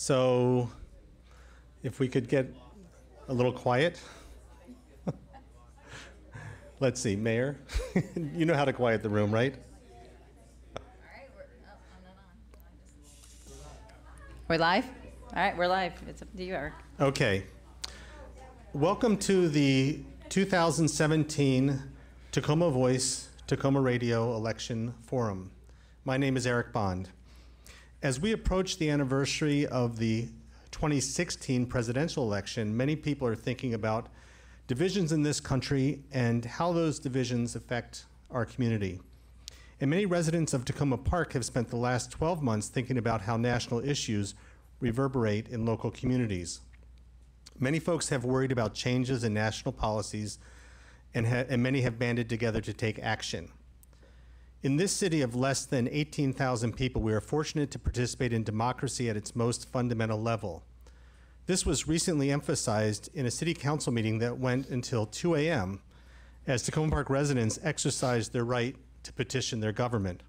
So if we could get a little quiet. Let's see, Mayor, you know how to quiet the room, right? All right, I'm not on. We're live? All right, we're live. It's up to you, Eric. Okay. Welcome to the 2017 Takoma Voice, Takoma Radio Election Forum. My name is Eric Bond. As we approach the anniversary of the 2016 presidential election, many people are thinking about divisions in this country and how those divisions affect our community. And many residents of Takoma Park have spent the last 12 months thinking about how national issues reverberate in local communities. Many folks have worried about changes in national policies, and many have banded together to take action. In this city of less than 18,000 people, we are fortunate to participate in democracy at its most fundamental level. This was recently emphasized in a city council meeting that went until 2 a.m. as Takoma Park residents exercised their right to petition their government.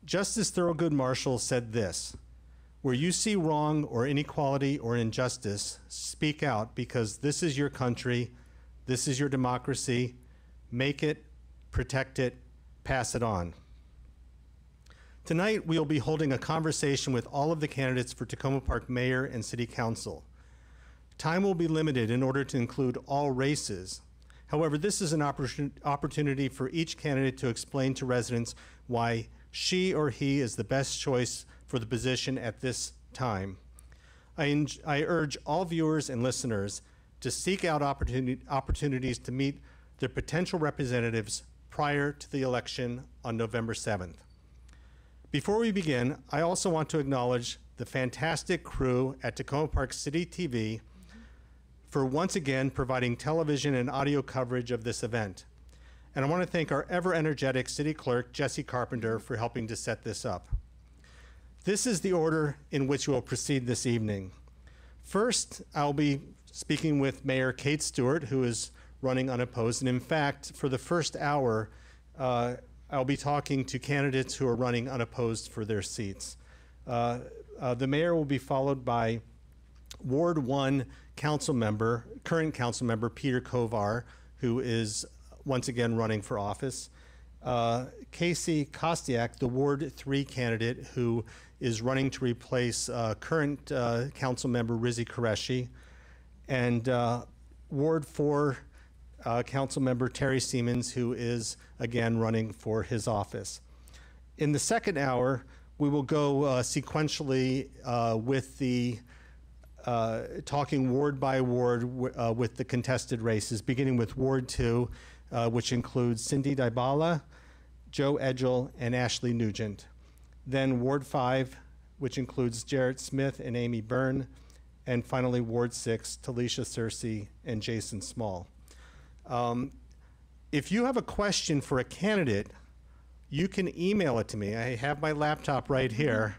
Justice Thurgood Marshall said this: "Where you see wrong or inequality or injustice, speak out, because this is your country, this is your democracy. Make it, protect it, pass it on." Tonight, we will be holding a conversation with all of the candidates for Takoma Park Mayor and City Council. Time will be limited in order to include all races. However, this is an opportunity for each candidate to explain to residents why she or he is the best choice for the position at this time. I urge all viewers and listeners to seek out opportunities to meet their potential representatives prior to the election on November 7th. Before we begin, I also want to acknowledge the fantastic crew at Takoma Park City TV for once again providing television and audio coverage of this event. And I want to thank our ever-energetic city clerk, Jesse Carpenter, for helping to set this up. This is the order in which we will proceed this evening. First, I'll be speaking with Mayor Kate Stewart, who is running unopposed. And in fact, for the first hour, I'll be talking to candidates who are running unopposed for their seats. The mayor will be followed by Ward 1 council member, current council member Peter Kovar, who is once again running for office. Casey Kostiak, the Ward 3 candidate who is running to replace current council member Rizzi Qureshi, and Ward 4 council member Terry Siemens, who is again running for his office. In the second hour, we will go sequentially with the talking ward by ward with the contested races, beginning with Ward 2, which includes Cindy Dybala, Joe Edgell, and Ashley Nugent. Then Ward 5, which includes Jarrett Smith and Amy Byrne, and finally Ward 6, Talisha Searcy and Jason Small. If you have a question for a candidate, you can email it to me. I have my laptop right here.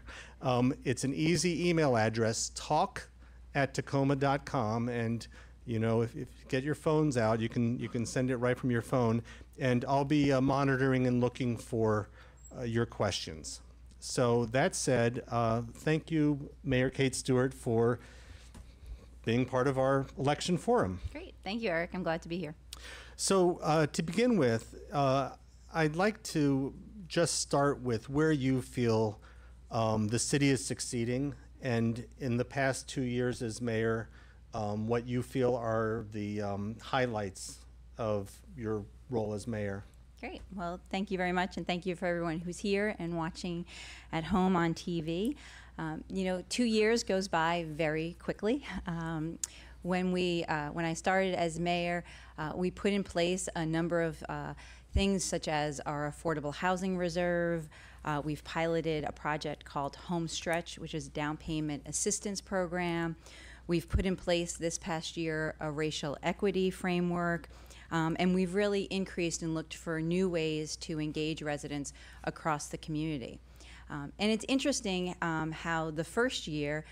It's an easy email address, talk@takoma.com, and you know, if you get your phones out, you can send it right from your phone, and I'll be monitoring and looking for your questions. So that said, thank you, Mayor Kate Stewart, for being part of our election forum. Great, thank you, Eric. I'm glad to be here. So to begin with, I'd like to just start with where you feel the city is succeeding, and in the past 2 years as mayor, what you feel are the highlights of your role as mayor. Great. Well, thank you very much, and thank you for everyone who's here and watching at home on TV. You know, 2 years goes by very quickly. When I started as mayor, we put in place a number of things such as our affordable housing reserve. We've piloted a project called Home Stretch, which is a down payment assistance program. We've put in place this past year a racial equity framework. And we've really increased and looked for new ways to engage residents across the community. And it's interesting how the first year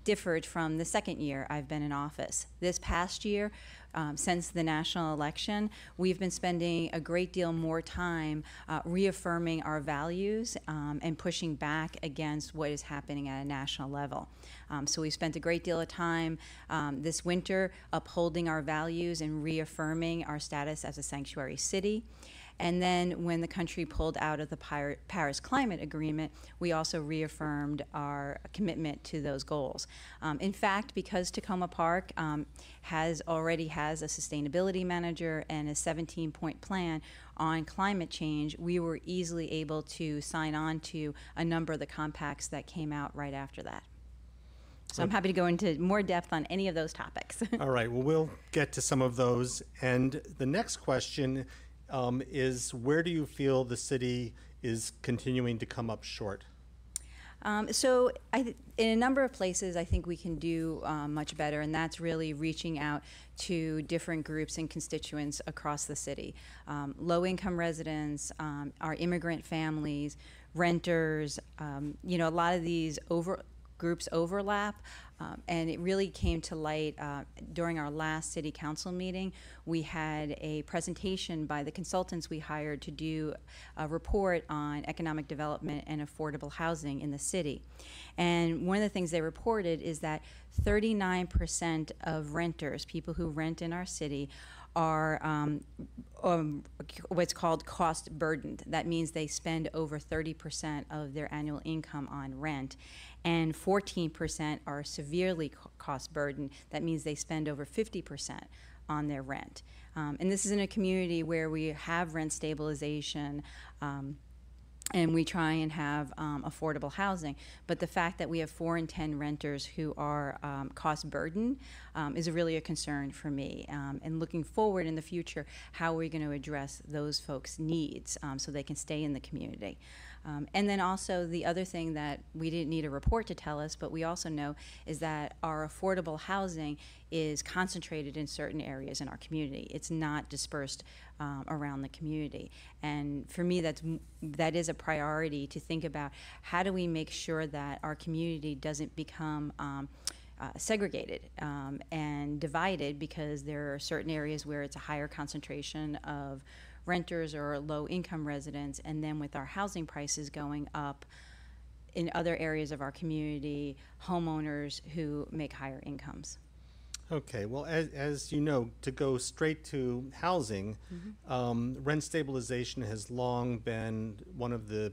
differed from the second year I've been in office. This past year, since the national election, we've been spending a great deal more time reaffirming our values and pushing back against what is happening at a national level. So we spent a great deal of time this winter upholding our values and reaffirming our status as a sanctuary city. And then when the country pulled out of the Paris Climate Agreement, we also reaffirmed our commitment to those goals. In fact, because Takoma Park already has a sustainability manager and a 17-point plan on climate change, we were easily able to sign on to a number of the compacts that came out right after that. So I'm happy to go into more depth on any of those topics. All right, well, we'll get to some of those. And the next question is, where do you feel the city is continuing to come up short? So in a number of places, I think we can do much better, and that's really reaching out to different groups and constituents across the city. Low-income residents, our immigrant families, renters, a lot of these groups overlap, and it really came to light during our last city council meeting. We had a presentation by the consultants we hired to do a report on economic development and affordable housing in the city. And one of the things they reported is that 39% of renters, people who rent in our city, are what's called cost burdened. That means they spend over 30% of their annual income on rent, and 14% are severely cost burdened. That means they spend over 50% on their rent. And this is in a community where we have rent stabilization, and we try and have affordable housing. But the fact that we have 4 in 10 renters who are cost burdened is really a concern for me. And looking forward in the future, how are we going to address those folks' needs so they can stay in the community? And then also the other thing that we didn't need a report to tell us, but we also know, is that our affordable housing is concentrated in certain areas in our community. It's not dispersed around the community. And for me, that is a priority to think about. How do we make sure that our community doesn't become segregated and divided because there are certain areas where it's a higher concentration of renters or low-income residents, and then with our housing prices going up in other areas of our community, homeowners who make higher incomes. Okay, well, as you know, to go straight to housing, rent stabilization has long been one of the,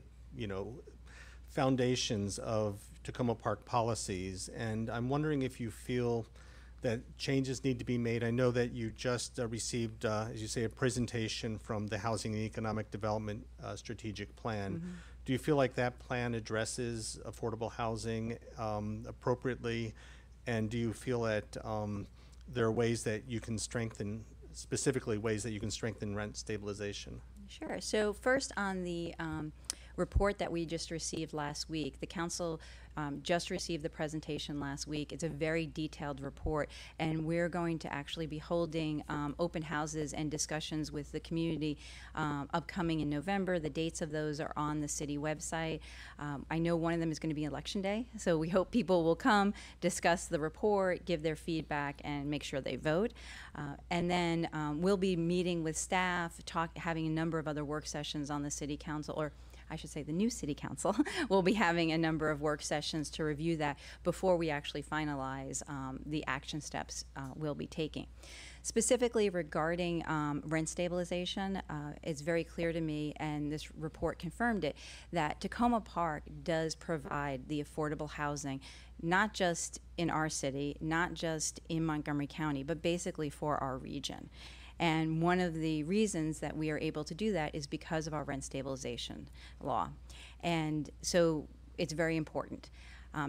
foundations of Takoma Park policies, and I'm wondering if you feel that changes need to be made. I know that you just received, as you say, a presentation from the Housing and Economic Development Strategic Plan. Do you feel like that plan addresses affordable housing appropriately? And do you feel that there are ways that you can strengthen, specifically ways that you can strengthen rent stabilization? Sure. So first, on the report that we just received last week, the council just received the presentation last week. It's a very detailed report, and we're going to actually be holding open houses and discussions with the community upcoming in November. The dates of those are on the city website. I know one of them is going to be Election Day, so we hope people will come, discuss the report, give their feedback, and make sure they vote. And then we'll be meeting with staff, having a number of other work sessions on the city council, or I should say the new city council. We'll be having a number of work sessions to review that before we actually finalize the action steps we'll be taking. Specifically regarding rent stabilization, it's very clear to me, and this report confirmed it, that Takoma Park does provide the affordable housing, not just in our city, not just in Montgomery County, but basically for our region. And one of the reasons that we are able to do that is because of our rent stabilization law. And so it's very important.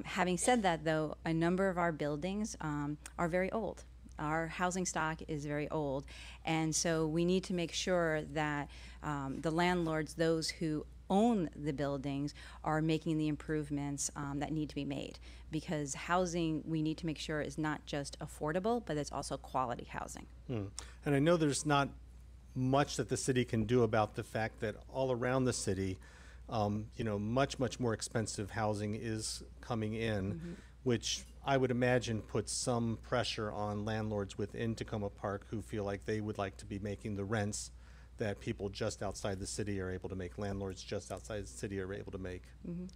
Having said that, though, a number of our buildings are very old. Our housing stock is very old. And so we need to make sure that the landlords, those who own the buildings, are making the improvements that need to be made. Because housing, we need to make sure, is not just affordable, but it's also quality housing. And I know there's not much that the city can do about the fact that all around the city much more expensive housing is coming in, which I would imagine puts some pressure on landlords within Takoma Park who feel like they would like to be making the rents that people just outside the city are able to make, landlords just outside the city are able to make.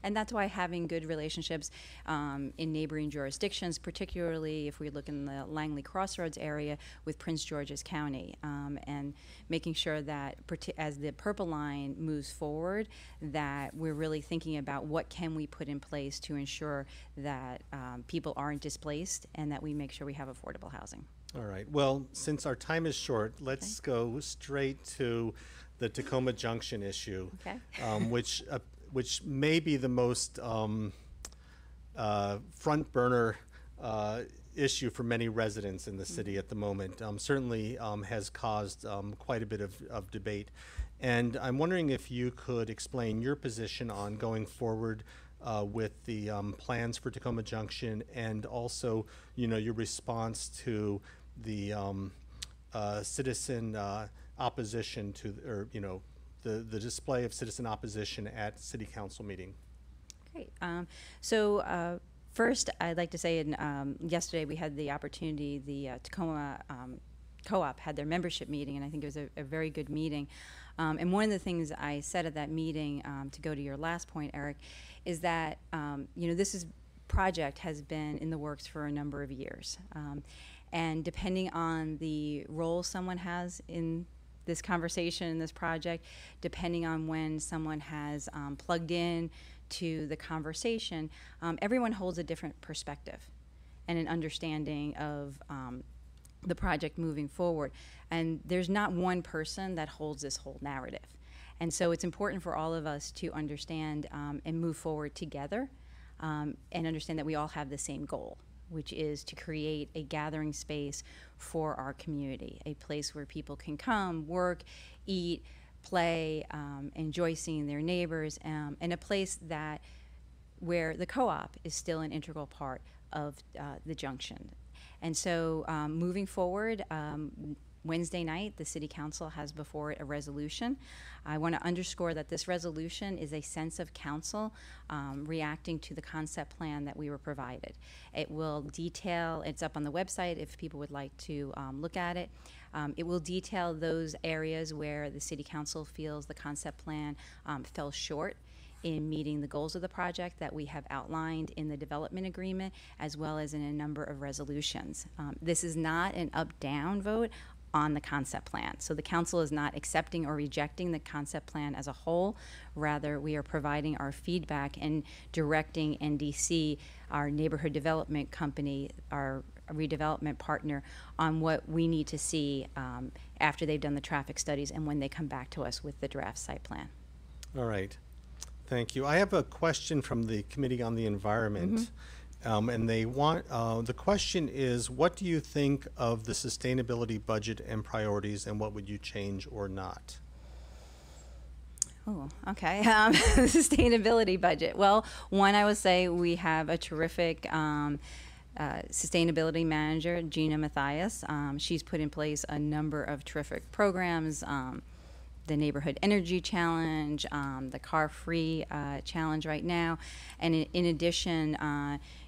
And that's why having good relationships in neighboring jurisdictions, particularly if we look in the Langley Crossroads area with Prince George's County, and making sure that as the Purple Line moves forward, that we're really thinking about what can we put in place to ensure that people aren't displaced and that we make sure we have affordable housing. All right. Well, since our time is short, let's go straight to the Takoma Junction issue, which may be the most front burner issue for many residents in the city at the moment. Certainly has caused quite a bit of debate. And I'm wondering if you could explain your position on going forward with the plans for Takoma Junction, and also, your response to the citizen opposition to, the display of citizen opposition at City Council meeting. Great. First, I'd like to say, yesterday we had the opportunity, the Takoma Co-op had their membership meeting, and I think it was a very good meeting. And one of the things I said at that meeting, to go to your last point, Eric, is that this project has been in the works for a number of years. And depending on the role someone has in this conversation, in this project, depending on when someone has plugged in to the conversation, everyone holds a different perspective and an understanding of the project moving forward. And there's not one person that holds this whole narrative. And so it's important for all of us to understand and move forward together, and understand that we all have the same goal, which is to create a gathering space for our community, a place where people can come, work, eat, play, enjoy seeing their neighbors, and a place where the co-op is still an integral part of the junction. And so moving forward, Wednesday night, the City Council has before it a resolution. I want to underscore that this resolution is a sense of council reacting to the concept plan that we were provided. It will detail, it's up on the website if people would like to look at it. It will detail those areas where the City Council feels the concept plan fell short in meeting the goals of the project that we have outlined in the development agreement, as well as in a number of resolutions. This is not an up-down vote on the concept plan. So the council is not accepting or rejecting the concept plan as a whole. Rather, we are providing our feedback and directing NDC, our neighborhood development company, our redevelopment partner, on what we need to see after they've done the traffic studies and when they come back to us with the draft site plan. All right. Thank you. I have a question from the Committee on the Environment. And they want, the question is, what do you think of the sustainability budget and priorities, and what would you change or not? Oh, okay. Sustainability budget. Well, one, I would say we have a terrific sustainability manager, Gina Mathias. She's put in place a number of terrific programs, the Neighborhood Energy Challenge, the Car-Free Challenge right now. And in addition,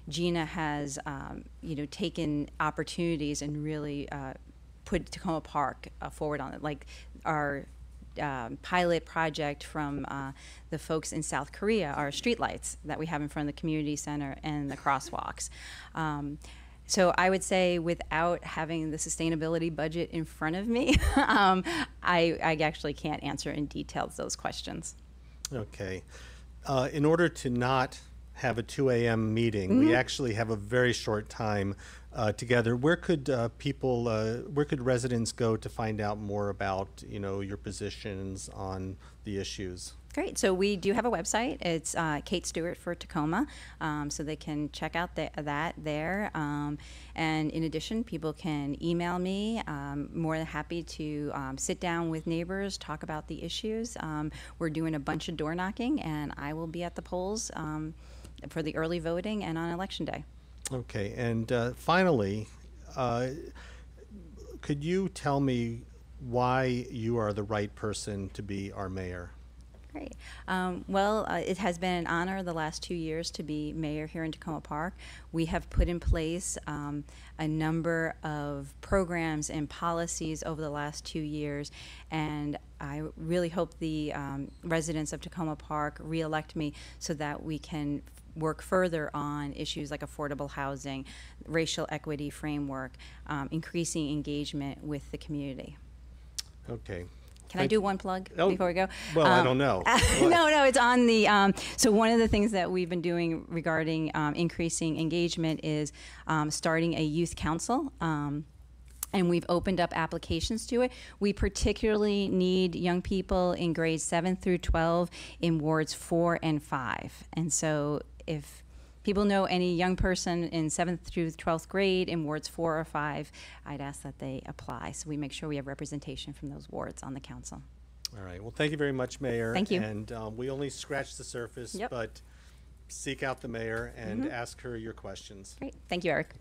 Gina has taken opportunities and really put Takoma Park forward on it, like our pilot project from the folks in South Korea, our streetlights that we have in front of the community center and the crosswalks. So I would say, without having the sustainability budget in front of me, I actually can't answer in detail those questions. Okay. In order to not have a 2 a.m. meeting, we actually have a very short time together. Where could where could residents go to find out more about, your positions on the issues? Great. So we do have a website. It's Kate Stewart for Takoma, so they can check out that there. And in addition, people can email me. More than happy to sit down with neighbors, talk about the issues. We're doing a bunch of door knocking, and I will be at the polls for the early voting and on Election Day. Okay. And finally, could you tell me why you are the right person to be our mayor? Great. Well, it has been an honor the last 2 years to be mayor here in Takoma Park. We have put in place a number of programs and policies over the last 2 years, and I really hope the residents of Takoma Park re-elect me so that we can work further on issues like affordable housing, racial equity framework, increasing engagement with the community. Okay. Can I do one plug before we go? Well, I don't know. No, it's on the, so one of the things that we've been doing regarding increasing engagement is starting a youth council. And we've opened up applications to it. We particularly need young people in grades 7 through 12 in wards 4 and 5. And so if people know any young person in 7th through 12th grade in wards 4 or 5, I'd ask that they apply so we make sure we have representation from those wards on the council. All right. Well, thank you very much, Mayor. Thank you. And we only scratched the surface, Yep. but seek out the mayor and ask her your questions. Great. Thank you, Eric.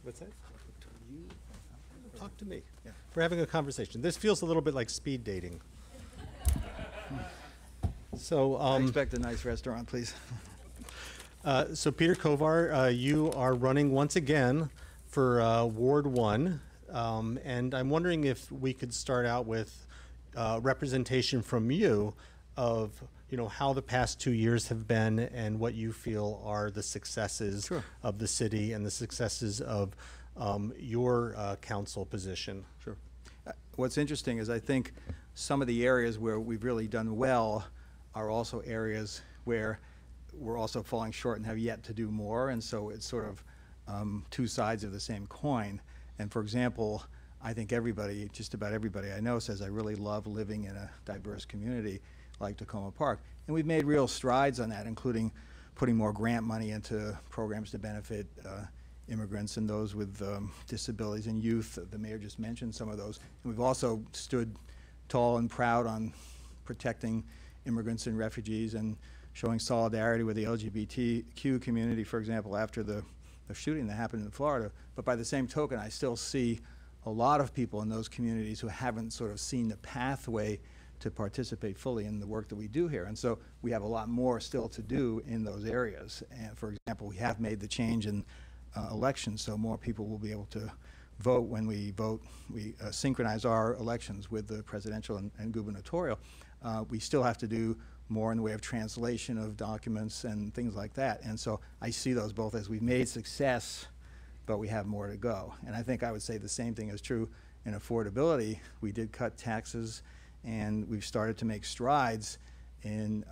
What's that? Talk to me. Yeah. We're having a conversation. This feels a little bit like speed dating. So, I expect a nice restaurant, please. so Peter Kovar, you are running once again for Ward 1, and I'm wondering if we could start out with representation from you of how the past 2 years have been and what you feel are the successes Sure. of the city and the successes of your council position. Sure. What's interesting is I think some of the areas where we've really done well are also areas where we're also falling short and have yet to do more, and so it's sort of two sides of the same coin. And for example, I think everybody, just about everybody I know, says I really love living in a diverse community like Takoma Park. And we've made real strides on that, including putting more grant money into programs to benefit immigrants and those with disabilities and youth. The mayor just mentioned some of those. And we've also stood tall and proud on protecting immigrants and refugees and showing solidarity with the LGBTQ community, for example, after the shooting that happened in Florida. But by the same token, I still see a lot of people in those communities who haven't sort of seen the pathway to participate fully in the work that we do here. And so we have a lot more still to do in those areas. And for example, we have made the change in elections, so more people will be able to vote when we vote. We synchronize our elections with the presidential and gubernatorial. We still have to do more in the way of translation of documents and things like that. And so I see those both as we've made success, but we have more to go. And I think I would say the same thing is true in affordability. We did cut taxes, and we've started to make strides in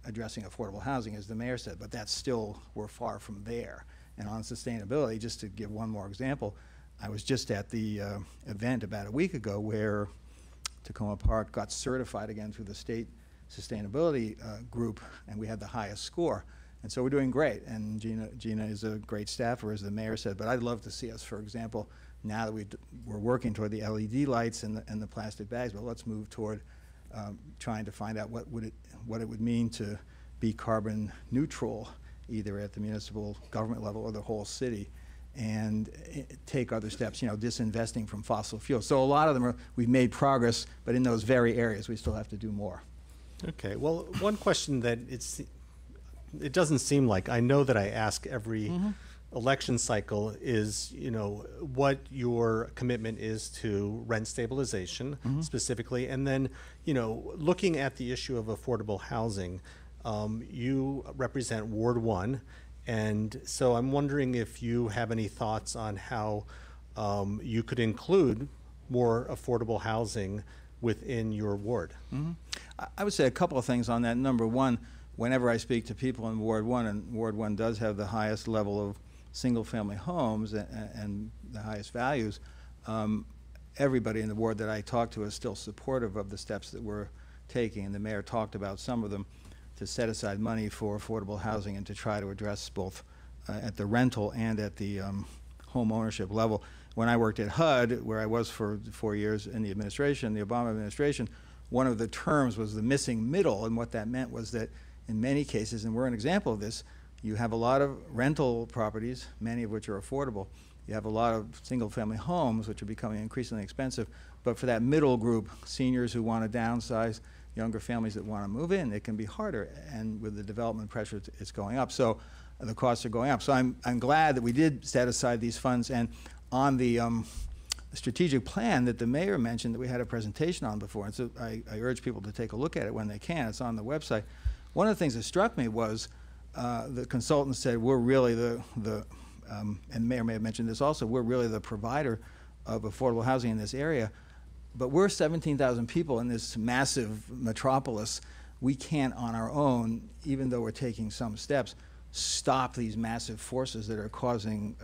addressing affordable housing, as the mayor said, but that's still, we're far from there. And on sustainability, just to give one more example, I was just at the event about a week ago where Takoma Park got certified again through the state sustainability group, and we had the highest score. And so we're doing great, and Gina is a great staffer, as the mayor said, but I'd love to see us, for example, now that we're working toward the LED lights and the plastic bags, but let's move toward trying to find out what it would mean to be carbon neutral, either at the municipal government level or the whole city, and take other steps, disinvesting from fossil fuels. So a lot of them we've made progress, but in those very areas we still have to do more. Okay, well, one question that it doesn't seem like, I know that I ask every election cycle is, what your commitment is to rent stabilization specifically, and then, looking at the issue of affordable housing, you represent Ward 1, and so I'm wondering if you have any thoughts on how you could include more affordable housing within your ward. I would say a couple of things on that. Number one, whenever I speak to people in Ward 1, and Ward 1 does have the highest level of single-family homes and the highest values, everybody in the ward that I talk to is still supportive of the steps that we're taking, and the mayor talked about some of them, to set aside money for affordable housing and to try to address both at the rental and at the home ownership level. When I worked at HUD, where I was for 4 years in the administration, the Obama administration, one of the terms was the missing middle, and what that meant was that in many cases, and we're an example of this, you have a lot of rental properties, many of which are affordable. You have a lot of single-family homes, which are becoming increasingly expensive. But for that middle group, seniors who want to downsize, younger families that want to move in, it can be harder. And with the development pressure, it's going up. So the costs are going up. So I'm glad that we did set aside these funds. And on the strategic plan that the mayor mentioned that we had a presentation on before, and so I urge people to take a look at it when they can. It's on the website. One of the things that struck me was the consultant said, we're really and the mayor may have mentioned this also, we're really the provider of affordable housing in this area. But we're 17,000 people in this massive metropolis. We can't on our own, even though we're taking some steps, stop these massive forces that are causing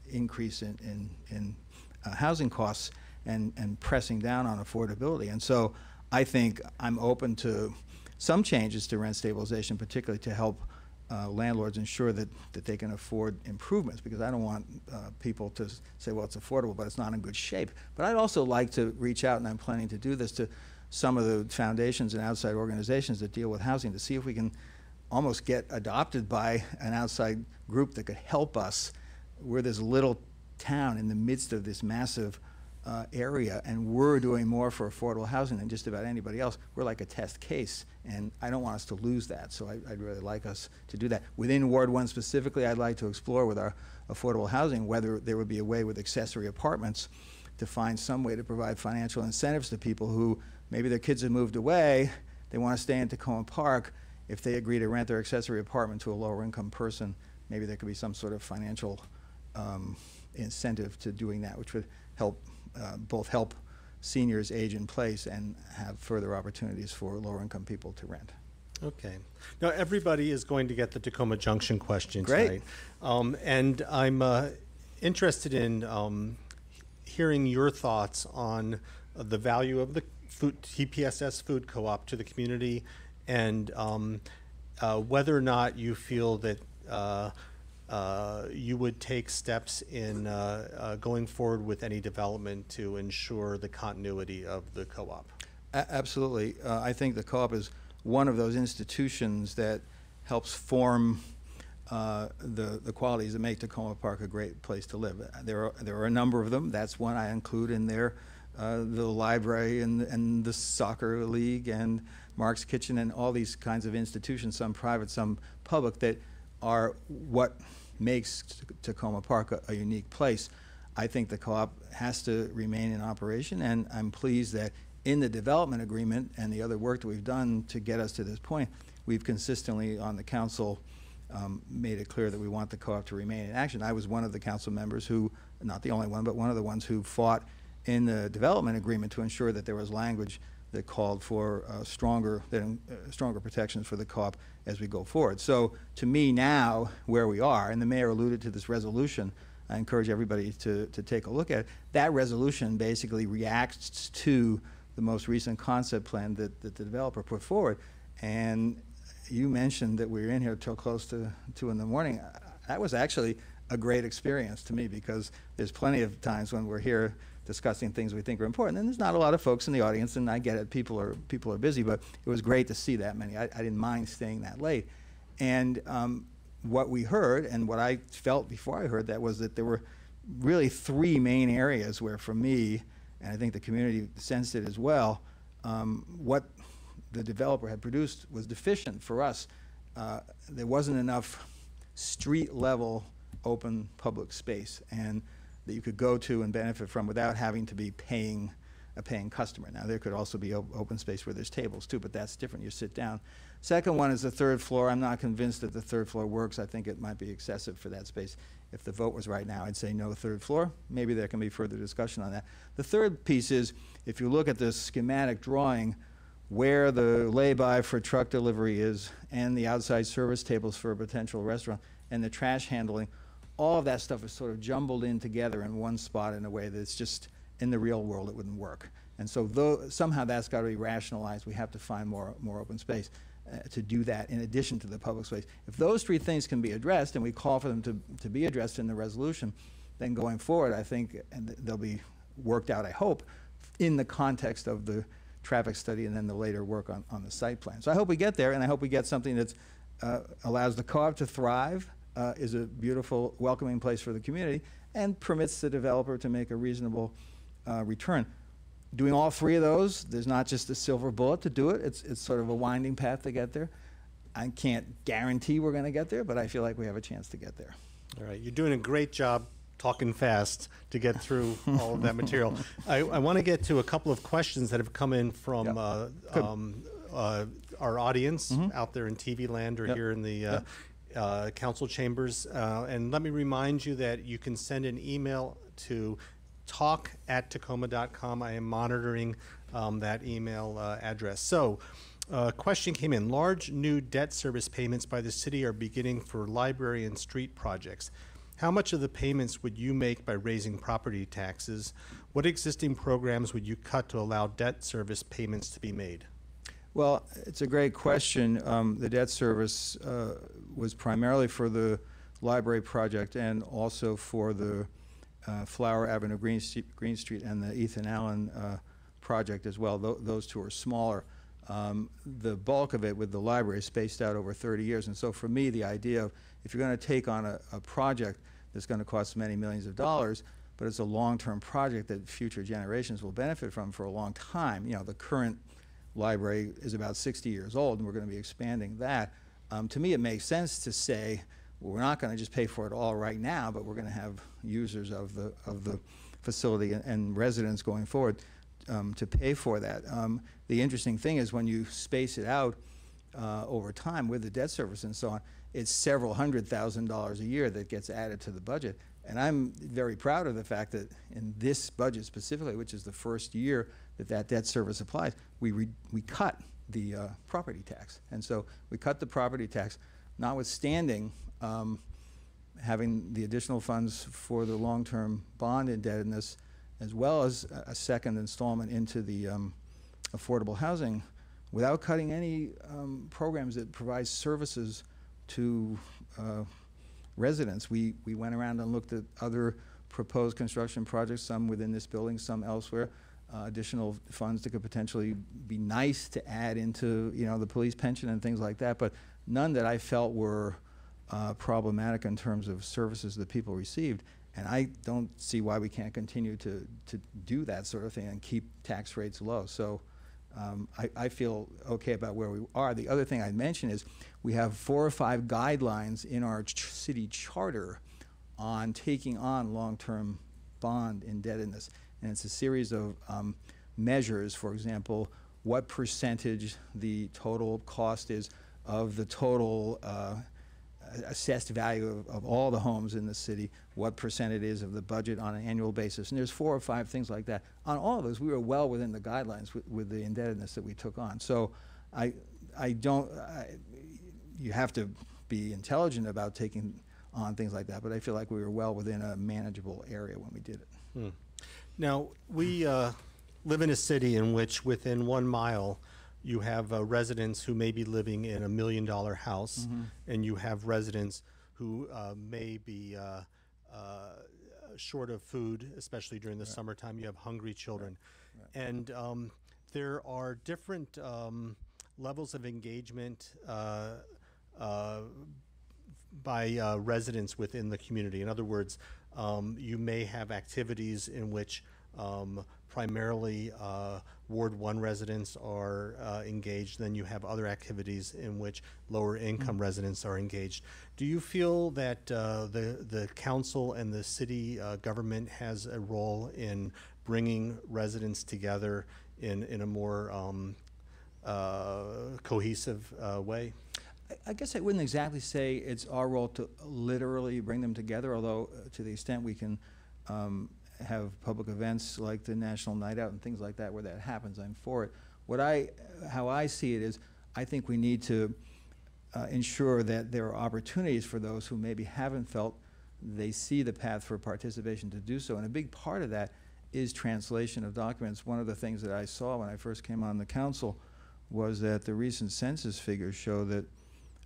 increase in housing costs and pressing down on affordability. And so I think I'm open to some changes to rent stabilization, particularly to help landlords ensure that they can afford improvements, because I don't want people to say, well, it's affordable, but it's not in good shape. But I'd also like to reach out, and I'm planning to do this, to some of the foundations and outside organizations that deal with housing to see if we can almost get adopted by an outside group that could help us. We're this little town in the midst of this massive area, and we're doing more for affordable housing than just about anybody else. We're like a test case, and I don't want us to lose that, so I'd really like us to do that. Within Ward 1 specifically, I'd like to explore with our affordable housing whether there would be a way with accessory apartments to find some way to provide financial incentives to people who maybe their kids have moved away, they want to stay in Takoma Park. If they agree to rent their accessory apartment to a lower income person, maybe there could be some sort of financial incentive to doing that, which would help both help seniors age in place and have further opportunities for lower income people to rent. Okay. Now, everybody is going to get the Takoma Junction question Great. tonight. And I'm interested in hearing your thoughts on the value of the TPSS food co-op to the community, and whether or not you feel that you would take steps in going forward with any development to ensure the continuity of the co-op. Absolutely. I think the co-op is one of those institutions that helps form the qualities that make Takoma Park a great place to live. There are a number of them. That's one I include in there. The library and the soccer league and Mark's Kitchen and all these kinds of institutions, some private, some public, that are what makes Takoma Park a unique place. I think the co-op has to remain in operation, and I'm pleased that in the development agreement and the other work that we've done to get us to this point, we've consistently on the council made it clear that we want the co-op to remain in action. I was one of the council members who, not the only one, but one of the ones who fought in the development agreement to ensure that there was language that called for stronger protections for the co-op as we go forward. So to me now, where we are, and the mayor alluded to this resolution, I encourage everybody to take a look at it. That resolution basically reacts to the most recent concept plan that the developer put forward. And you mentioned that we were in here till close to 2 in the morning. That was actually a great experience to me, because there's plenty of times when we're here discussing things we think are important, and there's not a lot of folks in the audience, and I get it, people are busy, but it was great to see that many. I didn't mind staying that late. And what we heard, and what I felt before I heard that, was that there were really 3 main areas where, for me, and I think the community sensed it as well, what the developer had produced was deficient for us. There wasn't enough street level open public space and that you could go to and benefit from without having to be a paying customer. Now, there could also be open space where there's tables too, but that's different. You sit down. Second one is the 3rd floor. I'm not convinced that the 3rd floor works. I think it might be excessive for that space. If the vote was right now, I'd say no 3rd floor. Maybe there can be further discussion on that. The third piece is, if you look at the schematic drawing, where the lay-by for truck delivery is and the outside service tables for a potential restaurant and the trash handling, all of that stuff is sort of jumbled in together in one spot in a way that's just, in the real world, it wouldn't work. And so somehow that's got to be rationalized. We have to find more open space to do that in addition to the public space. If those 3 things can be addressed, and we call for them to be addressed in the resolution, then going forward, I think, and they'll be worked out, I hope, in the context of the traffic study and then the later work on the site plan. So I hope we get there, and I hope we get something that allows the co-op to thrive, is a beautiful, welcoming place for the community, and permits the developer to make a reasonable return. Doing all three of those, there's not just a silver bullet to do it. It's sort of a winding path to get there. I can't guarantee we're going to get there, but I feel like we have a chance to get there. All right, you're doing a great job talking fast to get through all of that material. I want to get to a couple of questions that have come in from our audience out there in TV land or here in the council chambers. And let me remind you that you can send an email to talk@takoma.com. I am monitoring that email address. So, question came in. Large new debt service payments by the city are beginning for library and street projects. How much of the payments would you make by raising property taxes? What existing programs would you cut to allow debt service payments to be made? Well, it's a great question. The debt service was primarily for the library project and also for the Flower Avenue, Green Street, and the Ethan Allen project as well. Those two are smaller. The bulk of it with the library is spaced out over 30 years. And so for me, the idea of if you're going to take on a project that's going to cost many millions of dollars, but it's a long-term project that future generations will benefit from for a long time. You know, the current library is about 60 years old, and we're going to be expanding that. To me, it makes sense to say, well, we're not going to just pay for it all right now, but we're going to have users of the facility and residents going forward to pay for that. The interesting thing is when you space it out over time with the debt service and so on, it's several $100,000s a year that gets added to the budget. And I'm very proud of the fact that in this budget specifically, which is the first year that debt service applies, we cut the property tax. And so we cut the property tax, notwithstanding having the additional funds for the long-term bond indebtedness, as well as a second installment into the affordable housing, without cutting any programs that provide services to residents. We went around and looked at other proposed construction projects, some within this building, some elsewhere, additional funds that could potentially be nice to add into, you know, the police pension and things like that, but none that I felt were problematic in terms of services that people received. And I don't see why we can't continue to do that sort of thing and keep tax rates low. So I feel okay about where we are. The other thing I'd mention is we have 4 or 5 guidelines in our city charter on taking on long-term bond indebtedness. And it's a series of measures, for example, what percentage the total cost is of the total assessed value of all the homes in the city, what percent it is of the budget on an annual basis. And there's 4 or 5 things like that. On all of those, we were well within the guidelines with the indebtedness that we took on. So you have to be intelligent about taking on things like that, but I feel like we were well within a manageable area when we did it. Now, we live in a city in which within 1 mile you have residents who may be living in $1 million house, and you have residents who may be short of food, especially during the summertime. You have hungry children. And there are different levels of engagement by residents within the community. In other words, you may have activities in which primarily Ward 1 residents are engaged. Then you have other activities in which lower income residents are engaged. Do you feel that the council and the city government has a role in bringing residents together in a more cohesive way? I guess I wouldn't exactly say it's our role to literally bring them together, although to the extent we can have public events like the National Night Out and things like that where that happens, I'm for it. How I see it is I think we need to ensure that there are opportunities for those who maybe haven't felt they see the path for participation to do so. And a big part of that is translation of documents. One of the things that I saw when I first came on the council was that the recent census figures show that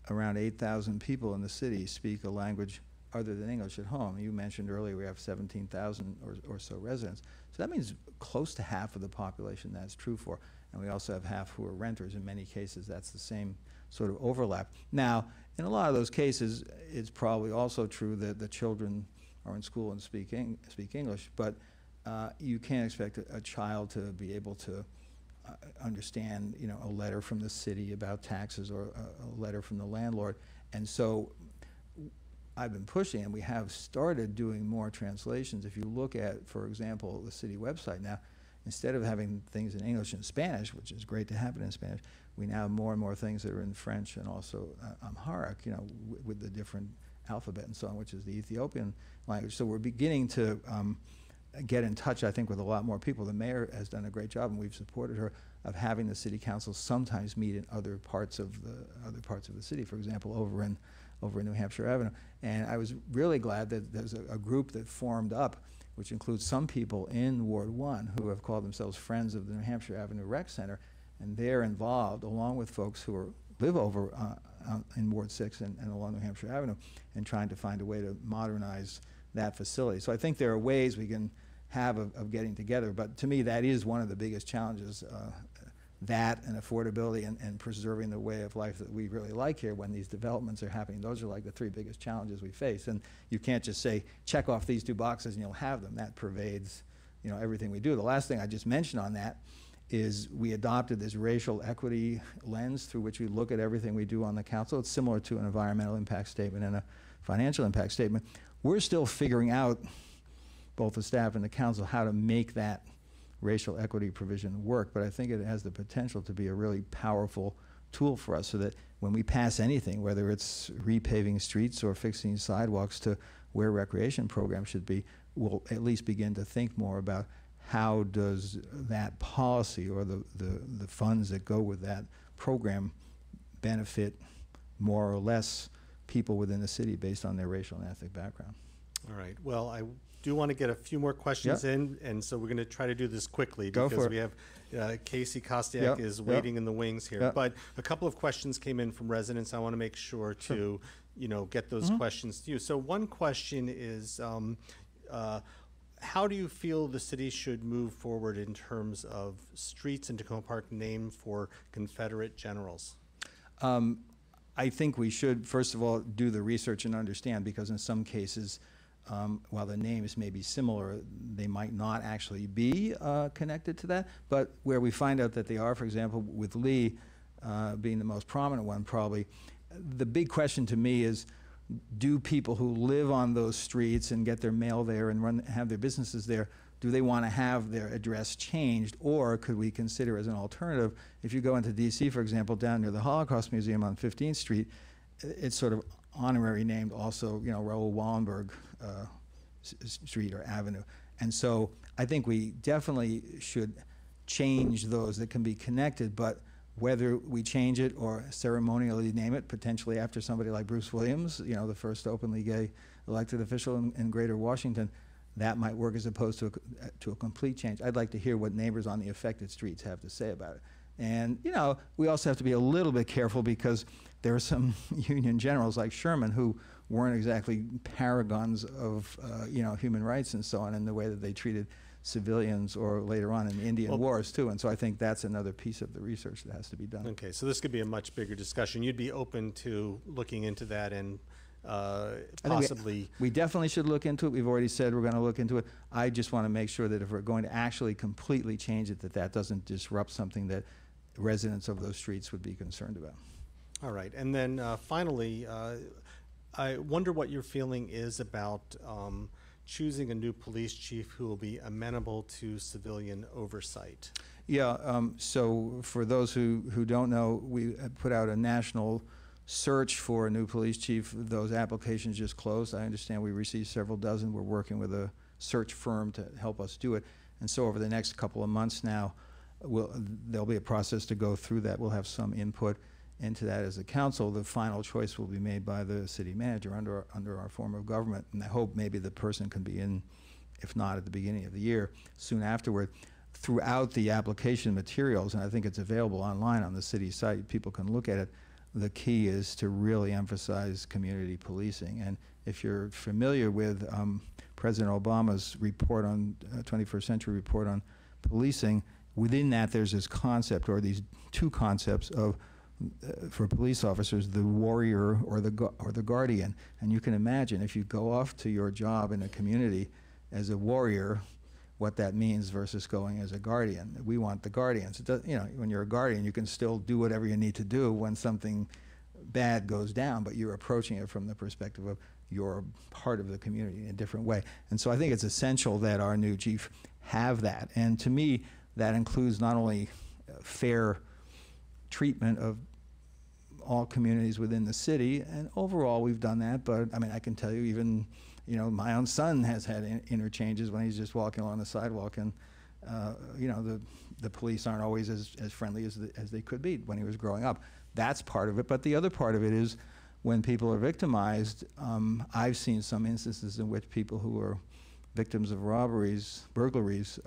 around 8,000 people in the city speak a language other than English at home. You mentioned earlier we have 17,000 or so residents. So that means close to half of the population that's true for. And we also have half who are renters. In many cases, that's the same sort of overlap. Now, in a lot of those cases, it's probably also true that the children are in school and speak English, but you can't expect a child to be able to understand, you know, a letter from the city about taxes or a letter from the landlord. And so I've been pushing, and we have started doing more translations. If you look at, for example, the city website now, instead of having things in English and Spanish, which is great to have it in Spanish, we now have more and more things that are in French and also Amharic, you know, with the different alphabet and so on, which is the Ethiopian language. So we're beginning to get in touch, I think, with a lot more people. The mayor has done a great job, and we've supported her, of having the city council sometimes meet in other parts of the city. For example, over in New Hampshire Avenue. And I was really glad that there's a group that formed up, which includes some people in Ward 1 who have called themselves Friends of the New Hampshire Avenue Rec Center, and they're involved, along with folks who live over in Ward 6 and along New Hampshire Avenue, and trying to find a way to modernize that facility. So I think there are ways we can have of getting together, but to me that is one of the biggest challenges, that and affordability and preserving the way of life that we really like here when these developments are happening. Those are like the three biggest challenges we face, and you can't just say, check off these two boxes and you'll have them. That pervades, you know, everything we do. The last thing I just mentioned on that is we adopted this racial equity lens through which we look at everything we do on the council. It's similar to an environmental impact statement and a financial impact statement. We're still figuring out, both the staff and the council, how to make that racial equity provision work, but I think it has the potential to be a really powerful tool for us, so that when we pass anything, whether it's repaving streets or fixing sidewalks to where recreation programs should be, we'll at least begin to think more about how does that policy or the funds that go with that program benefit more or less people within the city based on their racial and ethnic background. All right. Well, I do want to get a few more questions in, and so we're going to try to do this quickly because we have Casey Kostiak is waiting in the wings here. But a couple of questions came in from residents. I want to make sure to, you know, get those questions to you. So one question is, how do you feel the city should move forward in terms of streets in Takoma Park named for Confederate generals? I think we should, first of all, do the research and understand, because in some cases, while the names may be similar, they might not actually be connected to that. But where we find out that they are, for example, with Lee being the most prominent one probably, the big question to me is, do people who live on those streets and get their mail there and have their businesses there, do they want to have their address changed? Or could we consider as an alternative, if you go into DC, for example, down near the Holocaust Museum on 15th Street, it's sort of honorary named also, you know, Raoul Wallenberg Street or Avenue. And so I think we definitely should change those that can be connected, but whether we change it or ceremonially name it, potentially after somebody like Bruce Williams, you know, the first openly gay elected official in Greater Washington, that might work as opposed to a complete change. I'd like to hear what neighbors on the affected streets have to say about it. And, you know, we also have to be a little bit careful, because there are some Union generals like Sherman who weren't exactly paragons of, you know, human rights and so on, in the way that they treated civilians, or later on in the Indian wars too. And so I think that's another piece of the research that has to be done. Okay, so this could be a much bigger discussion. You'd be open to looking into that and possibly... We definitely should look into it. We've already said we're going to look into it. I just want to make sure that if we're going to actually completely change it, that doesn't disrupt something that residents of those streets would be concerned about. All right, and then finally, I wonder what your feeling is about choosing a new police chief who will be amenable to civilian oversight. Yeah, so for those who don't know, we put out a national search for a new police chief. Those applications just closed. I understand we received several dozen. We're working with a search firm to help us do it. And so over the next couple of months now, there'll be a process to go through that. We'll have some input into that as a council. The final choice will be made by the city manager under our form of government. And I hope maybe the person can be in, if not at the beginning of the year, soon afterward. Throughout the application materials, and I think it's available online on the city site, people can look at it, the key is to really emphasize community policing. And if you're familiar with President Obama's report on 21st century report on policing, within that there's this concept, or these two concepts of for police officers, the warrior or the guardian. And you can imagine if you go off to your job in a community as a warrior, what that means versus going as a guardian. We want the guardians. It does, you know, when you're a guardian, you can still do whatever you need to do when something bad goes down, but you're approaching it from the perspective of you're part of the community in a different way. And so I think it's essential that our new chief have that. And to me, that includes not only fair treatment of all communities within the city, and overall we've done that, but I mean, I can tell you even, you know, my own son has had interchanges when he's just walking along the sidewalk, and you know, the police aren't always as friendly as they could be when he was growing up. That's part of it, but the other part of it is when people are victimized, I've seen some instances in which people who are victims of robberies, burglaries,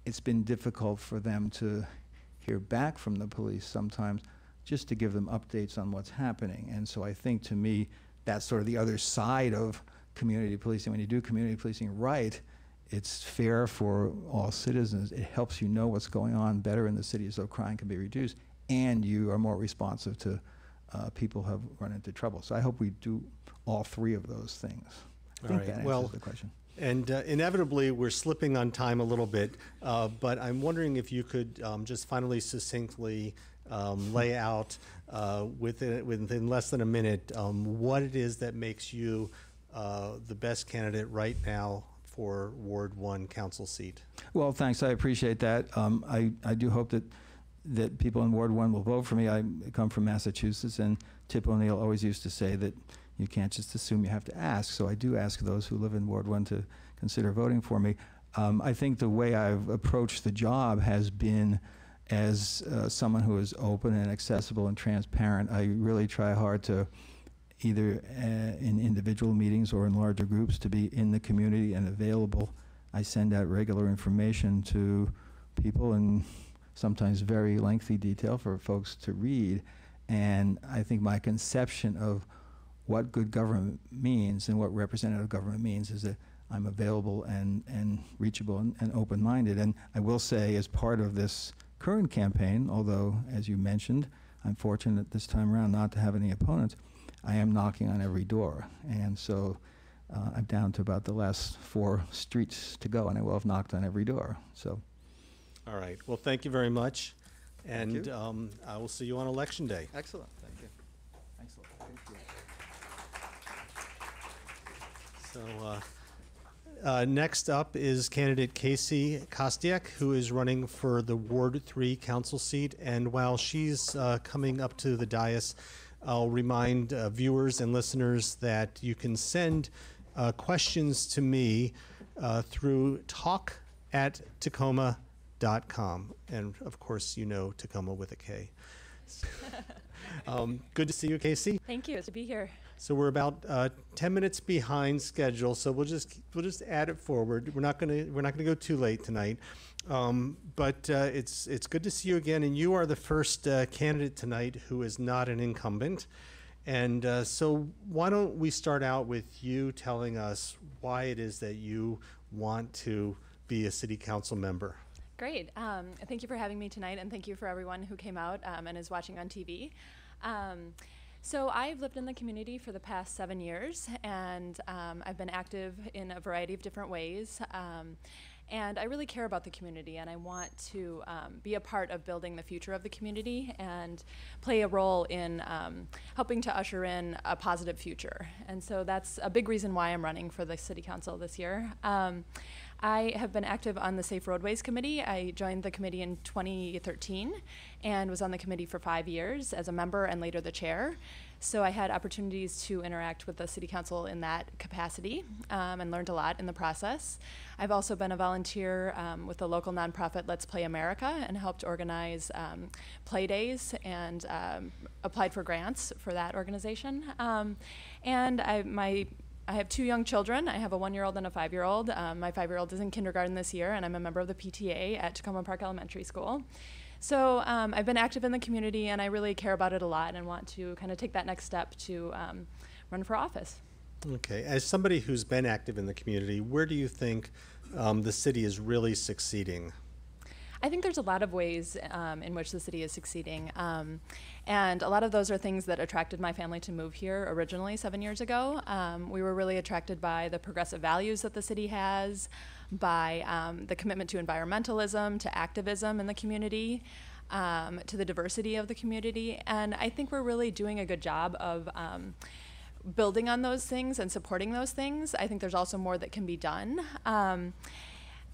it's been difficult for them to hear back from the police sometimes, just to give them updates on what's happening. And so I think, to me, that's sort of the other side of community policing. When you do community policing right, it's fair for all citizens. It helps you know what's going on better in the city so crime can be reduced, and you are more responsive to people who have run into trouble. So I hope we do all three of those things. I think that answers the question. And inevitably, we're slipping on time a little bit, but I'm wondering if you could just finally succinctly lay out within less than a minute what it is that makes you the best candidate right now for Ward 1 council seat. Well, thanks. I appreciate that. I do hope that people in Ward 1 will vote for me. I come from Massachusetts, and Tip O'Neill always used to say that you can't just assume, you have to ask. So I do ask those who live in Ward 1 to consider voting for me. I think the way I've approached the job has been as someone who is open and accessible and transparent. I really try hard to, either in individual meetings or in larger groups, to be in the community and available. I send out regular information to people in sometimes very lengthy detail for folks to read. And I think my conception of what good government means and what representative government means is that I'm available and reachable and open-minded. And I will say, as part of this current campaign, although, as you mentioned, I'm fortunate this time around not to have any opponents, I am knocking on every door. And so I'm down to about the last 4 streets to go, and I will have knocked on every door. So. All right. Well, thank you very much. And you. I will see you on Election Day. Excellent. Thank you. Excellent. Thank you. So next up is candidate Casey Kostiak, who is running for the Ward 3 council seat. And while she's coming up to the dais, I'll remind viewers and listeners that you can send questions to me through talk@Takoma.com. And of course, you know Takoma with a K. Good to see you, Casey. Thank you. It's to be here. So we're about 10 minutes behind schedule, so we'll just add it forward. We're not gonna go too late tonight, but it's good to see you again. And you are the first candidate tonight who is not an incumbent. And so why don't we start out with you telling us why it is that you want to be a city council member. Great. Thank you for having me tonight, and thank you for everyone who came out and is watching on TV. So I've lived in the community for the past 7 years, and I've been active in a variety of different ways. And I really care about the community, and I want to be a part of building the future of the community and play a role in helping to usher in a positive future. And so that's a big reason why I'm running for the City Council this year. I have been active on the Safe Roadways Committee. I joined the committee in 2013 and was on the committee for 5 years as a member and later the chair. So I had opportunities to interact with the City Council in that capacity and learned a lot in the process. I've also been a volunteer with the local nonprofit Let's Play America and helped organize play days and applied for grants for that organization. And I have 2 young children. I have a 1-year-old and a 5-year-old. My 5-year-old is in kindergarten this year, and I'm a member of the PTA at Takoma Park Elementary School. So I've been active in the community, and I really care about it a lot and want to kind of take that next step to run for office. Okay, as somebody who's been active in the community, where do you think the city is really succeeding? I think there's a lot of ways in which the city is succeeding. And a lot of those are things that attracted my family to move here originally 7 years ago. We were really attracted by the progressive values that the city has, by the commitment to environmentalism, to activism in the community, to the diversity of the community. And I think we're really doing a good job of building on those things and supporting those things. I think there's also more that can be done.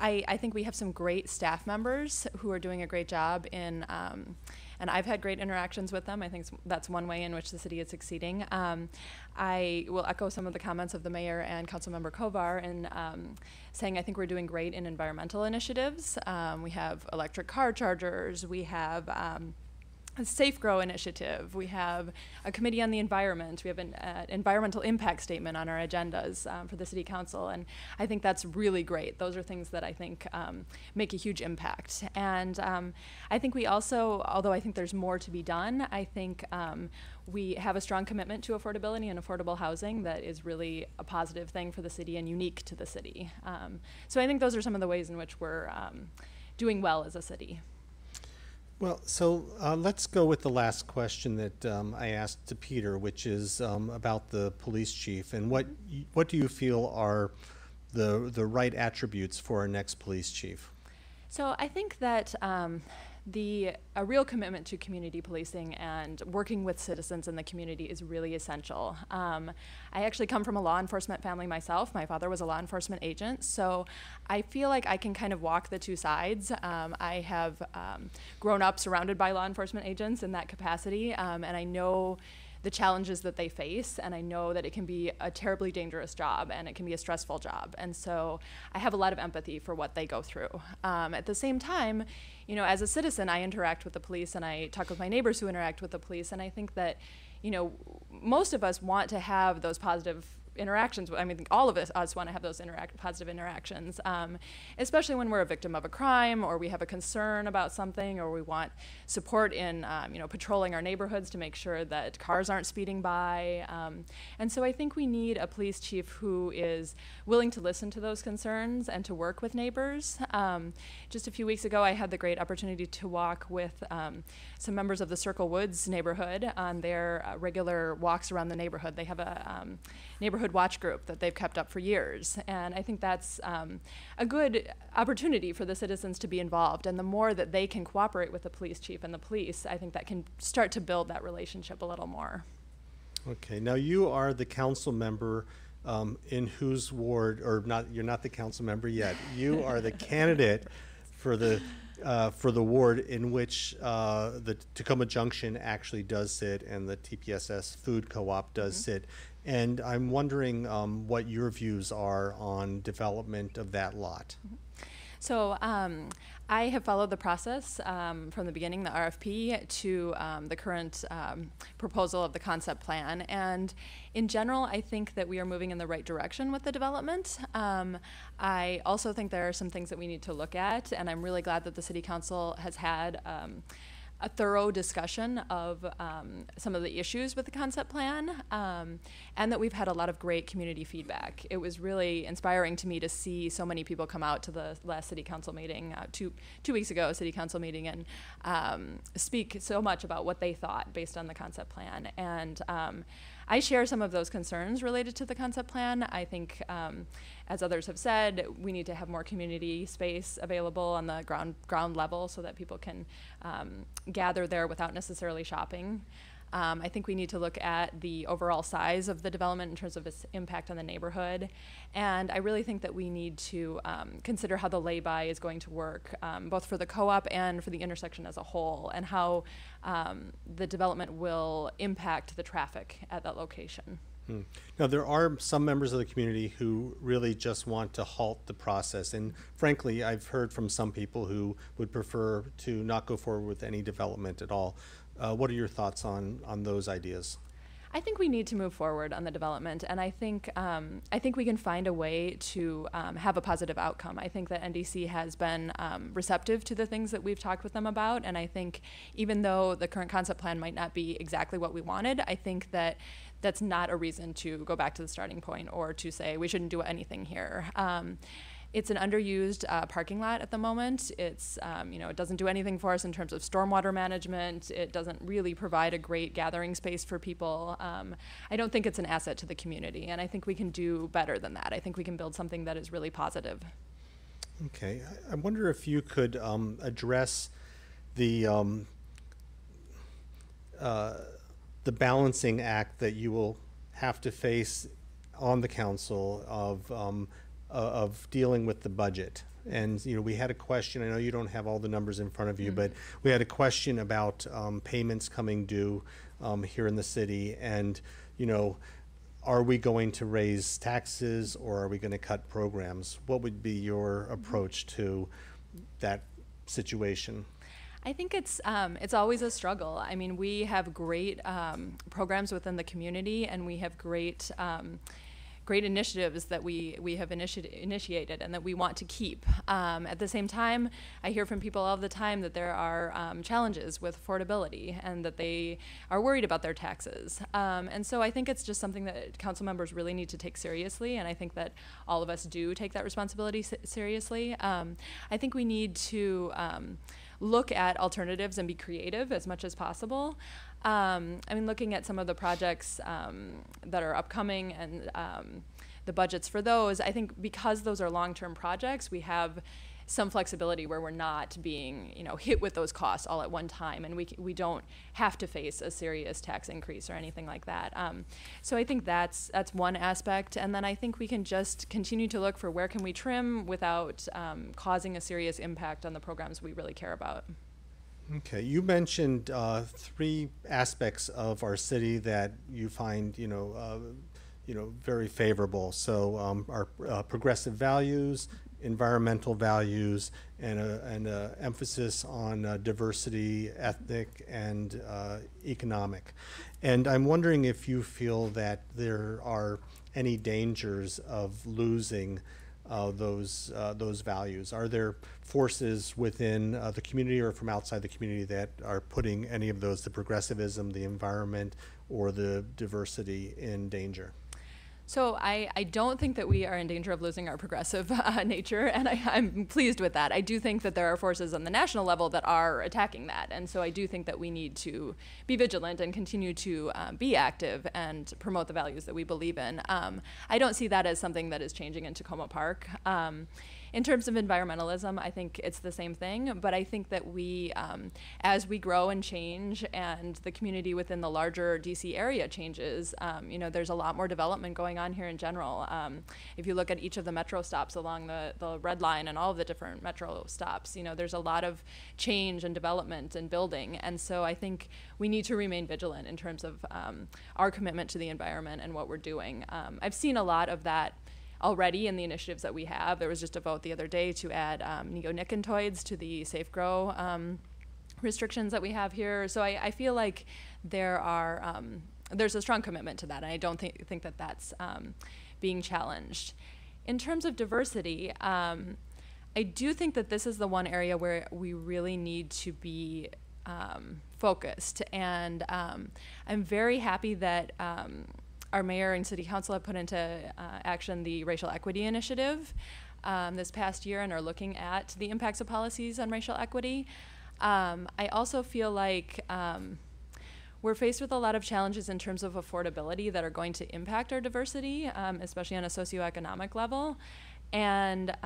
I think we have some great staff members who are doing a great job in, and I've had great interactions with them. I think that's one way in which the city is succeeding. I will echo some of the comments of the mayor and Councilmember Kovar in saying I think we're doing great in environmental initiatives. We have electric car chargers. We have a Safe Grow initiative. We have a committee on the environment. We have an environmental impact statement on our agendas for the City Council, and I think that's really great. Those are things that I think make a huge impact. And I think we also, although I think there's more to be done, I think we have a strong commitment to affordability and affordable housing that is really a positive thing for the city and unique to the city. So I think those are some of the ways in which we're doing well as a city. Well, so let's go with the last question that I asked to Peter, which is about the police chief, and what do you feel are the right attributes for our next police chief? So I think that a real commitment to community policing and working with citizens in the community is really essential. I actually come from a law enforcement family myself. My father was a law enforcement agent, so I feel like I can kind of walk the two sides. I have grown up surrounded by law enforcement agents in that capacity, and I know the challenges that they face, and I know that it can be a terribly dangerous job and it can be a stressful job. And so I have a lot of empathy for what they go through. At the same time, you know, as a citizen, I interact with the police and I talk with my neighbors who interact with the police, and I think that, you know, most of us want to have those positive interactions. I mean, all of us want to have those positive interactions, especially when we're a victim of a crime or we have a concern about something or we want support in, you know, patrolling our neighborhoods to make sure that cars aren't speeding by. And so I think we need a police chief who is willing to listen to those concerns and to work with neighbors. Just a few weeks ago, I had the great opportunity to walk with some members of the Circle Woods neighborhood on their regular walks around the neighborhood. They have a neighborhood watch group that they've kept up for years, and I think that's a good opportunity for the citizens to be involved, and the more that they can cooperate with the police chief and the police, I think that can start to build that relationship a little more. Okay, now you are the council member in whose ward, or not, you're not the council member yet, you are the candidate for the ward in which the Takoma Junction actually does sit and the TPSS Food Co-op does sit. And I'm wondering what your views are on development of that lot. So I have followed the process from the beginning, the RFP, to the current proposal of the concept plan. And in general, I think that we are moving in the right direction with the development. I also think there are some things that we need to look at, and I'm really glad that the City Council has had a thorough discussion of some of the issues with the concept plan, and that we've had a lot of great community feedback. It was really inspiring to me to see so many people come out to the last City Council meeting, two weeks ago, City Council meeting, and speak so much about what they thought based on the concept plan. And I share some of those concerns related to the concept plan. I think, as others have said, we need to have more community space available on the ground level so that people can gather there without necessarily shopping. I think we need to look at the overall size of the development in terms of its impact on the neighborhood. And I really think that we need to consider how the lay-by is going to work, both for the co-op and for the intersection as a whole, and how the development will impact the traffic at that location. Now, there are some members of the community who really just want to halt the process. And frankly, I've heard from some people who would prefer to not go forward with any development at all. What are your thoughts on those ideas? I think we need to move forward on the development, and I think we can find a way to have a positive outcome. I think that NDC has been receptive to the things that we've talked with them about, and I think even though the current concept plan might not be exactly what we wanted, I think that that's not a reason to go back to the starting point or to say we shouldn't do anything here. It's an underused parking lot at the moment. It's, it doesn't do anything for us in terms of stormwater management. It doesn't really provide a great gathering space for people. I don't think it's an asset to the community, and I think we can do better than that. I think we can build something that is really positive. Okay, I wonder if you could address the balancing act that you will have to face on the council of dealing with the budget. And we had a question, I know you don't have all the numbers in front of you, but we had a question about payments coming due here in the city, and are we going to raise taxes or are we going to cut programs? What would be your approach to that situation? I think it's always a struggle. I mean, we have great programs within the community, and we have great initiatives that we have initiated and that we want to keep. At the same time, I hear from people all the time that there are challenges with affordability and that they are worried about their taxes. And so I think it's just something that council members really need to take seriously, and I think that all of us do take that responsibility seriously. I think we need to look at alternatives and be creative as much as possible. I mean, looking at some of the projects that are upcoming and the budgets for those, I think because those are long-term projects, we have some flexibility where we're not being, hit with those costs all at one time, and we don't have to face a serious tax increase or anything like that. So I think that's one aspect, and then I think we can just continue to look for where can we trim without causing a serious impact on the programs we really care about. Okay, you mentioned 3 aspects of our city that you find, very favorable. So our progressive values, environmental values, and an emphasis on diversity, ethnic, and economic. And I'm wondering if you feel that there are any dangers of losing those values. Are there forces within the community or from outside the community that are putting any of those, the progressivism, the environment, or the diversity, in danger? So I don't think that we are in danger of losing our progressive nature, and I'm pleased with that. I do think that there are forces on the national level that are attacking that, and so I do think that we need to be vigilant and continue to be active and promote the values that we believe in. I don't see that as something that is changing in Takoma Park. In terms of environmentalism, I think it's the same thing, but I think that we, as we grow and change and the community within the larger DC area changes, there's a lot more development going on here in general. If you look at each of the metro stops along the Red Line and all of the different metro stops, there's a lot of change and development and building, and so I think we need to remain vigilant in terms of our commitment to the environment and what we're doing. I've seen a lot of that already in the initiatives that we have. There was just a vote the other day to add neonicotinoids to the safe grow restrictions that we have here. So I feel like there's a strong commitment to that, and I don't think that that's being challenged. In terms of diversity, I do think that this is the one area where we really need to be focused, and I'm very happy that our mayor and city council have put into action the racial equity initiative this past year and are looking at the impacts of policies on racial equity. I also feel like we're faced with a lot of challenges in terms of affordability that are going to impact our diversity, especially on a socioeconomic level. And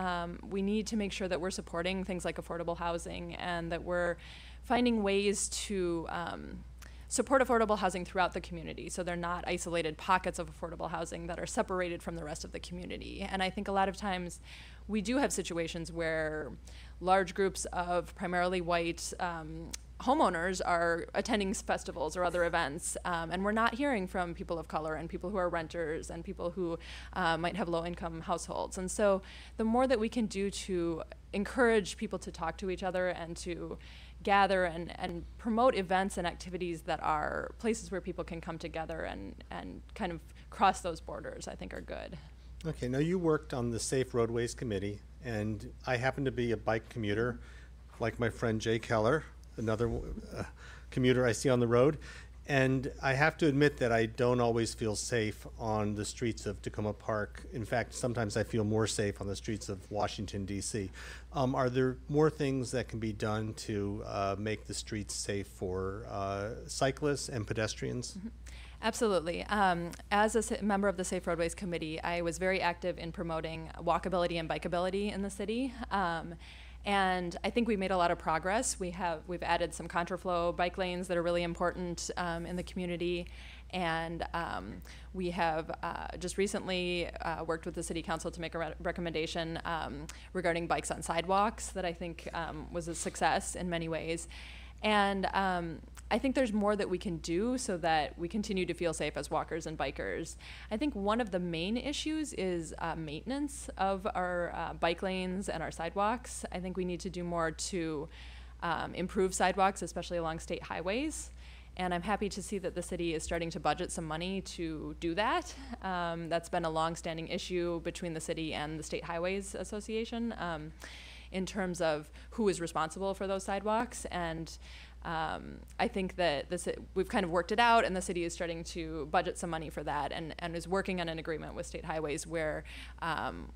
we need to make sure that we're supporting things like affordable housing and that we're finding ways to support affordable housing throughout the community, so they're not isolated pockets of affordable housing that are separated from the rest of the community. And I think a lot of times we do have situations where large groups of primarily white homeowners are attending festivals or other events, and we're not hearing from people of color and people who are renters and people who might have low-income households. And so the more that we can do to encourage people to talk to each other and to gather and promote events and activities that are places where people can come together and kind of cross those borders, I think are good. Okay, now you worked on the Safe Roadways Committee, and I happen to be a bike commuter, like my friend Jay Keller, another commuter I see on the road. And I have to admit that I don't always feel safe on the streets of Takoma Park. In fact, sometimes I feel more safe on the streets of Washington, D.C. Are there more things that can be done to make the streets safe for cyclists and pedestrians? Mm-hmm. Absolutely. As a member of the Safe Roadways Committee, I was very active in promoting walkability and bikeability in the city. And I think we made a lot of progress. We've added some contraflow bike lanes that are really important in the community. And we have just recently worked with the City Council to make a recommendation regarding bikes on sidewalks that I think was a success in many ways. And I think there's more that we can do so that we continue to feel safe as walkers and bikers. I think one of the main issues is maintenance of our bike lanes and our sidewalks. I think we need to do more to improve sidewalks, especially along state highways. And I'm happy to see that the city is starting to budget some money to do that. That's been a long-standing issue between the city and the State Highways Association in terms of who is responsible for those sidewalks. And I think that we've kind of worked it out, and the city is starting to budget some money for that and is working on an agreement with State Highways where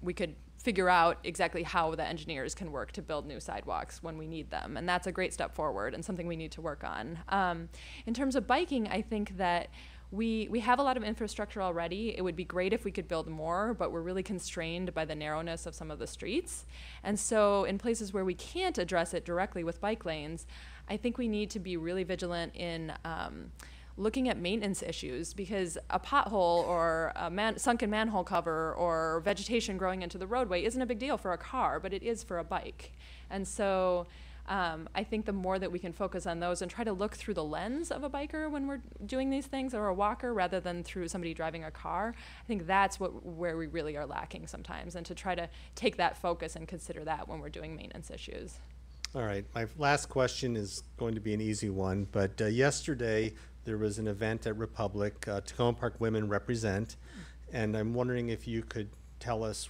we could figure out exactly how the engineers can work to build new sidewalks when we need them. And that's a great step forward and something we need to work on. In terms of biking, I think that we have a lot of infrastructure already. It would be great if we could build more, but we're really constrained by the narrowness of some of the streets. And so in places where we can't address it directly with bike lanes, I think we need to be really vigilant in looking at maintenance issues, because a pothole or a sunken manhole cover or vegetation growing into the roadway isn't a big deal for a car, but it is for a bike. And so I think the more that we can focus on those and try to look through the lens of a biker when we're doing these things, or a walker, rather than through somebody driving a car, I think that's where we really are lacking sometimes, and to try to take that focus and consider that when we're doing maintenance issues. All right, my last question is going to be an easy one, but yesterday there was an event at Republic, Takoma Park Women Represent, and I'm wondering if you could tell us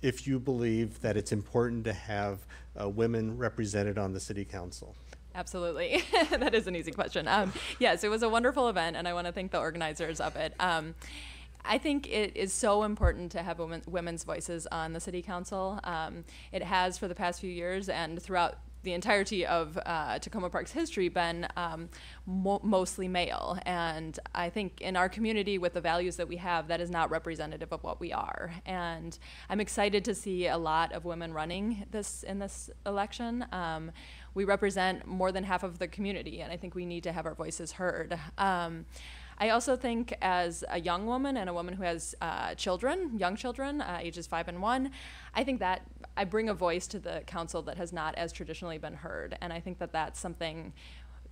if you believe that it's important to have women represented on the City Council. Absolutely. That is an easy question. Yes, it was a wonderful event, and I want to thank the organizers of it. I think it is so important to have women's voices on the City Council. It has for the past few years and throughout the entirety of Takoma Park's history been mostly male. And I think in our community, with the values that we have, that is not representative of what we are. And I'm excited to see a lot of women running in this election. We represent more than half of the community, and I think we need to have our voices heard. I also think, as a young woman and a woman who has young children, ages 5 and 1, I think that I bring a voice to the council that has not as traditionally been heard. And I think that that's something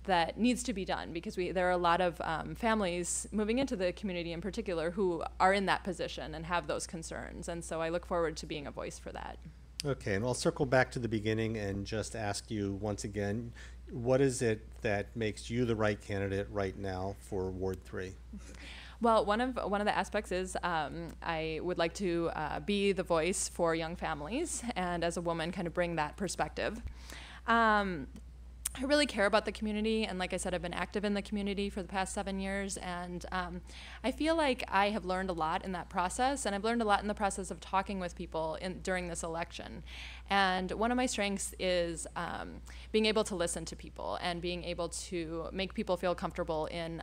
that needs to be done, because there are a lot of families moving into the community in particular who are in that position and have those concerns. And so I look forward to being a voice for that. Okay, and I'll circle back to the beginning and just ask you once again, what is it that makes you the right candidate right now for Ward 3? Well, one of the aspects is I would like to be the voice for young families, and as a woman, kind of bring that perspective. I really care about the community, and like I said, I've been active in the community for the past 7 years, and I feel like I have learned a lot in that process, and I've learned a lot in the process of talking with people during this election. And one of my strengths is being able to listen to people and being able to make people feel comfortable in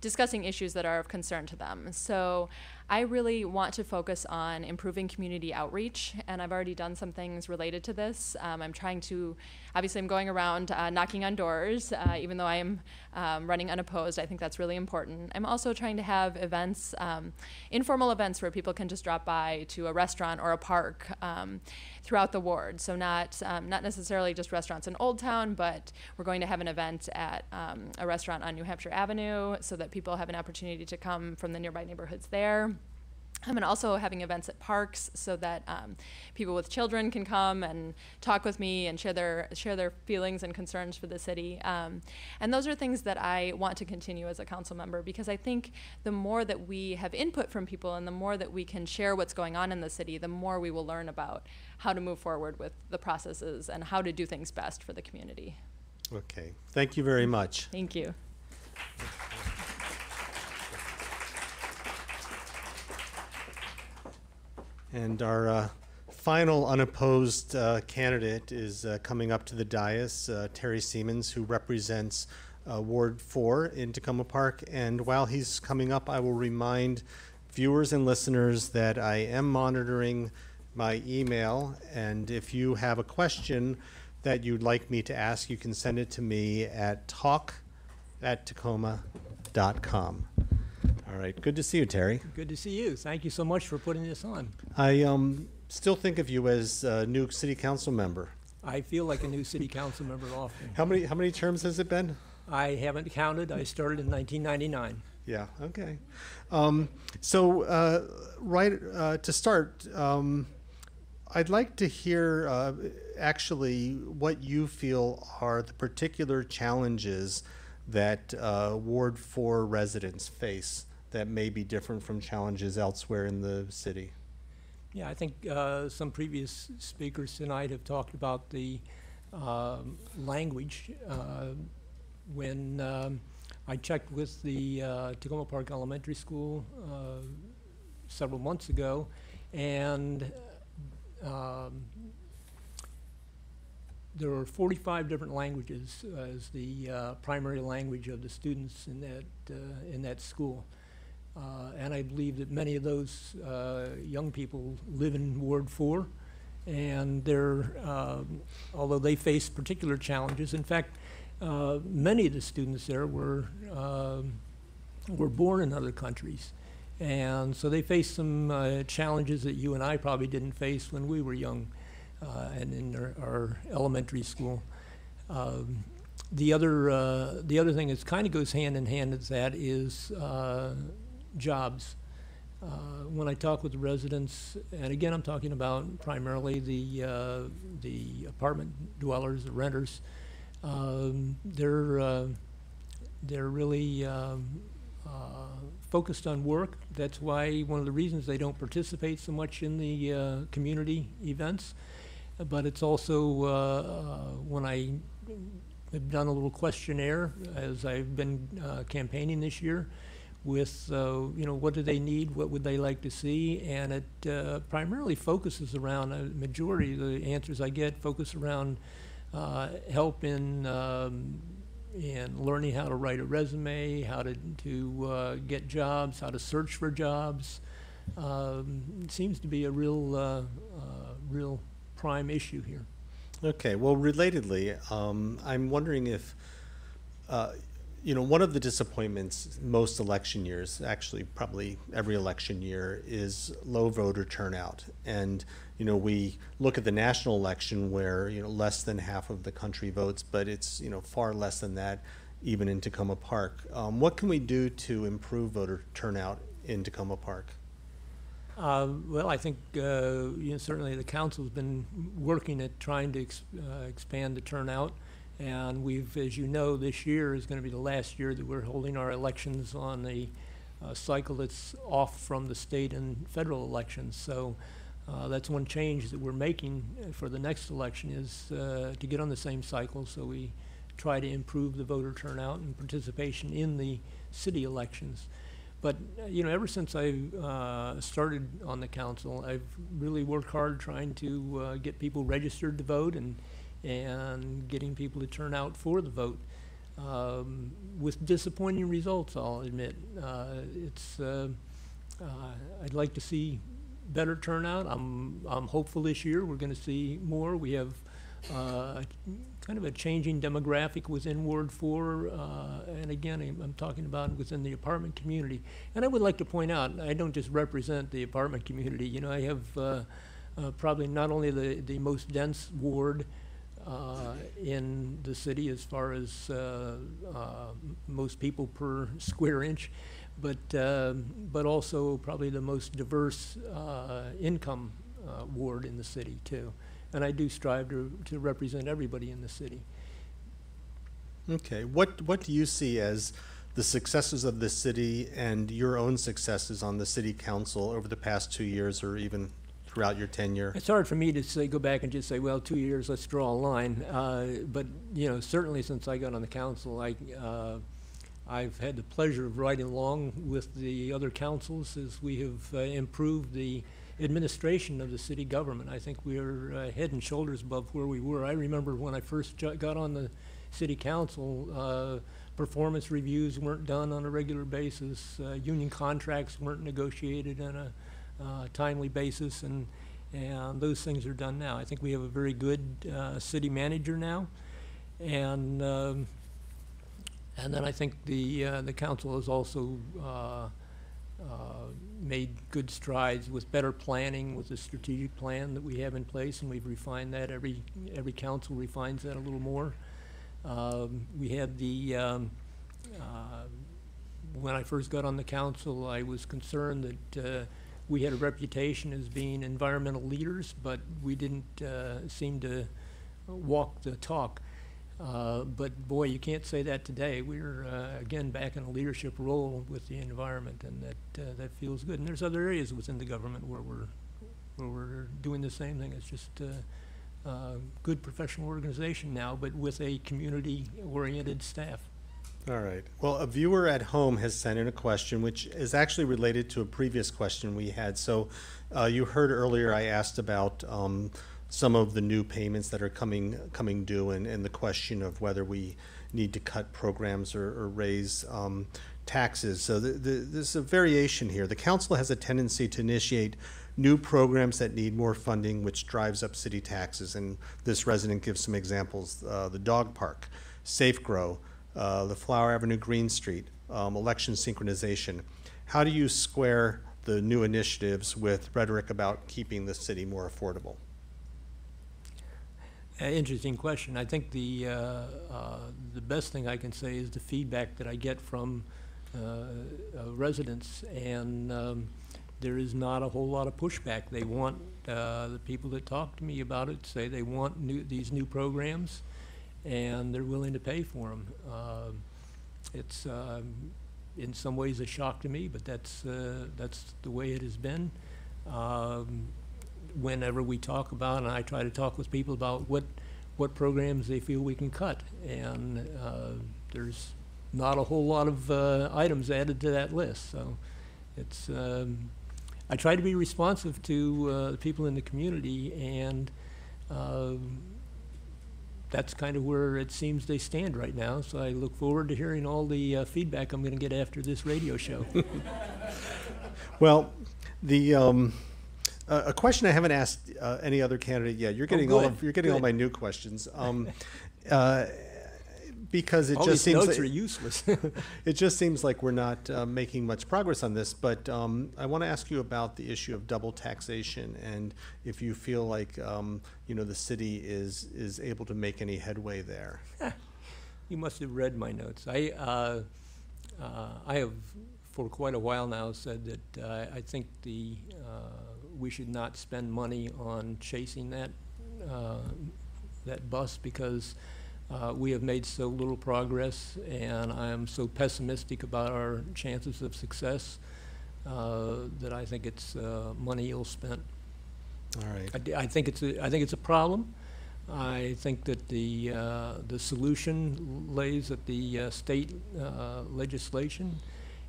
discussing issues that are of concern to them. So I really want to focus on improving community outreach, and I've already done some things related to this. I'm trying to, obviously I'm going around knocking on doors, even though I am running unopposed. I think that's really important. I'm also trying to have events, informal events where people can just drop by to a restaurant or a park throughout the ward. So not necessarily just restaurants in Old Town, but we're going to have an event at a restaurant on New Hampshire Avenue so that people have an opportunity to come from the nearby neighborhoods there. And also having events at parks so that people with children can come and talk with me and share their feelings and concerns for the city. And those are things that I want to continue as a council member, because I think the more that we have input from people and the more that we can share what's going on in the city, the more we will learn about how to move forward with the processes and how to do things best for the community. Okay, thank you very much. Thank you. And our final unopposed candidate is coming up to the dais, Terry Siemens, who represents Ward 4 in Takoma Park. And while he's coming up, I will remind viewers and listeners that I am monitoring my email. And if you have a question that you'd like me to ask, you can send it to me at talk@takoma.com. All right, good to see you, Terry. Good to see you. Thank you so much for putting this on. I still think of you as a new city council member. I feel like a new city council member often. How many terms has it been? I haven't counted. I started in 1999. Yeah, okay. To start, I'd like to hear actually what you feel are the particular challenges that Ward 4 residents face that may be different from challenges elsewhere in the city. Yeah, I think some previous speakers tonight have talked about the language. When I checked with the Takoma Park Elementary School several months ago, and there were 45 different languages as the primary language of the students in that school. And I believe that many of those young people live in Ward 4, and although they face particular challenges, in fact, many of the students there were born in other countries, and so they face some challenges that you and I probably didn't face when we were young and in our elementary school. The other thing that kind of goes hand in hand with that is jobs. When I talk with the residents, and again I'm talking about primarily the apartment dwellers, the renters, they're really focused on work. That's why one of the reasons they don't participate so much in the community events. But it's also when I have done a little questionnaire as I've been campaigning this year with, what do they need, what would they like to see, and it primarily focuses around, a majority of the answers I get focus around help in learning how to write a resume, how to get jobs, how to search for jobs. It seems to be a real prime issue here. Okay, well, relatedly, I'm wondering if, one of the disappointments most election years, actually probably every election year, is low voter turnout. And, we look at the national election where, less than half of the country votes, but it's, far less than that even in Takoma Park. What can we do to improve voter turnout in Takoma Park? Well, I think certainly the council's been working at trying to expand the turnout, and we've, as you know, this year is going to be the last year that we're holding our elections on a cycle that's off from the state and federal elections. So that's one change that we're making for the next election is to get on the same cycle, so we try to improve the voter turnout and participation in the city elections. But, ever since I started on the council, I've really worked hard trying to get people registered to vote and getting people to turn out for the vote. With disappointing results, I'll admit. I'd like to see better turnout. I'm hopeful this year we're going to see more. We have kind of a changing demographic within Ward 4, and again, I'm talking about within the apartment community. And I would like to point out, I don't just represent the apartment community. I have probably not only the most dense ward in the city as far as most people per square inch, but also probably the most diverse income ward in the city too. And I do strive to represent everybody in the city. Okay, what do you see as the successes of the city and your own successes on the city council over the past 2 years or even throughout your tenure? It's hard for me to say, go back and just say, well, 2 years, let's draw a line. But you know, certainly since I got on the council, I've had the pleasure of riding along with the other councils as we have improved the administration of the city government. I think we're head and shoulders above where we were. I remember when I first got on the city council, performance reviews weren't done on a regular basis. Union contracts weren't negotiated on a timely basis, and those things are done now. I think we have a very good city manager now, and then I think the council has also made good strides with better planning, with the strategic plan that we have in place, and we've refined that. Every council refines that a little more. We had when I first got on the council, I was concerned that we had a reputation as being environmental leaders, but we didn't seem to walk the talk. But boy, you can't say that today. We're again back in a leadership role with the environment, and that feels good. And there's other areas within the government where we're doing the same thing. It's just good professional organization now, but with a community-oriented staff. All right. Well, a viewer at home has sent in a question, which is actually related to a previous question we had. So you heard earlier I asked about some of the new payments that are coming due, and the question of whether we need to cut programs or raise taxes. So there's a variation here. The council has a tendency to initiate new programs that need more funding, which drives up city taxes. And this resident gives some examples: the dog park, Safe Grow, the Flower Avenue Green Street, election synchronization. How do you square the new initiatives with rhetoric about keeping the city more affordable? Interesting question. I think the best thing I can say is the feedback that I get from residents, and there is not a whole lot of pushback. They want, the people that talk to me about it say they want these new programs, and they're willing to pay for them. It's in some ways a shock to me, but that's the way it has been. Whenever we talk about, and I try to talk with people about what programs they feel we can cut, and there's not a whole lot of items added to that list. So it's I try to be responsive to the people in the community, and that's kind of where it seems they stand right now. So I look forward to hearing all the feedback I'm going to get after this radio show. Well, a question I haven't asked any other candidate yet. You're getting all my new questions. Because it all just these seems notes are useless. it just seems like we're not making much progress on this. But I want to ask you about the issue of double taxation, and if you feel like the city is able to make any headway there. You must have read my notes. I have for quite a while now said that I think we should not spend money on chasing that bus, because we have made so little progress, and I am so pessimistic about our chances of success that I think it's money ill spent. All right. I think it's a problem. I think that the solution lays at the state legislation,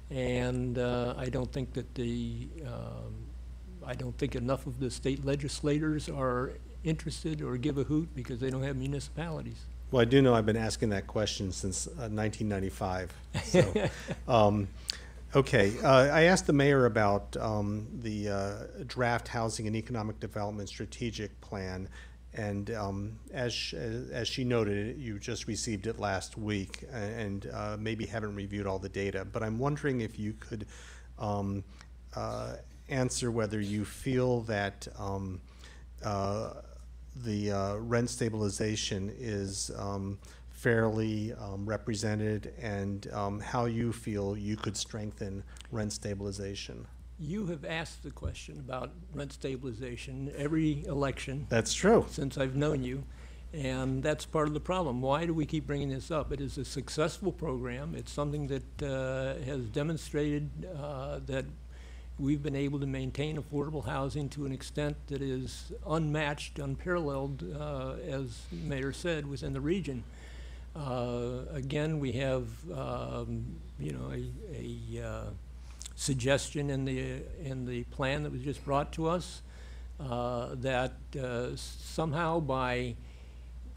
and I don't think that I don't think enough of the state legislators are interested or give a hoot because they don't have municipalities. Well, I do know I've been asking that question since 1995. So, okay, I asked the mayor about the draft housing and economic development strategic plan, and as she noted, you just received it last week, and maybe haven't reviewed all the data. But I'm wondering if you could answer whether you feel that rent stabilization is fairly represented, and how you feel you could strengthen rent stabilization. You have asked the question about rent stabilization every election That's true. since I've known you, and that's part of the problem. Why do we keep bringing this up? It is a successful program. It's something that has demonstrated that we've been able to maintain affordable housing to an extent that is unmatched, unparalleled, as the mayor said, within the region. Again, we have you know, a suggestion in the plan that was just brought to us that somehow by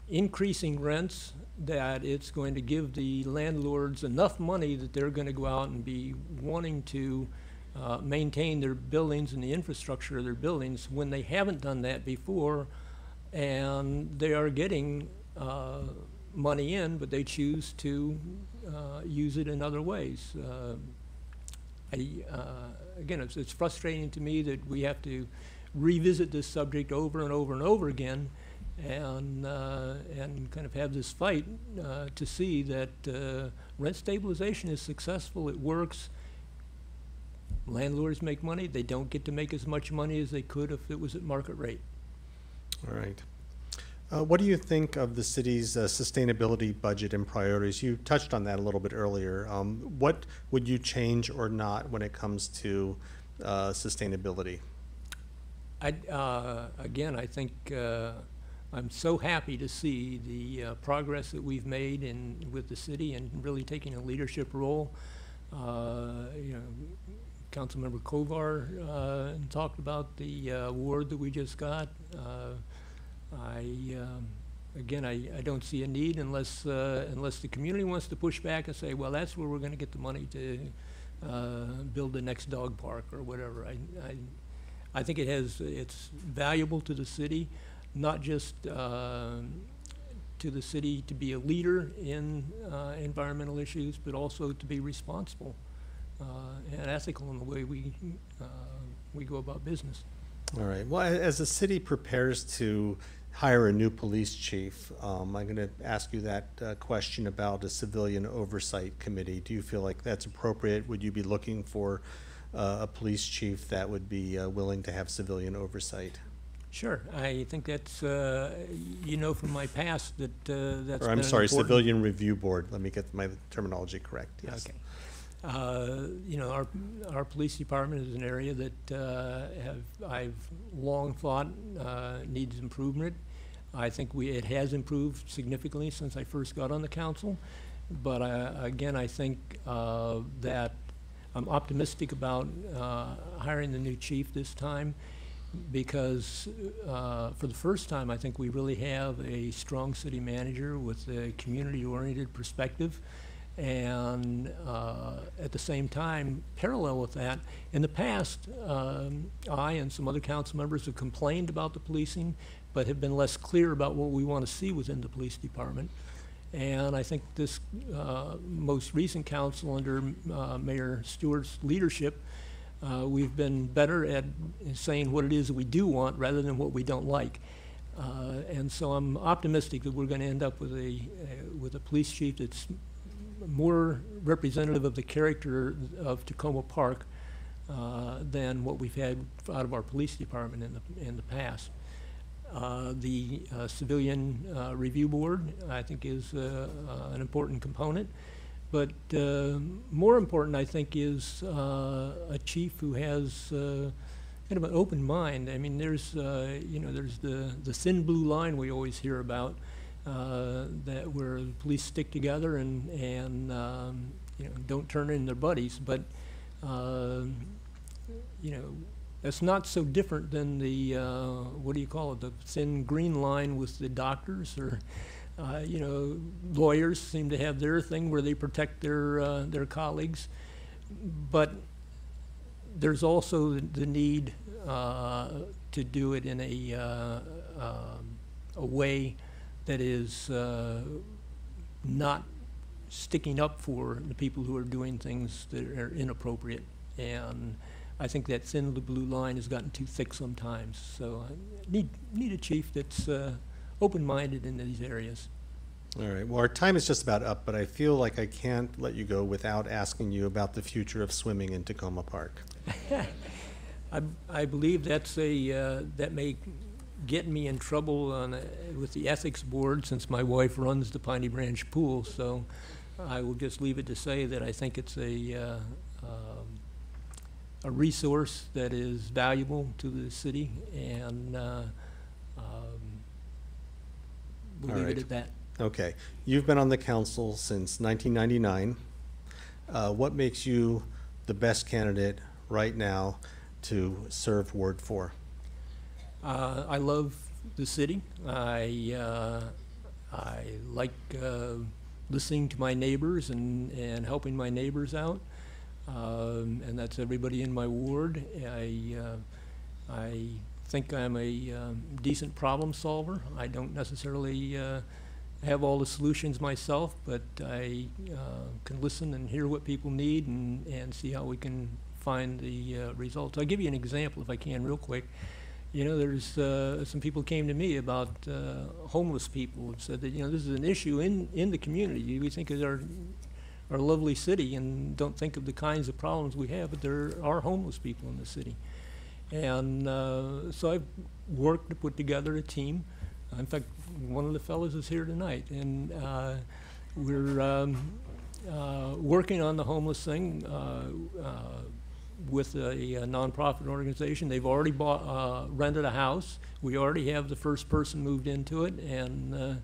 increasing rents, that it's going to give the landlords enough money that they're going to go out and be wanting to maintain their buildings and the infrastructure of their buildings when they haven't done that before, and they are getting money in, but they choose to use it in other ways. Again, it's frustrating to me that we have to revisit this subject over and over and over again, and kind of have this fight to see that rent stabilization is successful. It works. Landlords make money. They don't get to make as much money as they could if it was at market rate. All right. What do you think of the city's sustainability budget and priorities? You touched on that a little bit earlier. What would you change or not when it comes to sustainability? Again, I think I'm so happy to see the progress that we've made with the city and really taking a leadership role. You know, Councilmember Kovar talked about the award that we just got. Again, I don't see a need unless the community wants to push back and say, well, that's where we're going to get the money to build the next dog park or whatever. I think it's valuable to the city, not just to the city to be a leader in environmental issues, but also to be responsible and ethical in the way we go about business. All right. Well, as the city prepares to hire a new police chief, I'm going to ask you that question about a civilian oversight committee. Do you feel like that's appropriate? Would you be looking for a police chief that would be willing to have civilian oversight? Sure. I think that's, you know, from my past that that's Or I'm sorry, Civilian Review Board. Let me get my terminology correct. Yes. Okay. You know, our police department is an area that I've long thought needs improvement. I think it has improved significantly since I first got on the council. But again, I think that I'm optimistic about hiring the new chief this time, because for the first time, I think we really have a strong city manager with a community-oriented perspective. And at the same time, parallel with that, in the past, I and some other council members have complained about the policing, but have been less clear about what we want to see within the police department. And I think this most recent council under Mayor Stewart's leadership, we've been better at saying what it is that we do want rather than what we don't like. And so I'm optimistic that we're going to end up with a police chief that's more representative of the character of Takoma Park than what we've had out of our police department in the past. The Civilian Review Board, I think, is an important component. But more important, I think, is a chief who has kind of an open mind. I mean, there's you know, there's the thin blue line we always hear about, that where the police stick together and you know, don't turn in their buddies. But you know, that's not so different than the what do you call it? The thin green line with the doctors, or you know, lawyers seem to have their thing where they protect their colleagues. But there's also the need to do it in a way that is not sticking up for the people who are doing things that are inappropriate. And I think that thin blue line has gotten too thick sometimes. So I need a chief that's open-minded in these areas. All right. Well, our time is just about up, but I feel like I can't let you go without asking you about the future of swimming in Takoma Park. I believe that's that may get me in trouble with the ethics board, since my wife runs the Piney Branch pool. So I will just leave it to say that I think it's a resource that is valuable to the city, and we'll leave it at that. Okay. You've been on the council since 1999. What makes you the best candidate right now to serve Ward 4? I love the city. I like listening to my neighbors and helping my neighbors out, and that's everybody in my ward. I think I'm a decent problem solver. I don't necessarily have all the solutions myself, but I can listen and hear what people need and see how we can find the results. I'll give you an example if I can real quick. You know, there's some people came to me about homeless people and said that, you know, this is an issue in the community. We think of our lovely city and don't think of the kinds of problems we have, but there are homeless people in the city. And so I've worked to put together a team. In fact, one of the fellows is here tonight, and we're working on the homeless thing with a nonprofit organization. They've already rented a house. We already have the first person moved into it, and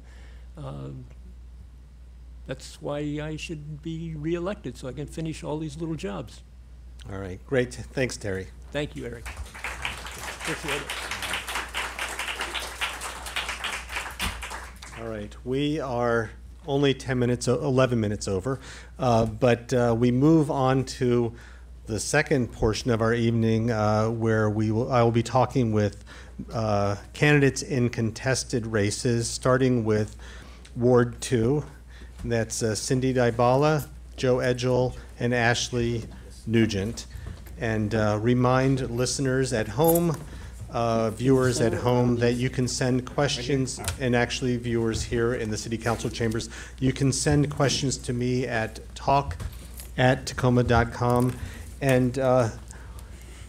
that's why I should be reelected, so I can finish all these little jobs. All right. Great. Thanks, Terry. Thank you, Eric. Appreciate it. All right, we are only 11 minutes over, but we move on to the second portion of our evening where I will be talking with candidates in contested races, starting with Ward 2. That's Cindy Dybala, Joe Edgell, and Ashley Nugent. And remind listeners at home, viewers at home, that you can send questions, and actually viewers here in the City Council chambers, you can send questions to me at talk@takoma.com, and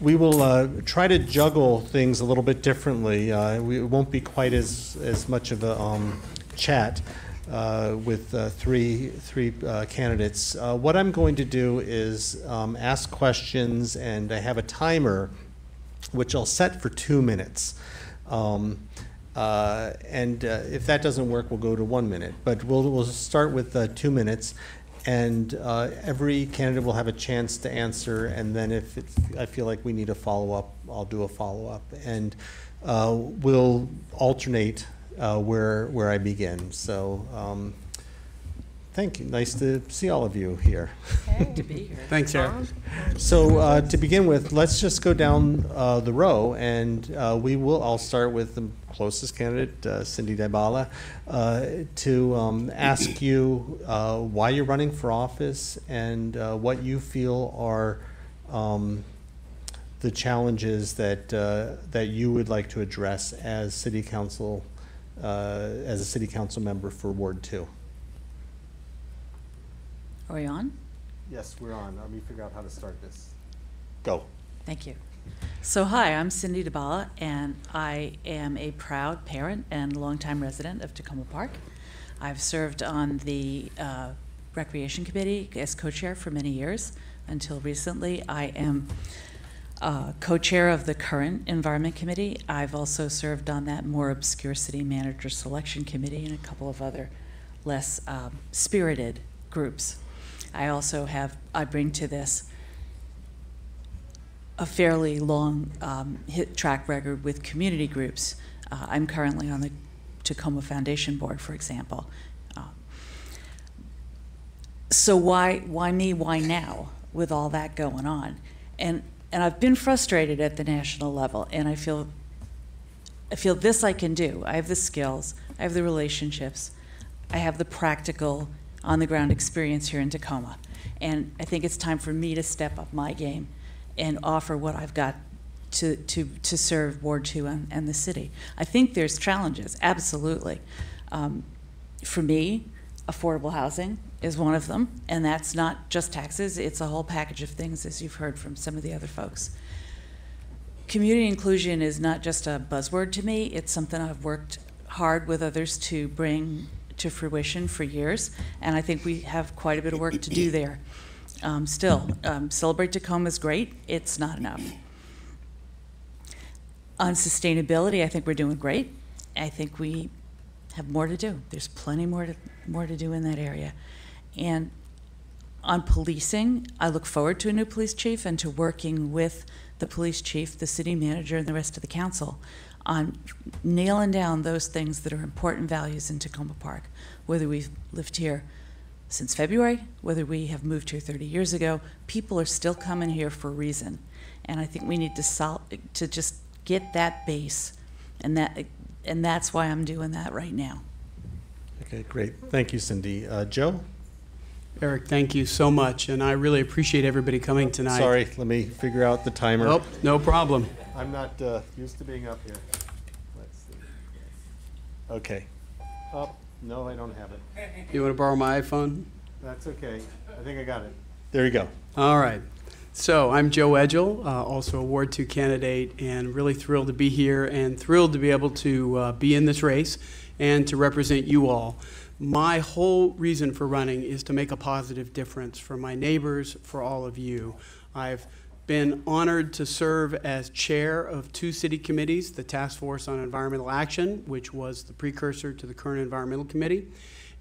we will try to juggle things a little bit differently. It won't be quite as much of a chat with three candidates. What I'm going to do is ask questions, and I have a timer which I'll set for 2 minutes. And if that doesn't work, we'll go to 1 minute. But we'll start with 2 minutes, and every candidate will have a chance to answer. And then if I feel like we need a follow-up, I'll do a follow-up. And we'll alternate where I begin. So thank you. Nice to see all of you here. Hey. To be here. Thanks, Eric. So to begin with, let's just go down the row, and I'll start with the closest candidate, Cindy Dybala, to ask you why you're running for office and what you feel are the challenges that you would like to address as City Council, as a City Council member for Ward 2. Are we on? Yes, we're on. Let me figure out how to start this. Go. Thank you. So hi, I'm Cindy Dybala, and I am a proud parent and longtime resident of Takoma Park. I've served on the Recreation Committee as co-chair for many years. Until recently, I am co-chair of the current Environment Committee. I've also served on that more obscure City Manager Selection Committee and a couple of other less spirited groups. I bring to this a fairly long track record with community groups. I'm currently on the Takoma Foundation Board, for example. So why me, why now, with all that going on? And I've been frustrated at the national level, and I feel this I can do. I have the skills, I have the relationships, I have the practical on-the-ground experience here in Takoma. And I think it's time for me to step up my game and offer what I've got to serve Ward 2 and the city. I think there's challenges, absolutely. For me, affordable housing is one of them, and that's not just taxes, it's a whole package of things, as you've heard from some of the other folks. Community inclusion is not just a buzzword to me, it's something I've worked hard with others to bring to fruition for years, and I think we have quite a bit of work to do there. Still, Celebrate Tacoma is great, it's not enough. On sustainability, I think we're doing great. I think we have more to do. There's plenty more to do in that area. And on policing, I look forward to a new police chief and to working with the police chief, the city manager, and the rest of the council on nailing down those things that are important values in Takoma Park. Whether we've lived here since February, whether we have moved here 30 years ago, people are still coming here for a reason. And I think we need to just get that base, and that's why I'm doing that right now. Okay, great. Thank you, Cindy. Joe? Eric, thank you so much, and I really appreciate everybody coming tonight. Sorry, let me figure out the timer. Oh, no problem. I'm not used to being up here. Let's see. Okay. Oh, no, I don't have it. You want to borrow my iPhone? That's okay. I think I got it. There you go. All right. So I'm Joe Edgell, also a Ward 2 candidate, and really thrilled to be here and thrilled to be able to be in this race and to represent you all. My whole reason for running is to make a positive difference for my neighbors, for all of you. I've been honored to serve as chair of 2 city committees, the Task Force on Environmental Action, which was the precursor to the current Environmental Committee,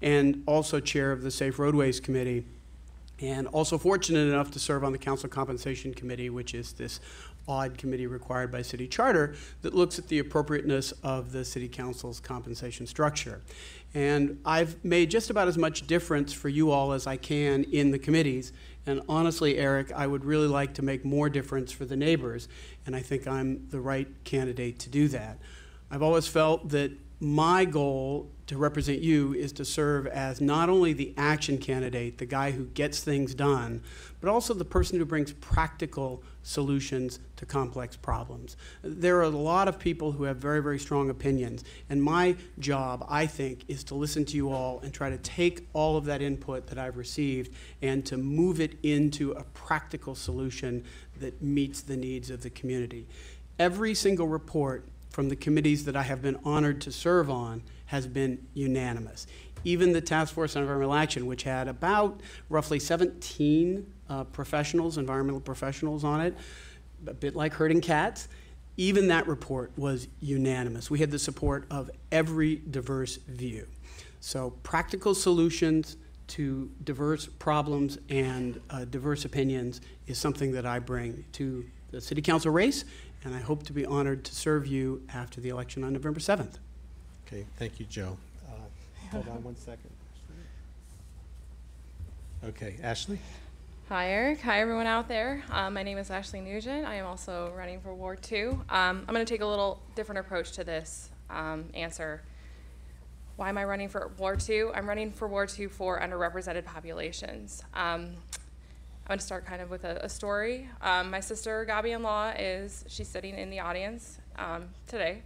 and also chair of the Safe Roadways Committee, and also fortunate enough to serve on the Council Compensation Committee, which is this odd committee required by city charter that looks at the appropriateness of the city council's compensation structure. And I've made just about as much difference for you all as I can in the committees. And honestly, Eric, I would really like to make more difference for the neighbors, and I think I'm the right candidate to do that. I've always felt that my goal to represent you is to serve as not only the action candidate, the guy who gets things done, but also the person who brings practical solutions to complex problems. There are a lot of people who have very, very strong opinions, and my job, I think, is to listen to you all and try to take all of that input that I've received and to move it into a practical solution that meets the needs of the community. Every single report from the committees that I have been honored to serve on has been unanimous. Even the Task Force on Environmental Action, which had about roughly 17 professionals, environmental professionals on it, a bit like herding cats, even that report was unanimous. We had the support of every diverse view. So practical solutions to diverse problems and diverse opinions is something that I bring to the City Council race, and I hope to be honored to serve you after the election on November 7th. Okay, thank you, Joe. Hold on one second. Okay, Ashley? Hi, Eric. Hi, everyone out there. My name is Ashley Nugent. I am also running for Ward 2. I'm going to take a little different approach to this answer. Why am I running for Ward 2? I'm running for Ward 2 for underrepresented populations. I'm going to start kind of with a story. My sister, Gabi-in-law, she's sitting in the audience today.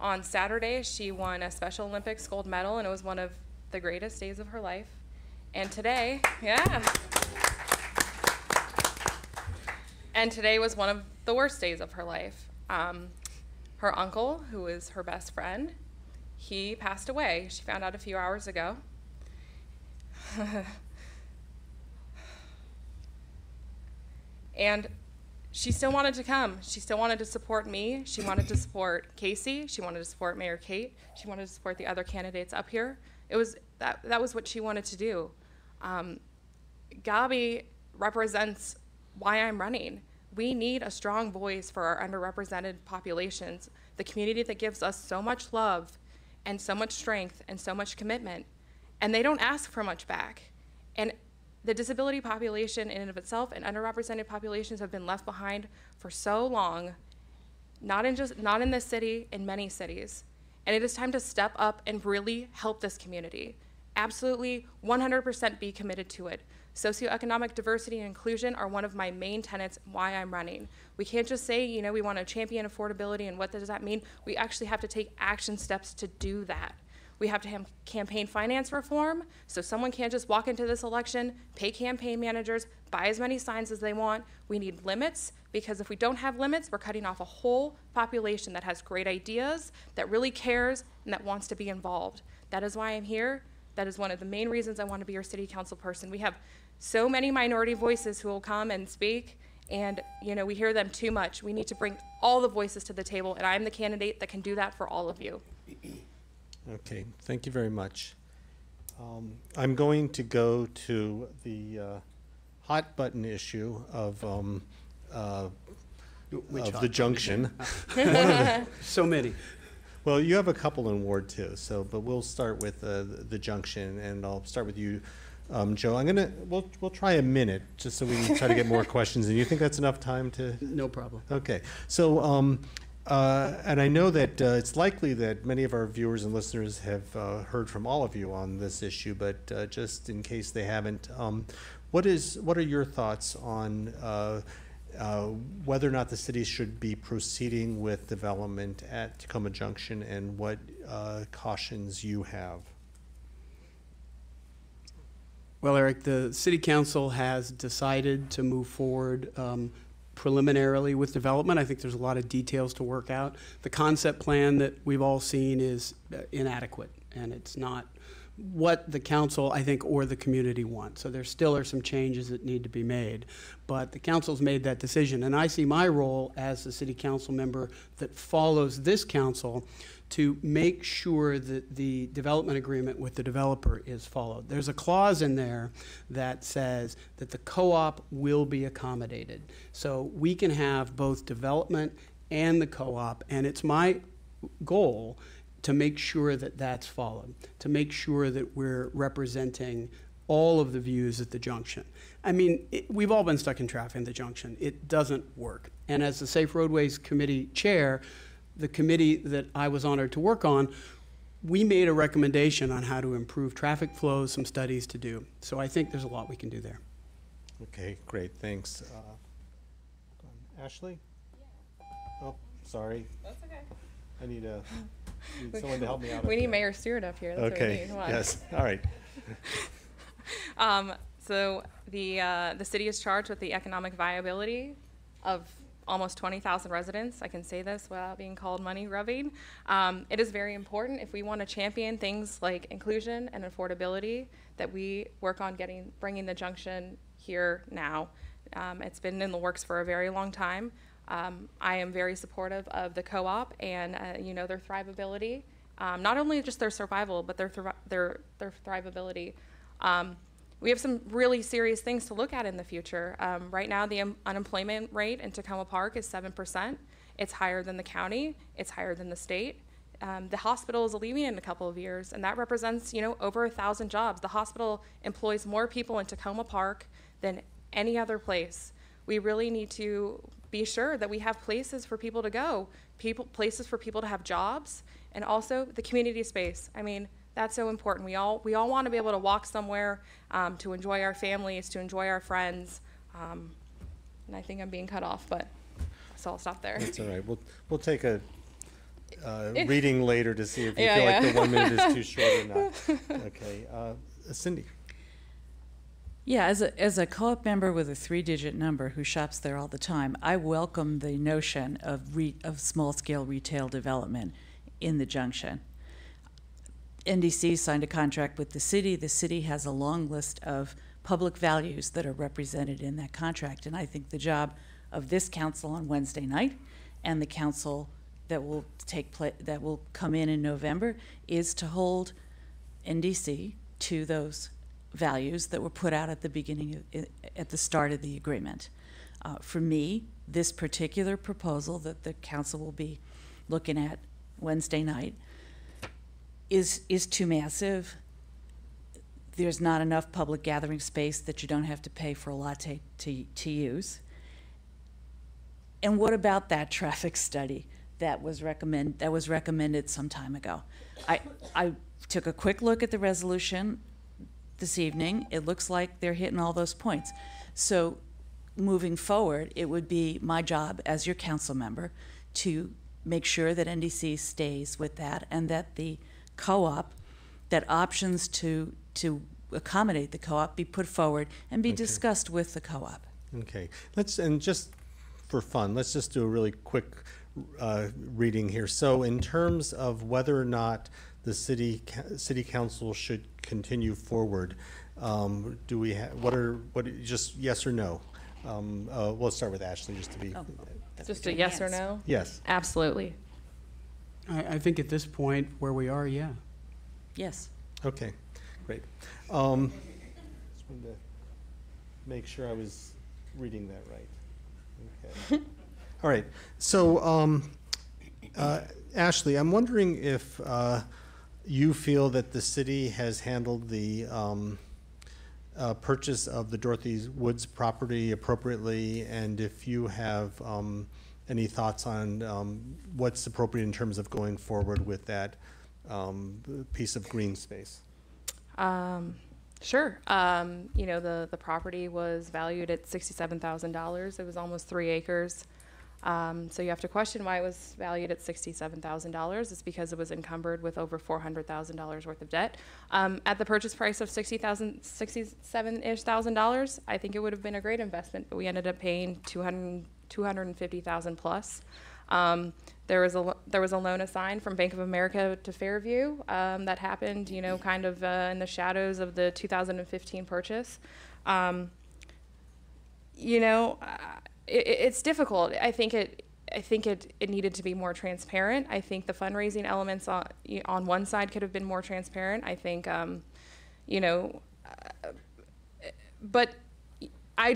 On Saturday, she won a Special Olympics gold medal, and it was one of the greatest days of her life. And today, and today was one of the worst days of her life. Her uncle, who is her best friend, he passed away. She found out a few hours ago. And she still wanted to come. She still wanted to support me. She wanted to support Casey. She wanted to support Mayor Kate. She wanted to support the other candidates up here. That was what she wanted to do. Gabi represents why I'm running. We need a strong voice for our underrepresented populations, the community that gives us so much love and so much strength and so much commitment, and they don't ask for much back. And the disability population in and of itself and underrepresented populations have been left behind for so long, not in this city, in many cities. And it is time to step up and really help this community. Absolutely 100% be committed to it. Socioeconomic diversity and inclusion are one of my main tenets why I'm running. We can't just say, you know, we want to champion affordability, and what does that mean? We actually have to take action steps to do that. We have to have campaign finance reform, so someone can't just walk into this election, pay campaign managers, buy as many signs as they want. We need limits, because if we don't have limits, we're cutting off a whole population that has great ideas, that really cares, and that wants to be involved. That is why I'm here. That is one of the main reasons I want to be your city council person. We have so many minority voices who will come and speak, and you know, we hear them too much. We need to bring all the voices to the table, and I'm the candidate that can do that for all of you. Okay, thank you very much. I'm going to go to the hot button issue of the junction. So many. Well, you have a couple in Ward 2, so, but we'll start with the junction, and I'll start with you, Joe. We'll try a minute, just so we can try to get more questions. And you think that's enough time to? No problem. Okay, so, and I know that it's likely that many of our viewers and listeners have heard from all of you on this issue, but just in case they haven't, what are your thoughts on whether or not the city should be proceeding with development at Takoma Junction, and what cautions you have? Well, Eric, the City Council has decided to move forward preliminarily with development. I think there's a lot of details to work out. The concept plan that we've all seen is inadequate, and it's not what the council, I think, or the community want. So there still are some changes that need to be made. But the council's made that decision, and I see my role as the city council member that follows this council to make sure that the development agreement with the developer is followed. There's a clause in there that says that the co-op will be accommodated. So we can have both development and the co-op, and it's my goal to make sure that that's followed, to make sure that we're representing all of the views at the junction. I mean, we've all been stuck in traffic in the junction. It doesn't work. And as the Safe Roadways Committee chair, the committee that I was honored to work on, we made a recommendation on how to improve traffic flows, some studies to do. So I think there's a lot we can do there. Okay, great, thanks. Ashley? Yeah. Oh, sorry. That's okay. I need someone to help me out. We need Mayor Stewart up here. That's okay, what we need. yes, all right. So the city is charged with the economic viability of almost 20,000 residents. I can say this without being called money grubbing. It is very important if we want to champion things like inclusion and affordability that we work on bringing the junction here now. It's been in the works for a very long time. I am very supportive of the co-op and you know, their thrivability. Not only just their survival, but their thrivability. We have some really serious things to look at in the future. Right now, the unemployment rate in Takoma Park is 7%. It's higher than the county. It's higher than the state. The hospital is leaving in a couple of years, and that represents, you know, over 1,000 jobs. The hospital employs more people in Takoma Park than any other place. We really need to be sure that we have places for people to go, places for people to have jobs, and also the community space. I mean, that's so important. We all want to be able to walk somewhere, to enjoy our families, to enjoy our friends. And I think I'm being cut off, but so I'll stop there. That's all right. We'll take a reading later to see if you feel like the 1 minute is too short or not. Okay, Cindy. Yeah, as a co-op member with a 3-digit number who shops there all the time, I welcome the notion of small-scale retail development in the junction. NDC signed a contract with the city. The city has a long list of public values that are represented in that contract, and I think the job of this council on Wednesday night and the council that will that will come in November is to hold NDC to those values that were put out at the beginning, at the start of the agreement. For me, this particular proposal that the council will be looking at Wednesday night is too massive. There's not enough public gathering space that you don't have to pay for a latte to use. And what about that traffic study that was recommended some time ago? I took a quick look at the resolution. this evening, it looks like they're hitting all those points. So moving forward, it would be my job as your council member to make sure that NDC stays with that, and that the co-op, that options to accommodate the co-op be put forward and be discussed with the co-op. Okay, and just for fun, let's just do a really quick reading here. So in terms of whether or not the city council should continue forward, do we just yes or no? We'll start with Ashley just to be. Oh, Just a yes or no? Yes. Absolutely. I think at this point where we are, yeah. Yes. Okay, great. Just wanted to make sure I was reading that right. Okay. All right. So, Ashley, I'm wondering if you feel that the city has handled the purchase of the Dorothy Woods property appropriately, and if you have any thoughts on what's appropriate in terms of going forward with that piece of green space. Sure. You know, the property was valued at $67,000. It was almost 3 acres. So you have to question why it was valued at $67,000. It's because it was encumbered with over $400,000 worth of debt. At the purchase price of $67-ish thousand, I think it would have been a great investment, but we ended up paying $250,000 plus. There was a loan assigned from Bank of America to Fairview that happened, you know, kind of in the shadows of the 2015 purchase. You know, it's difficult. I think it needed to be more transparent. I think the fundraising elements on one side could have been more transparent. I think, you know, but I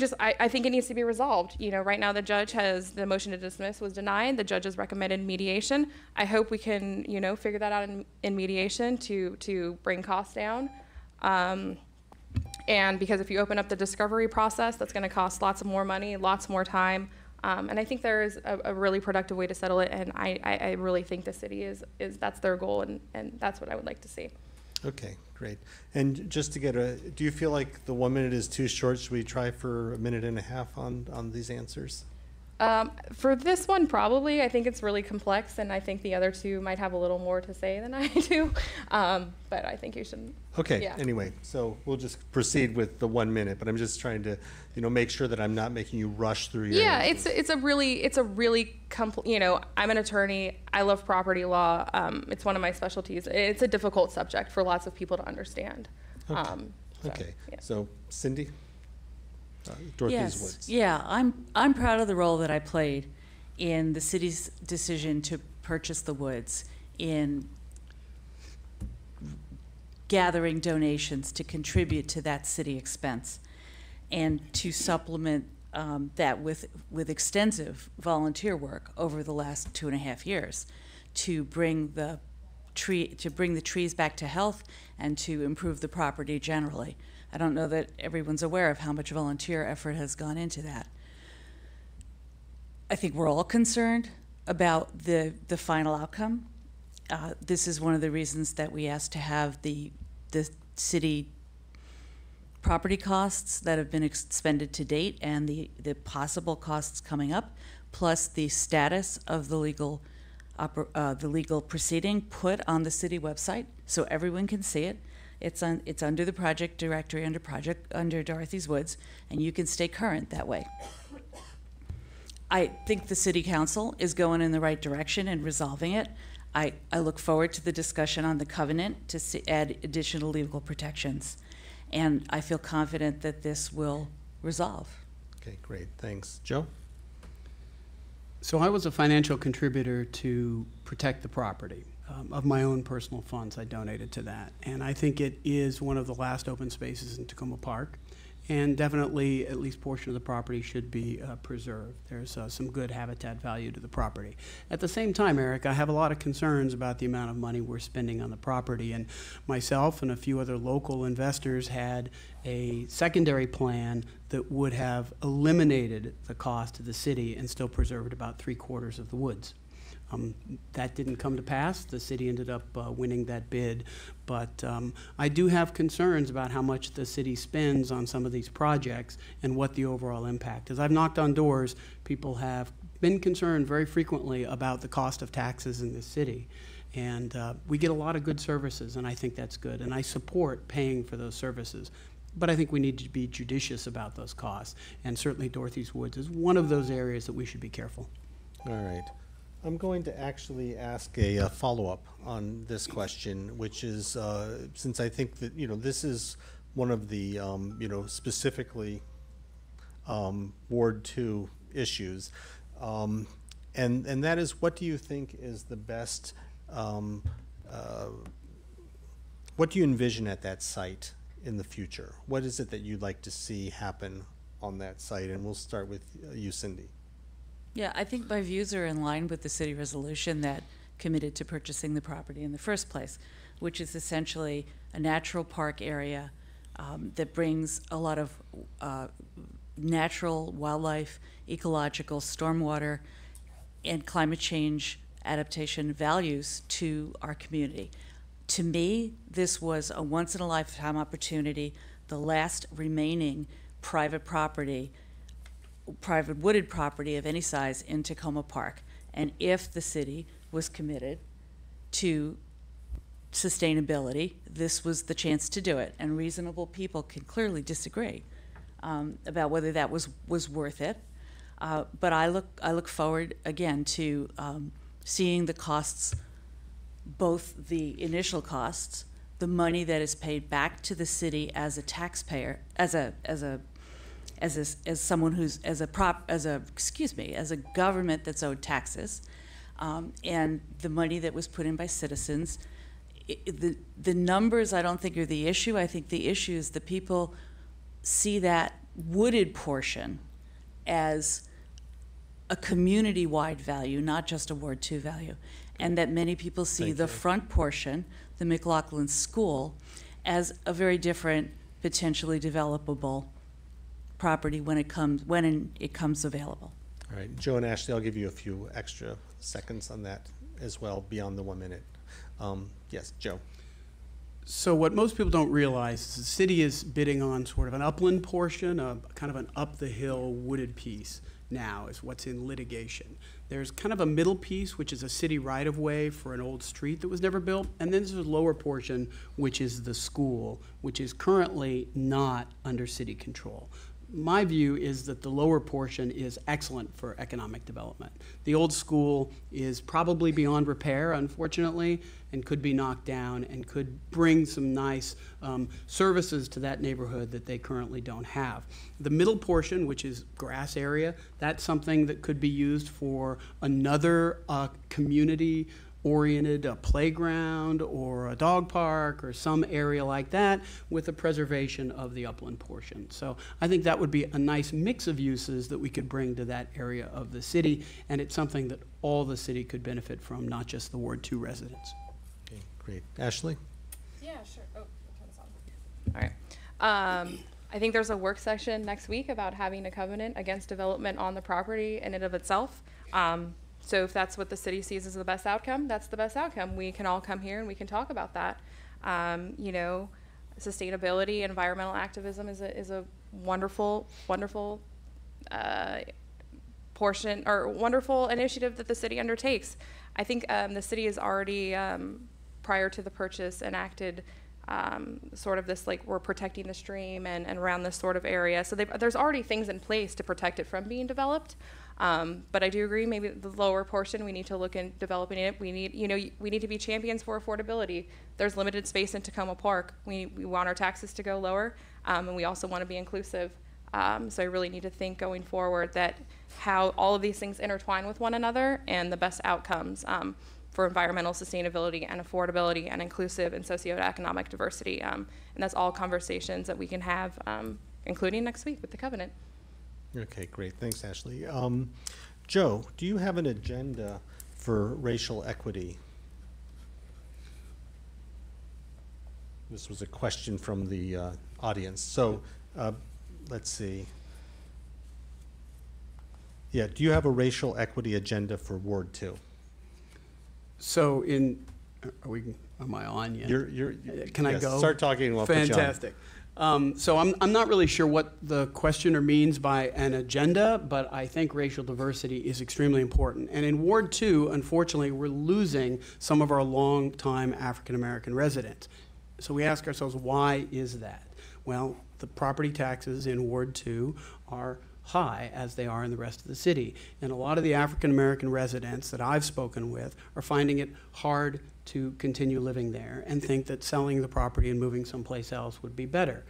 think it needs to be resolved. You know, right now the motion to dismiss was denied. The judge has recommended mediation. I hope we can, you know, figure that out in mediation to bring costs down. And because if you open up the discovery process, that's going to cost lots of more money, lots more time. And I think there is a really productive way to settle it. And I really think the city that's their goal, and that's what I would like to see. Okay, great. And just to get do you feel like the 1 minute is too short? Should we try for a minute and a half on these answers? For this one, probably. I think it's really complex, and I think the other two might have a little more to say than I do. But I think you should. Okay. Yeah. Anyway, so we'll just proceed with the 1 minute. But I'm just trying to, you know, make sure that I'm not making you rush through your. Yeah, answers. it's a really you know, I'm an attorney. I love property law. It's one of my specialties. It's a difficult subject for lots of people to understand. Okay. So, Okay. yeah. So Cindy. Dorothy's Yes. Woods. Yeah, I'm proud of the role that I played in the city's decision to purchase the woods, in gathering donations to contribute to that city expense, and to supplement that with extensive volunteer work over the last 2.5 years to bring the trees back to health and to improve the property generally. I don't know that everyone's aware of how much volunteer effort has gone into that. I think we're all concerned about the final outcome. This is one of the reasons that we asked to have the city property costs that have been expended to date and the possible costs coming up, plus the status of the legal proceeding put on the city website so everyone can see it. It's under the project directory under Dorothy's Woods, and you can stay current that way. I think the city council is going in the right direction in resolving it. I look forward to the discussion on the covenant to add additional legal protections, and I feel confident that this will resolve. Okay, great. Thanks. Joe? So I was a financial contributor to protect the property. Of my own personal funds, I donated to that. And I think it is one of the last open spaces in Takoma Park. And definitely, at least portion of the property should be preserved. There's some good habitat value to the property. At the same time, Eric, I have a lot of concerns about the amount of money we're spending on the property. And myself and a few other local investors had a secondary plan that would have eliminated the cost to the city and still preserved about 3/4 of the woods. That didn't come to pass. The city ended up winning that bid. But I do have concerns about how much the city spends on some of these projects and what the overall impact is. I've knocked on doors. People have been concerned very frequently about the cost of taxes in this city. And we get a lot of good services, and I think that's good. And I support paying for those services. But I think we need to be judicious about those costs. And certainly Dorothy's Woods is one of those areas that we should be careful. All right. I'm going to actually ask a follow-up on this question, which is, since I think that, this is one of the, specifically Ward 2 issues. And that is, what do you think is the best, what do you envision at that site in the future? What is it that you'd like to see happen on that site? And we'll start with you, Cindy. Yeah, I think my views are in line with the city resolution that committed to purchasing the property in the first place, which is essentially a natural park area that brings a lot of natural wildlife, ecological, stormwater, and climate change adaptation values to our community. To me, this was a once-in-a-lifetime opportunity, the last remaining private wooded property of any size in Takoma Park. And if the city was committed to sustainability, this was the chance to do it. And reasonable people can clearly disagree about whether that was worth it. But I look forward again to seeing the costs, both the initial costs, the money that is paid back to the city as a taxpayer, as someone who's as a government that's owed taxes, and the money that was put in by citizens. The numbers I don't think are the issue. I think the issue is that people see that wooded portion as a community-wide value, not just a Ward 2 value, and that many people see the front portion, the McLaughlin School, as a very different, potentially developable property when it comes available. All right, Joe and Ashley, I'll give you a few extra seconds on that as well, beyond the 1 minute. Yes, Joe. So what most people don't realize is the city is bidding on sort of an upland portion, kind of an up-the-hill wooded piece now is what's in litigation. There's kind of a middle piece, which is a city right-of-way for an old street that was never built, and then there's a lower portion, which is the school, which is currently not under city control. My view is that the lower portion is excellent for economic development. The old school is probably beyond repair, unfortunately, and could be knocked down and could bring some nice services to that neighborhood that they currently don't have. The middle portion, which is grass area, that's something that could be used for another community oriented playground or a dog park or some area like that with the preservation of the upland portion. So I think that would be a nice mix of uses that we could bring to that area of the city, and it's something that all the city could benefit from, not just the Ward 2 residents. Okay, great. Ashley? Yeah, sure. Oh, I'll turn this on. All right. I think there's a work session next week about having a covenant against development on the property in and of itself. So if that's what the city sees as the best outcome, that's the best outcome. We can all come here and we can talk about that. Sustainability, environmental activism is a wonderful, wonderful portion or wonderful initiative that the city undertakes. I think the city has already, prior to the purchase, enacted sort of this, like, we're protecting the stream and around this sort of area. So there's already things in place to protect it from being developed. But I do agree, maybe the lower portion, we need to look in developing it. We need to be champions for affordability. There's limited space in Takoma Park. We want our taxes to go lower, and we also want to be inclusive. So I really need to think going forward that how all of these things intertwine with one another and the best outcomes for environmental sustainability and affordability and inclusive and socioeconomic diversity. And that's all conversations that we can have, including next week with the covenant. Okay, great. Thanks, Ashley. Joe, do you have an agenda for racial equity? This was a question from the audience. So let's see. Yeah, do you have a racial equity agenda for Ward 2? So am I on yet? Can I yes, go? Start talking and we'll put you on. Fantastic. So I'm not really sure what the questioner means by an agenda, but I think racial diversity is extremely important. And in Ward 2, unfortunately, we're losing some of our longtime African American residents. So we ask ourselves, why is that? Well, the property taxes in Ward 2 are high as they are in the rest of the city. And a lot of the African American residents that I've spoken with are finding it hard to continue living there and think that selling the property and moving someplace else would be better.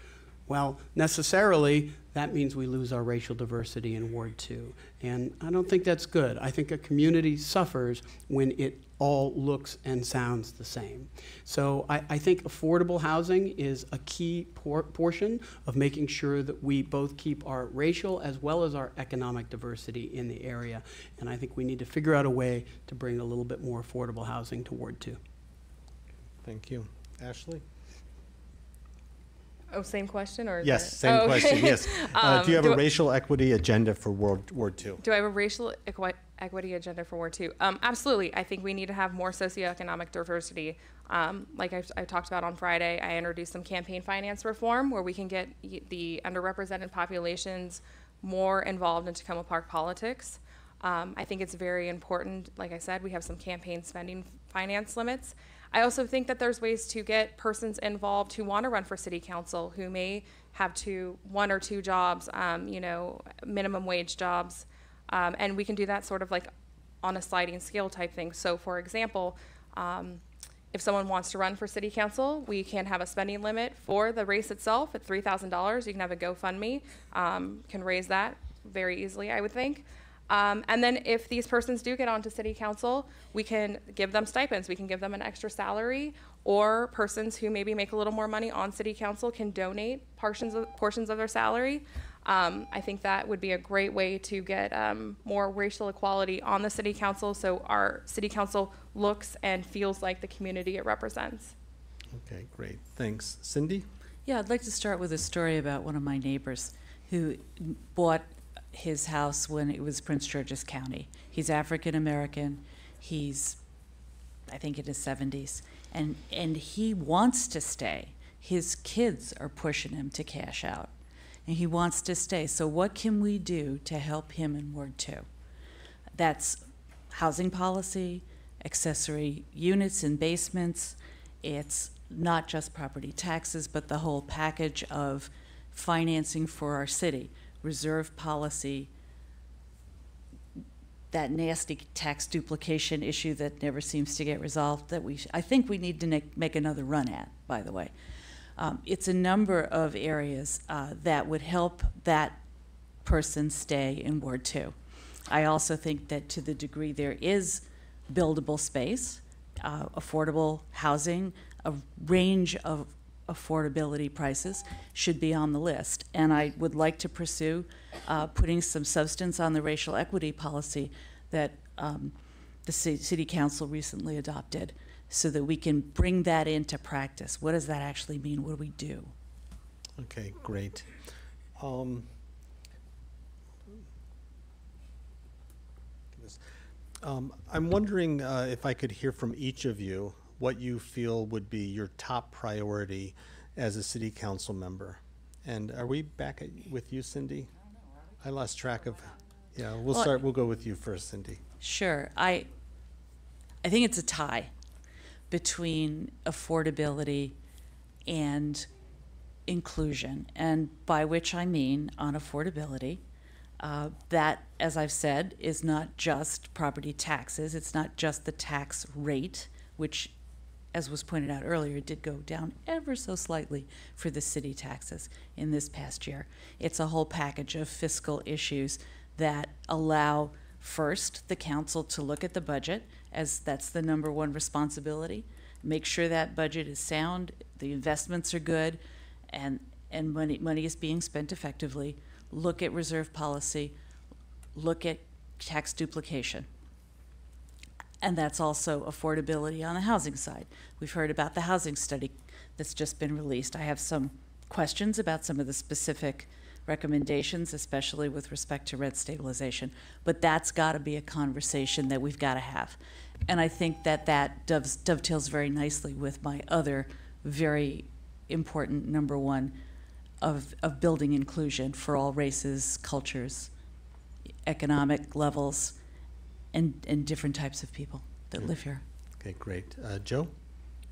Well, necessarily, that means we lose our racial diversity in Ward 2. And I don't think that's good. I think a community suffers when it all looks and sounds the same. So I think affordable housing is a key portion of making sure that we both keep our racial as well as our economic diversity in the area. And I think we need to figure out a way to bring a little bit more affordable housing to Ward 2. Thank you. Ashley? Oh, same question, or? Yes, same question, yes. Do you have a racial equity agenda for Ward 2? Do I have a racial equity agenda for Ward 2? Absolutely. I think we need to have more socioeconomic diversity. Like I talked about on Friday, I introduced some campaign finance reform where we can get the underrepresented populations more involved in Takoma Park politics. I think it's very important. Like I said, we have some campaign spending finance limits. I also think that there's ways to get persons involved who want to run for city council, who may have one or two jobs, minimum wage jobs. And we can do that sort of like on a sliding scale type thing. So for example, if someone wants to run for city council, we can have a spending limit for the race itself at $3,000. You can have a GoFundMe, can raise that very easily, I would think. And then if these persons do get onto city council, we can give them stipends. We can give them an extra salary, or persons who maybe make a little more money on city council can donate portions of their salary. I think that would be a great way to get more racial equality on the city council, so our city council looks and feels like the community it represents. Okay, great. Thanks. Cindy? Yeah, I'd like to start with a story about one of my neighbors who bought his house when it was Prince George's County. He's African American. He's, I think, in his 70s. And he wants to stay. His kids are pushing him to cash out. And he wants to stay. So what can we do to help him in Ward 2? That's housing policy, accessory units and basements. It's not just property taxes, but the whole package of financing for our city. Reserve policy, that nasty tax duplication issue that never seems to get resolved, that I think we need to make another run at, by the way. It's a number of areas that would help that person stay in Ward 2. I also think that to the degree there is buildable space, affordable housing, a range of affordability prices should be on the list. And I would like to pursue putting some substance on the racial equity policy that the city council recently adopted, so that we can bring that into practice. What does that actually mean? What do we do? Okay, great. I'm wondering if I could hear from each of you what you feel would be your top priority as a city council member. And are we back with you, Cindy? I lost track of, yeah, we'll go with you first, Cindy. Sure. I think it's a tie between affordability and inclusion, and by which I mean on affordability, that, as I've said, is not just property taxes. It's not just the tax rate, which, as was pointed out earlier, did go down ever so slightly for the city taxes in this past year. It's a whole package of fiscal issues that allow, first, the council to look at the budget, as that's the number one responsibility, make sure that budget is sound, the investments are good, and money is being spent effectively, look at reserve policy, look at tax duplication. And that's also affordability on the housing side. We've heard about the housing study that's just been released. I have some questions about some of the specific recommendations, especially with respect to rent stabilization. But that's got to be a conversation that we've got to have. And I think that dovetails very nicely with my other very important number one of building inclusion for all races, cultures, economic levels, and different types of people that live here. Okay, great. Joe?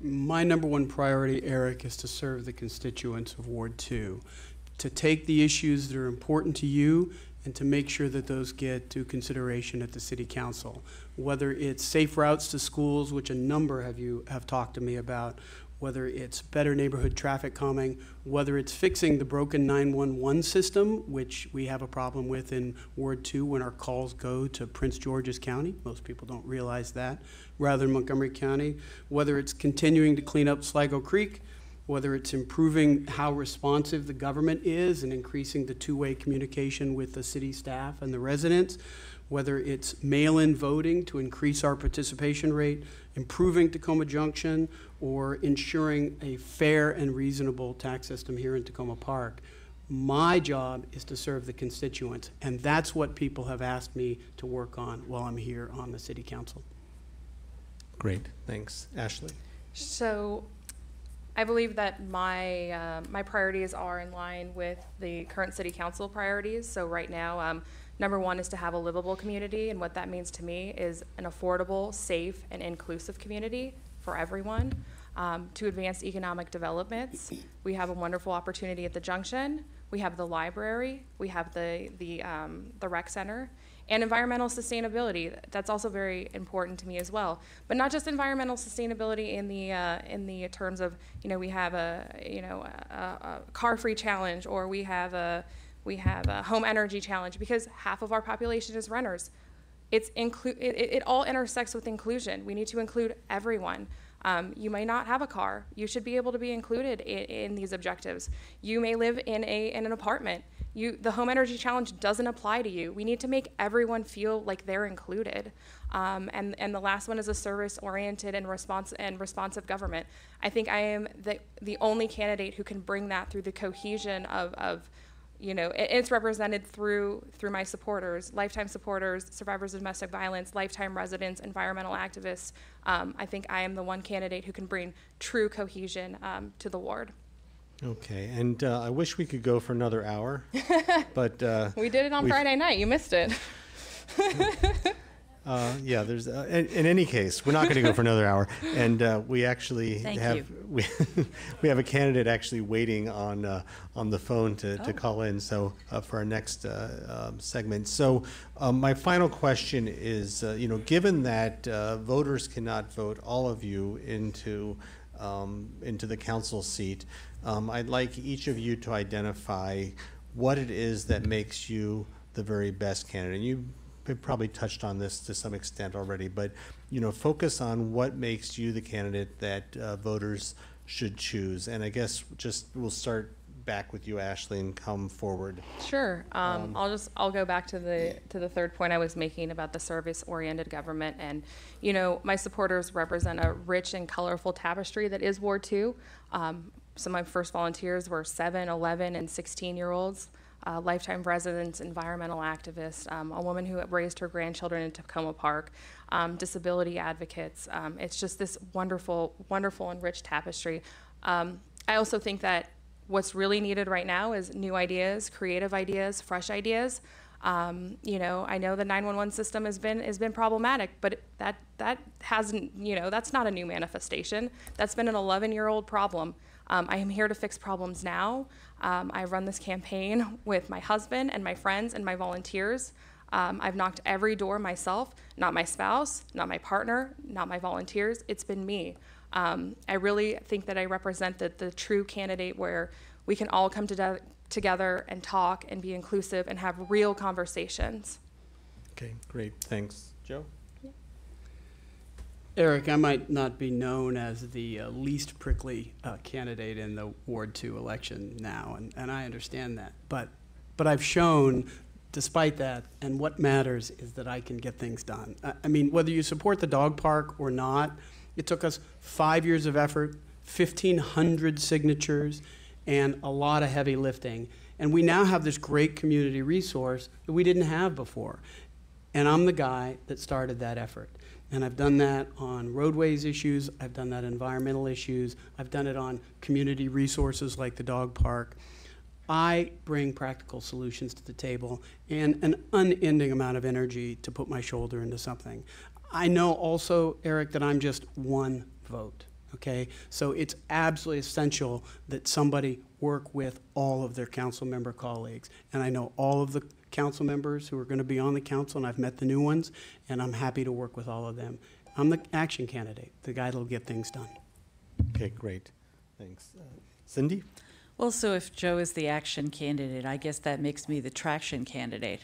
My number one priority, Eric, is to serve the constituents of Ward 2, to take the issues that are important to you and to make sure that those get to consideration at the City Council. Whether it's safe routes to schools, which a number of you have talked to me about, whether it's better neighborhood traffic calming, whether it's fixing the broken 911 system, which we have a problem with in Ward 2 when our calls go to Prince George's County. Most people don't realize that, rather than Montgomery County. Whether it's continuing to clean up Sligo Creek, whether it's improving how responsive the government is and increasing the two-way communication with the city staff and the residents, whether it's mail-in voting to increase our participation rate, improving Takoma Junction, or ensuring a fair and reasonable tax system here in Takoma Park. My job is to serve the constituents, and that's what people have asked me to work on while I'm here on the City Council. Great, thanks. Ashley? So I believe that my priorities are in line with the current City Council priorities. So right now, number one is to have a livable community, and what that means to me is an affordable, safe, and inclusive community for everyone. To advance economic developments, we have a wonderful opportunity at the Junction. We have the library. We have the rec center. And environmental sustainability, that's also very important to me as well. But not just environmental sustainability in the terms of, we have a car-free challenge, or we have a home energy challenge, because half of our population is renters. It all intersects with inclusion. We need to include everyone. You may not have a car. You should be able to be included in these objectives. You may live in an apartment. The home energy challenge doesn't apply to you. We need to make everyone feel like they're included. And the last one is a service-oriented and responsive government. I think I am the only candidate who can bring that through the cohesion of it's represented through my supporters, lifetime supporters, survivors of domestic violence, lifetime residents, environmental activists. I think I am the one candidate who can bring true cohesion to the ward. Okay, and I wish we could go for another hour, but we did it on Friday night. You missed it. Yeah, there's. In any case, we're not going to go for another hour, and we actually we have a candidate actually waiting on the phone to call in. So for our next segment. So my final question is, given that voters cannot vote all of you into the council seat, I'd like each of you to identify what it is that makes you the very best candidate. And we've probably touched on this to some extent already, but focus on what makes you the candidate that voters should choose. And I guess we'll start back with you, Ashley, and come forward. Sure. I'll go back to the third point I was making about the service-oriented government. And my supporters represent a rich and colorful tapestry that is Ward 2. Some of my first volunteers were 7, 11, and 16-year-olds. Lifetime residents, environmental activists, a woman who raised her grandchildren in Takoma Park, disability advocates. It's just this wonderful, wonderful and rich tapestry. I also think that what's really needed right now is new ideas, creative ideas, fresh ideas. I know the 911 system has been problematic, but that hasn't, that's not a new manifestation. That's been an 11-year-old problem. I am here to fix problems now. I run this campaign with my husband and my friends and my volunteers. I've knocked every door myself, not my spouse, not my partner, not my volunteers. It's been me. I really think that I represent the true candidate where we can all come together and talk and be inclusive and have real conversations. Okay, great. Thanks. Joe? Eric, I might not be known as the least prickly candidate in the Ward 2 election now, and I understand that. But I've shown, despite that, and what matters is that I can get things done. I mean, whether you support the dog park or not, it took us 5 years of effort, 1,500 signatures, and a lot of heavy lifting. And we now have this great community resource that we didn't have before. And I'm the guy that started that effort. And I've done that on roadways issues, I've done that on environmental issues, I've done it on community resources like the dog park. I bring practical solutions to the table and an unending amount of energy to put my shoulder into something. I know also, Eric, that I'm just one vote, okay? So it's absolutely essential that somebody work with all of their council member colleagues. And I know all of the council members who are going to be on the council, and I've met the new ones, and I'm happy to work with all of them. I'm the action candidate, the guy that'll get things done. Okay, great. Thanks. Cindy? Well, so if Joe is the action candidate, I guess that makes me the traction candidate.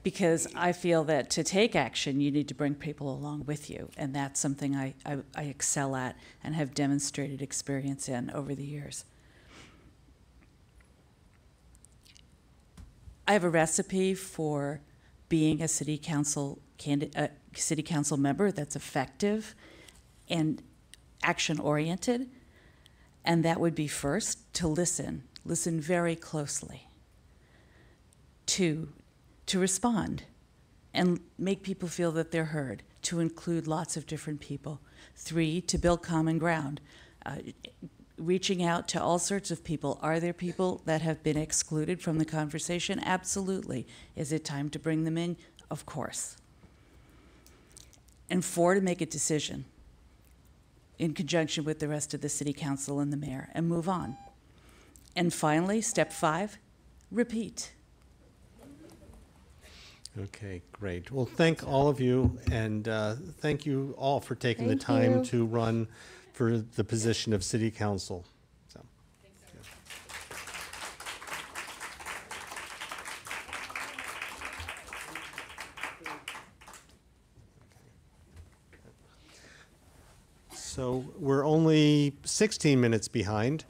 Because I feel that to take action, you need to bring people along with you. And that's something I excel at and have demonstrated experience in over the years. I have a recipe for being a city council member that's effective and action-oriented. And that would be, first, to listen very closely. 2, to respond and make people feel that they're heard, to include lots of different people. 3, to build common ground, reaching out to all sorts of people. Are there people that have been excluded from the conversation? Absolutely. Is it time to bring them in? Of course. And 4, to make a decision in conjunction with the rest of the city council and the mayor, and move on. And finally, step 5, repeat. Okay, great. Well, thank all of you, and thank you all for taking the Thank time you. to run for the position of city council. So, So we're only 16 minutes behind.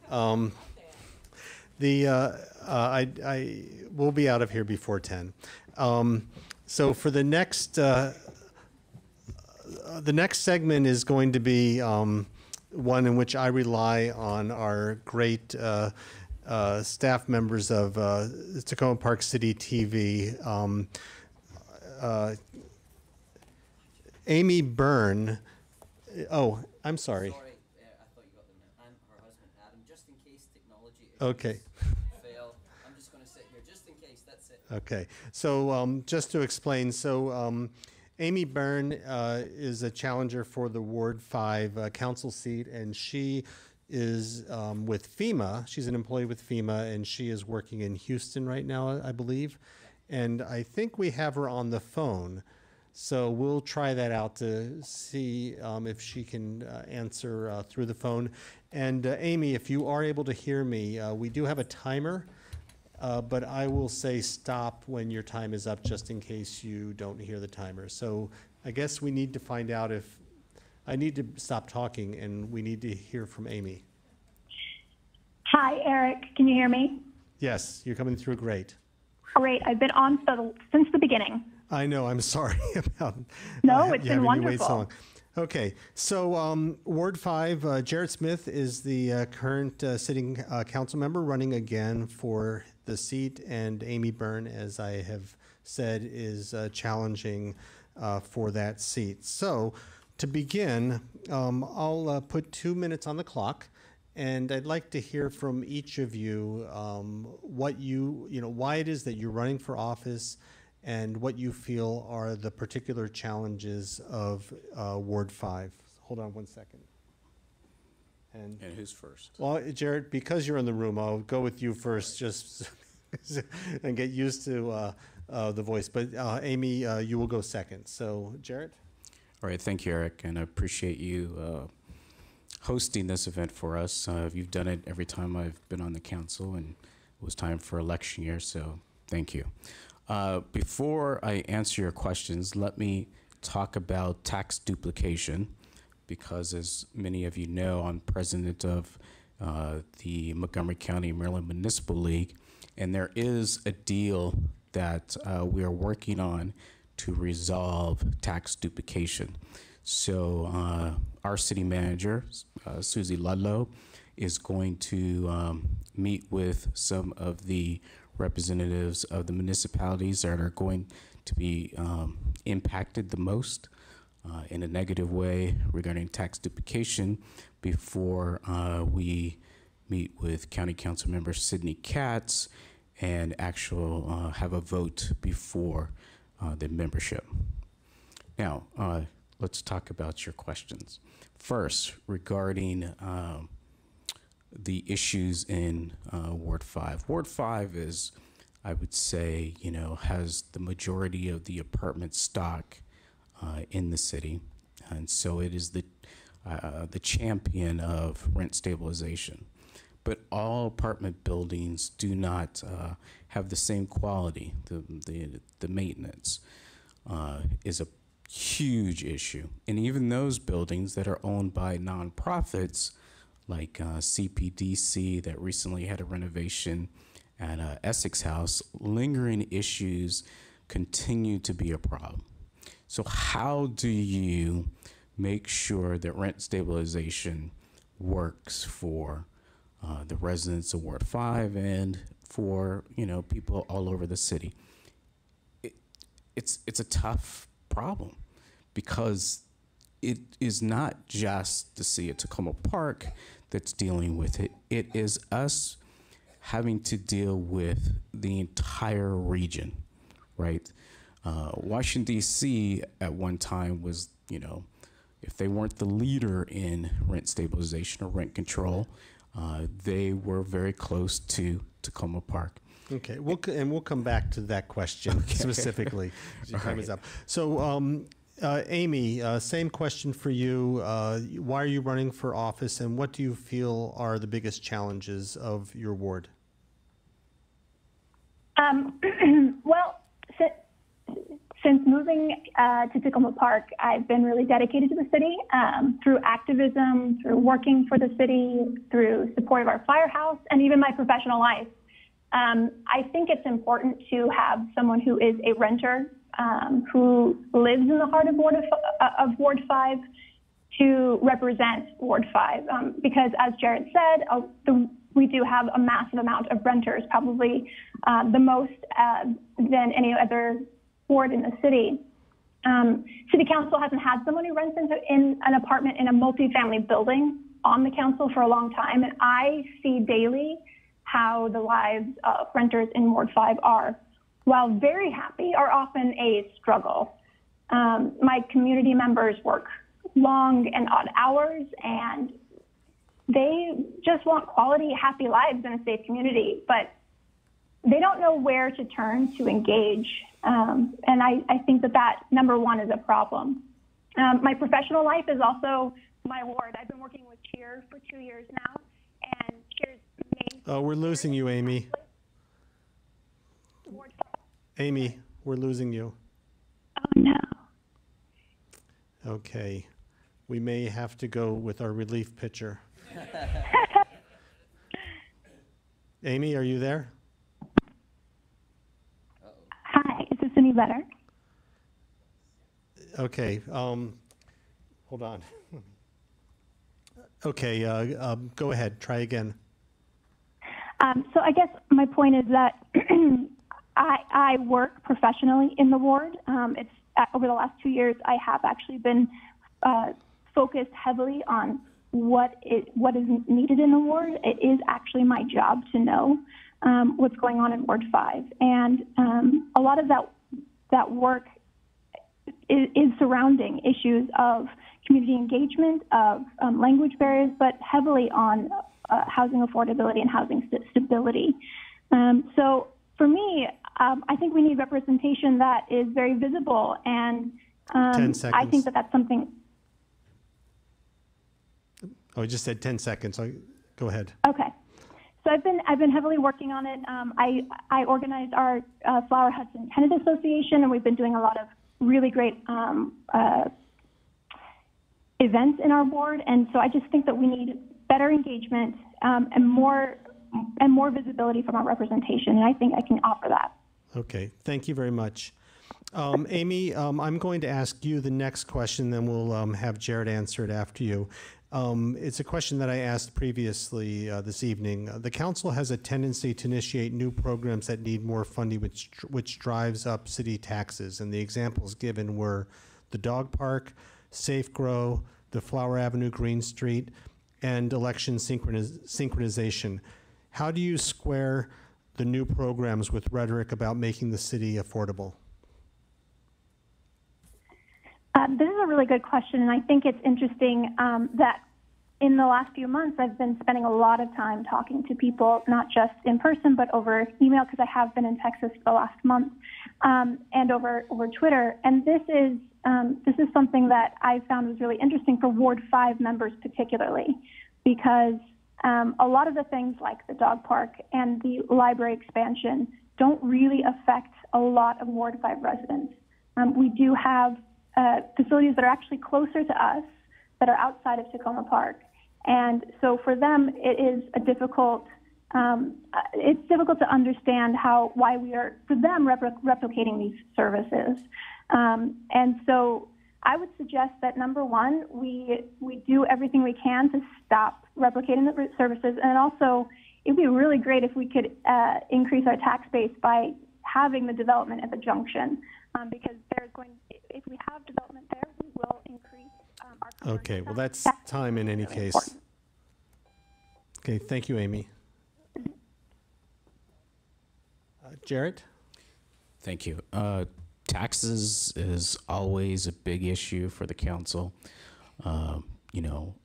I will be out of here before 10. So for the next segment is going to be one in which I rely on our great staff members of Takoma Park City TV. Amy Byrne. Oh, I'm sorry. Sorry, I thought you got them now. And her husband Adam, just in case technology Okay. fail. I'm just going to sit here just in case. That's it. Okay, so just to explain, so Amy Byrne is a challenger for the Ward 5 council seat, and she is with FEMA. She's an employee with FEMA, and she is working in Houston right now, I believe. And I think we have her on the phone. So we'll try that out to see if she can answer through the phone. And Amy, if you are able to hear me, we do have a timer. But I will say stop when your time is up, just in case you don't hear the timer. So I guess we need to find out if I need to stop talking, and we need to hear from Amy. Hi, Eric. Can you hear me? Yes, you're coming through great. Great. I've been on since the beginning. I know. I'm sorry about No, it's you been having to wait so wonderful. long. Okay, so Ward 5, Jarrett Smith is the current sitting council member running again for the seat, and Amy Byrne, as I have said, is challenging for that seat. So to begin, I'll put 2 minutes on the clock, and I'd like to hear from each of you what why it is that you're running for office, and what you feel are the particular challenges of Ward 5. Hold on one second. And who's first? Well, Jared, because you're in the room, I'll go with you first, just and get used to the voice. But Amy, you will go second. So, Jared? All right, thank you, Eric, and I appreciate you hosting this event for us. You've done it every time I've been on the council, and it was time for election year, so thank you. Before I answer your questions, let me talk about tax duplication, because as many of you know, I'm president of the Montgomery County Maryland Municipal League, and there is a deal that we are working on to resolve tax duplication. So our city manager, Susie Ludlow, is going to meet with some of the representatives of the municipalities that are going to be impacted the most in a negative way regarding tax duplication before we meet with County Council Member Sidney Katz and have a vote before the membership. Now, let's talk about your questions. First, regarding the issues in Ward 5. Ward 5 is, I would say, has the majority of the apartment stock in the city, and so it is the champion of rent stabilization. But all apartment buildings do not have the same quality. The maintenance is a huge issue, and even those buildings that are owned by nonprofits like CPDC that recently had a renovation at Essex House, lingering issues continue to be a problem. So how do you make sure that rent stabilization works for the residents of Ward 5 and for people all over the city? It's a tough problem because it is not just the city of Takoma Park that's dealing with it. It is us having to deal with the entire region, right? Washington, D.C. at one time was, if they weren't the leader in rent stabilization or rent control, they were very close to Takoma Park. Okay, we'll come back to that question specifically. Your time is up. So, Amy, same question for you. Why are you running for office, and what do you feel are the biggest challenges of your ward? Well, since moving to Takoma Park, I've been really dedicated to the city through activism, through working for the city, through support of our firehouse, and even my professional life. I think it's important to have someone who is a renter, who lives in the heart of Ward 5 to represent Ward 5. Because as Jared said, we do have a massive amount of renters, probably the most than any other ward in the city. City Council hasn't had someone who rents in an apartment in a multifamily building on the council for a long time, and I see daily how the lives of renters in Ward 5 are, while very happy, are often a struggle. My community members work long and odd hours, and they just want quality, happy lives in a safe community, but they don't know where to turn to engage. And I think that number one is a problem. My professional life is also my ward. I've been working with Cheer for 2 years now, and Cheer's main... we're losing you, Amy. Amy, we're losing you. Oh, no. Okay. We may have to go with our relief pitcher. Amy, are you there? Hi, is this any better? Okay, hold on. Okay, go ahead, try again. So I guess my point is that I work professionally in the ward. Over the last 2 years, I have actually been focused heavily on what is needed in the ward. It is actually my job to know what's going on in Ward 5. And a lot of that work is surrounding issues of community engagement, of language barriers, but heavily on housing affordability and housing stability. So for me, I think we need representation that is very visible, and 10 seconds. I think that that's something. Oh, you just said 10 seconds. So go ahead. Okay. So I've been heavily working on it. I organized our Flower Hudson Tenant Association, and we've been doing a lot of really great events in our ward. And so I just think that we need better engagement and more visibility from our representation, and I think I can offer that. Okay, thank you very much. Amy, I'm going to ask you the next question, then we'll have Jared answer it after you. It's a question that I asked previously this evening. The council has a tendency to initiate new programs that need more funding, which drives up city taxes. And the examples given were the dog park, Safe Grow, the Flower Avenue Green Street, and election synchronization. How do you square the new programs with rhetoric about making the city affordable? This is a really good question, and I think it's interesting that in the last few months, I've been spending a lot of time talking to people, not just in person, but over email, because I have been in Texas for the last month, and over Twitter. And this is something that I found was really interesting for Ward 5 members particularly, because a lot of the things like the dog park and the library expansion don't really affect a lot of Ward 5 residents. We do have facilities that are actually closer to us that are outside of Takoma Park. And so for them, it is a difficult, it's difficult to understand why we are, for them, replicating these services. And so I would suggest that, number one, we do everything we can to stop replicating the services. And also, it'd be really great if we could increase our tax base by having the development at the junction, because if we have development there, we will increase our Okay, well, that's time in any case. Okay, thank you, Amy. Jarrett? Thank you. Taxes is always a big issue for the council. You know,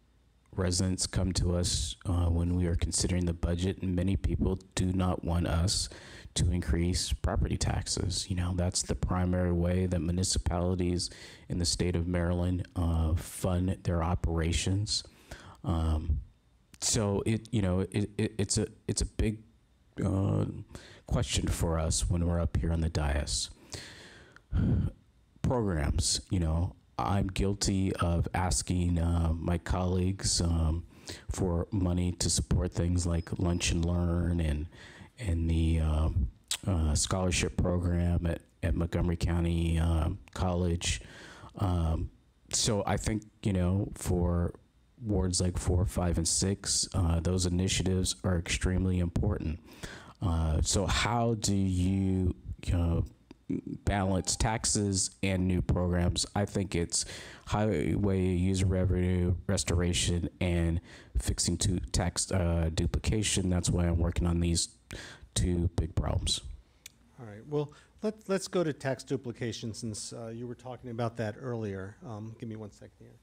residents come to us when we are considering the budget, and many people do not want us to increase property taxes. You know, that's the primary way that municipalities in the state of Maryland fund their operations. So it's a big question for us when we're up here on the dais. Programs, you know, I'm guilty of asking my colleagues for money to support things like Lunch and Learn and the scholarship program at Montgomery County College. So I think, you know, for wards like 4, 5, and 6, those initiatives are extremely important. So how do you balance taxes and new programs? I think it's highway user revenue restoration and fixing to tax duplication. That's why I'm working on these two big problems. All right, well, let's go to tax duplication, since you were talking about that earlier. Give me 1 second here.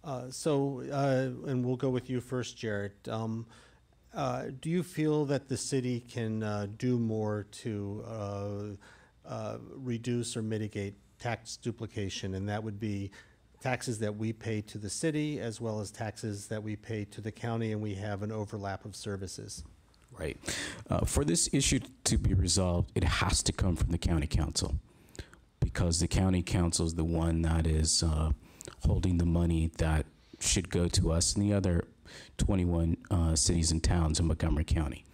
And we'll go with you first, Jarrett. Do you feel that the city can do more to reduce or mitigate tax duplication? And that would be taxes that we pay to the city as well as taxes that we pay to the county, and we have an overlap of services. Right. For this issue to be resolved, it has to come from the county council, because the county council is the one that is holding the money that should go to us and the other 21 cities and towns in Montgomery County.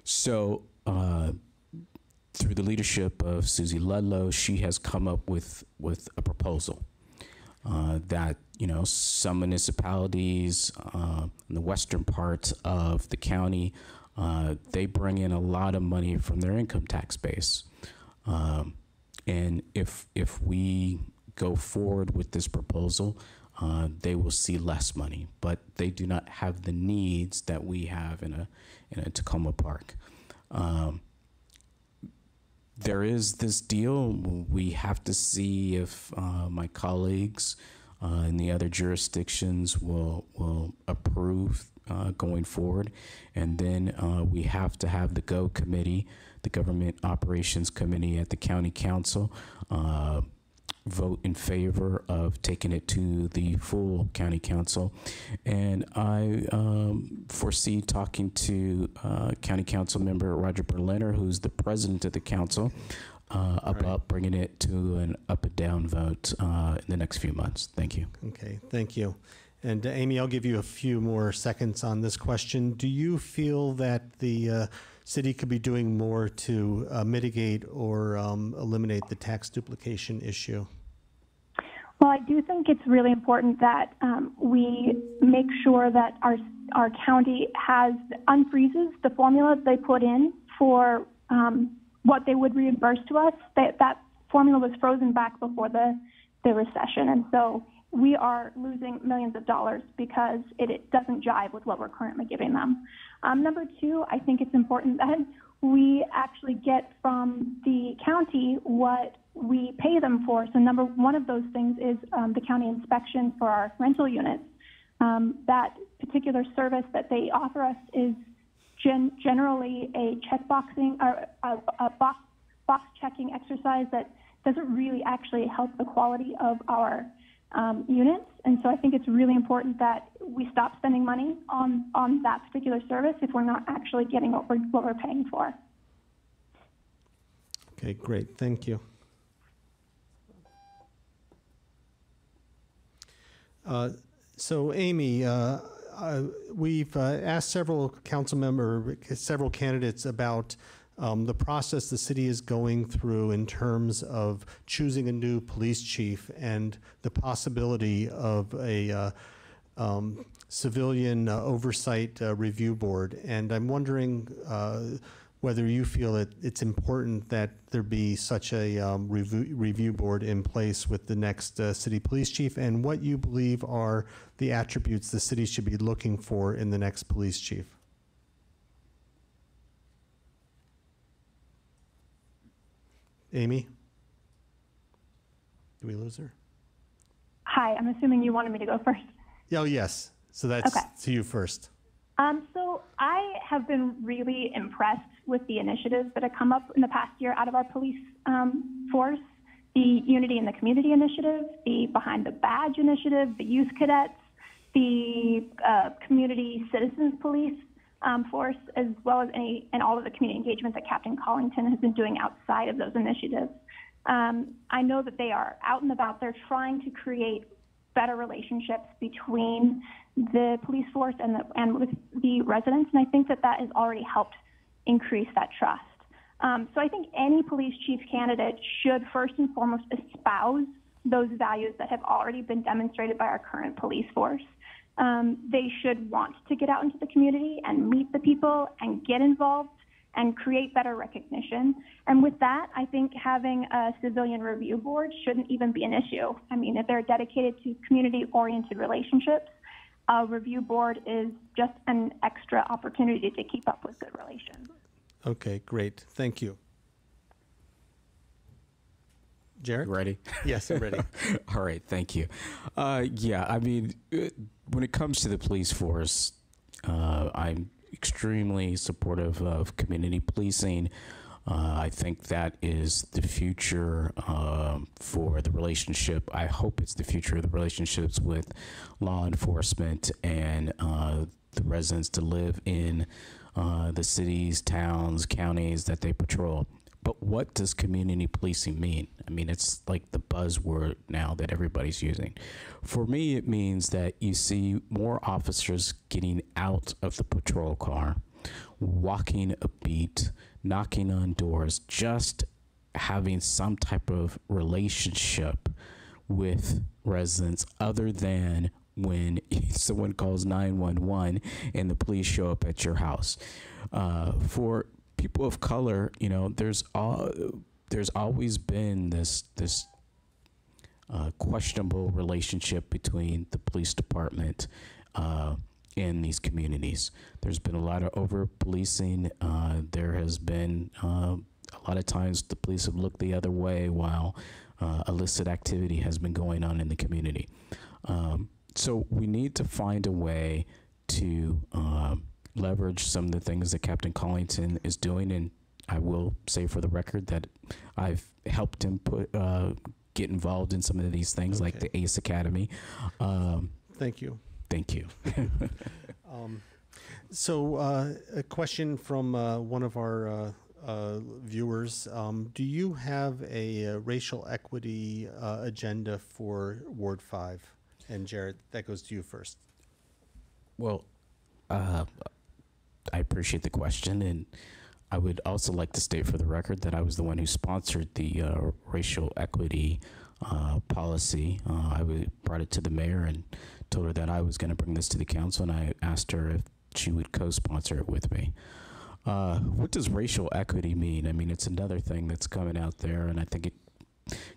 So through the leadership of Susie Ludlow, she has come up with a proposal that, you know, some municipalities in the western parts of the county, they bring in a lot of money from their income tax base. And if we go forward with this proposal, they will see less money, but they do not have the needs that we have in a Takoma Park. There is this deal. We have to see if my colleagues in the other jurisdictions will approve going forward, and then we have to have the GO committee, the Government Operations Committee at the County Council, vote in favor of taking it to the full county council. And I foresee talking to county council member Roger Berliner, who's the president of the council, about bringing it to an up and down vote in the next few months. Thank you. Okay, thank you. And Amy, I'll give you a few more seconds on this question. Do you feel that the city could be doing more to mitigate or eliminate the tax duplication issue? Well, I do think it's really important that we make sure that our county unfreezes the formula they put in for what they would reimburse to us. That formula was frozen back before the recession, and so we are losing millions of dollars because it doesn't jive with what we're currently giving them. Number two, I think it's important that we actually get from the county what we pay them for. So one of those things is the county inspection for our rental units. That particular service that they offer us is generally a checkboxing or a box checking exercise that doesn't really actually help the quality of our units. And so I think it's really important that we stop spending money on that particular service if we're not actually getting what we're paying for. Okay, great. Thank you. So, Amy, we've asked several candidates about the process the city is going through in terms of choosing a new police chief and the possibility of a civilian oversight review board. And I'm wondering whether you feel it's important that there be such a review board in place with the next city police chief, and what you believe are the attributes the city should be looking for in the next police chief. Amy? Did we lose her? Hi, I'm assuming you wanted me to go first. Oh, yes. So that's okay. to you first. So I have been really impressed with the initiatives that have come up in the past year out of our police force. The Unity in the Community initiative, the Behind the Badge initiative, the Youth Cadets, the Community Citizens Police force, as well as and all of the community engagement that Captain Collington has been doing outside of those initiatives. I know that they are out and about. They're trying to create better relationships between the police force and with the residents, and I think that has already helped increase that trust. So I think any police chief candidate should first and foremost espouse those values that have already been demonstrated by our current police force. They should want to get out into the community and meet the people and get involved and create better recognition. And with that, I think having a civilian review board shouldn't even be an issue. I mean, if they're dedicated to community-oriented relationships, a review board is just an extra opportunity to keep up with good relations. Okay, great. Thank you. Jared? Ready? Yes, I'm ready. All right, thank you. Yeah, I mean, when it comes to the police force, I'm extremely supportive of community policing. I think that is the future for the relationship. I hope it's the future of the relationships with law enforcement and the residents to live in the cities, towns, counties that they patrol. But what does community policing mean? I mean, it's like the buzzword now that everybody's using. For me, it means that you see more officers getting out of the patrol car, walking a beat, knocking on doors, just having some type of relationship with residents other than when someone calls 911 and the police show up at your house. For people of color, you know, there's always been this questionable relationship between the police department in these communities. There's been a lot of over-policing. There has been a lot of times the police have looked the other way while illicit activity has been going on in the community. So we need to find a way to leverage some of the things that Captain Collington is doing, and I will say for the record that I've helped him get involved in some of these things, like the ACE Academy. Thank you. Thank you. So a question from one of our viewers. Do you have a racial equity agenda for Ward 5? And Jared, that goes to you first. Well, I appreciate the question, and I would also like to state for the record that I was the one who sponsored the racial equity policy. Brought it to the mayor and told her that I was going to bring this to the council, and I asked her if she would co-sponsor it with me. What does racial equity mean? I mean, it's another thing that's coming out there, and I think it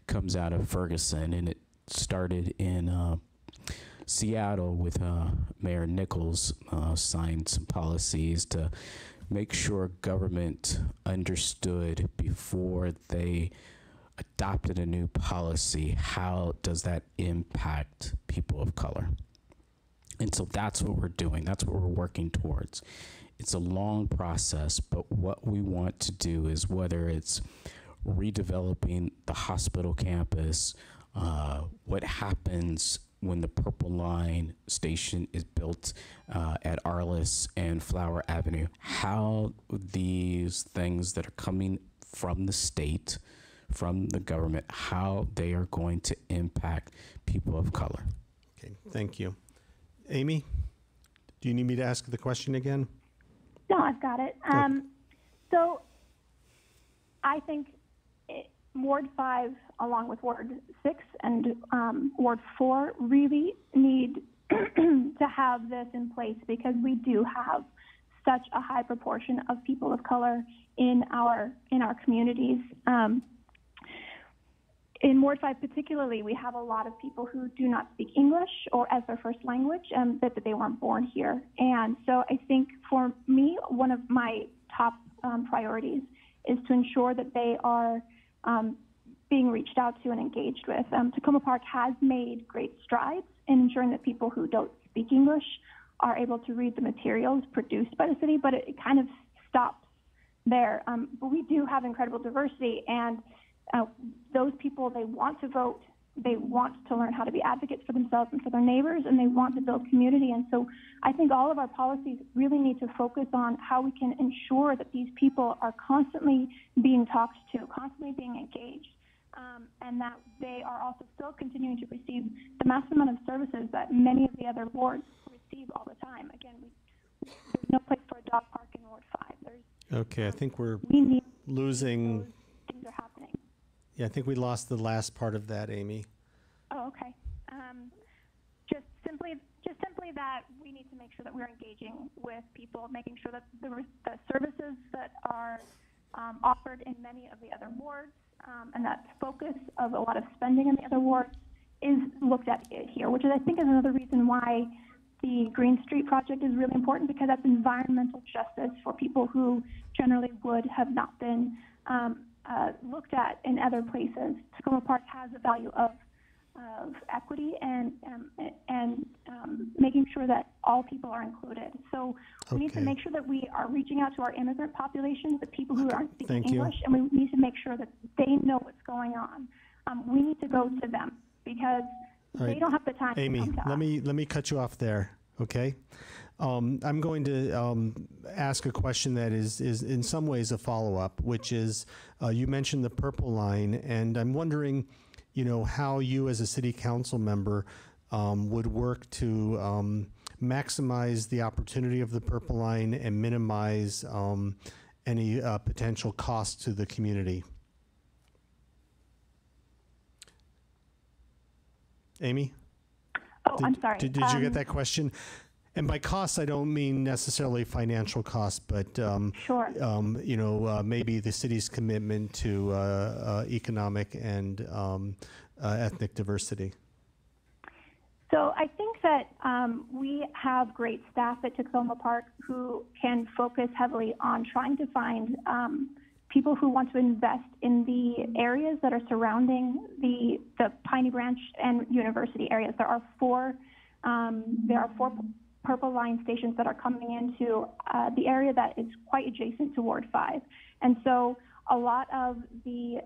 comes out of Ferguson, and it started in Seattle with Mayor Nichols signed some policies to make sure government understood before they adopted a new policy, how does that impact people of color? And so that's what we're doing. That's what we're working towards. It's a long process, but what we want to do is, whether it's redeveloping the hospital campus, what happens when the Purple Line station is built at Arliss and Flower Avenue, how these things that are coming from the state, from the government, how they are going to impact people of color. Okay, thank you. Amy, do you need me to ask the question again? No, I've got it. So I think Ward 5, along with Ward 6 and Ward 4, really need to have this in place, because we do have such a high proportion of people of color in our communities. In Ward 5 particularly, we have a lot of people who do not speak English or as their first language, that they weren't born here. And so I think for me, one of my top priorities is to ensure that they are being reached out to and engaged with. Takoma Park has made great strides in ensuring that people who don't speak English are able to read the materials produced by the city, but it kind of stops there. But we do have incredible diversity, and those people, they want to vote, they want to learn how to be advocates for themselves and for their neighbors, and they want to build community. And so I think all of our policies really need to focus on how we can ensure that these people are constantly being talked to, constantly being engaged, and that they are also still continuing to receive the massive amount of services that many of the other wards receive all the time. Again, there's no place for a dog park in Ward 5. Okay, I think we're losing. Things are happening. Yeah, I think we lost the last part of that, Amy. Oh, okay. Just simply that we need to make sure that we're engaging with people, making sure that the services that are offered in many of the other wards, and that focus of a lot of spending in the other wards is looked at here, which is, I think, is another reason why the Green Street project is really important, because that's environmental justice for people who generally would have not been looked at in other places. Takoma Park has a value of equity and making sure that all people are included. So we need to make sure that we are reaching out to our immigrant populations, the people who aren't speaking English, and we need to make sure that they know what's going on. We need to go to them, because they don't have the time. Amy, to come to us. let me cut you off there, okay? I'm going to ask a question that is in some ways a follow-up, which is, you mentioned the Purple Line, and I'm wondering, you know, how you as a city council member would work to maximize the opportunity of the Purple Line and minimize any potential cost to the community. Amy? Oh, I'm sorry. Did you get that question? And by costs, I don't mean necessarily financial costs, but sure. You know, maybe the city's commitment to economic and ethnic diversity. So I think that we have great staff at Takoma Park who can focus heavily on trying to find people who want to invest in the areas that are surrounding the Piney Branch and University areas. There are four Purple Line stations that are coming into the area that is quite adjacent to Ward 5. And so a lot of the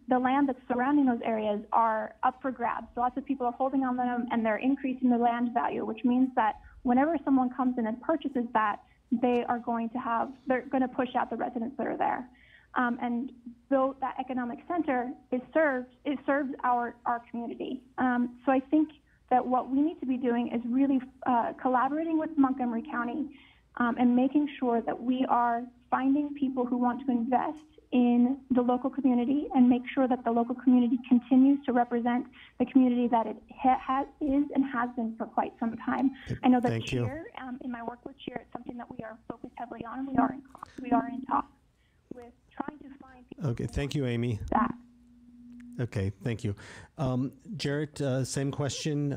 land that's surrounding those areas are up for grabs. So lots of people are holding on to them, and they're increasing the land value, which means that whenever someone comes in and purchases that, they're going to push out the residents that are there. And though that economic center it serves our community. So I think that what we need to be doing is really collaborating with Montgomery County and making sure that we are finding people who want to invest in the local community and make sure that the local community continues to represent the community that it is and has been for quite some time. I know that Thank you. Cheer, in my work with Cheer, it's something that we are focused heavily on, and we are in talks with trying to find people. Okay, thank you, Amy. That. Okay, thank you. Jarrett, same question.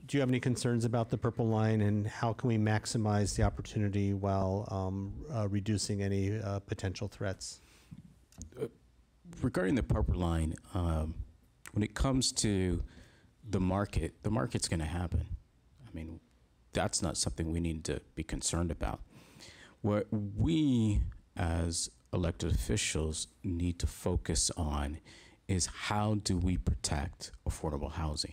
Do you have any concerns about the Purple Line, and how can we maximize the opportunity while reducing any potential threats? Regarding the Purple Line, when it comes to the market's going to happen. I mean, that's not something we need to be concerned about. What we as elected officials need to focus on is how do we protect affordable housing?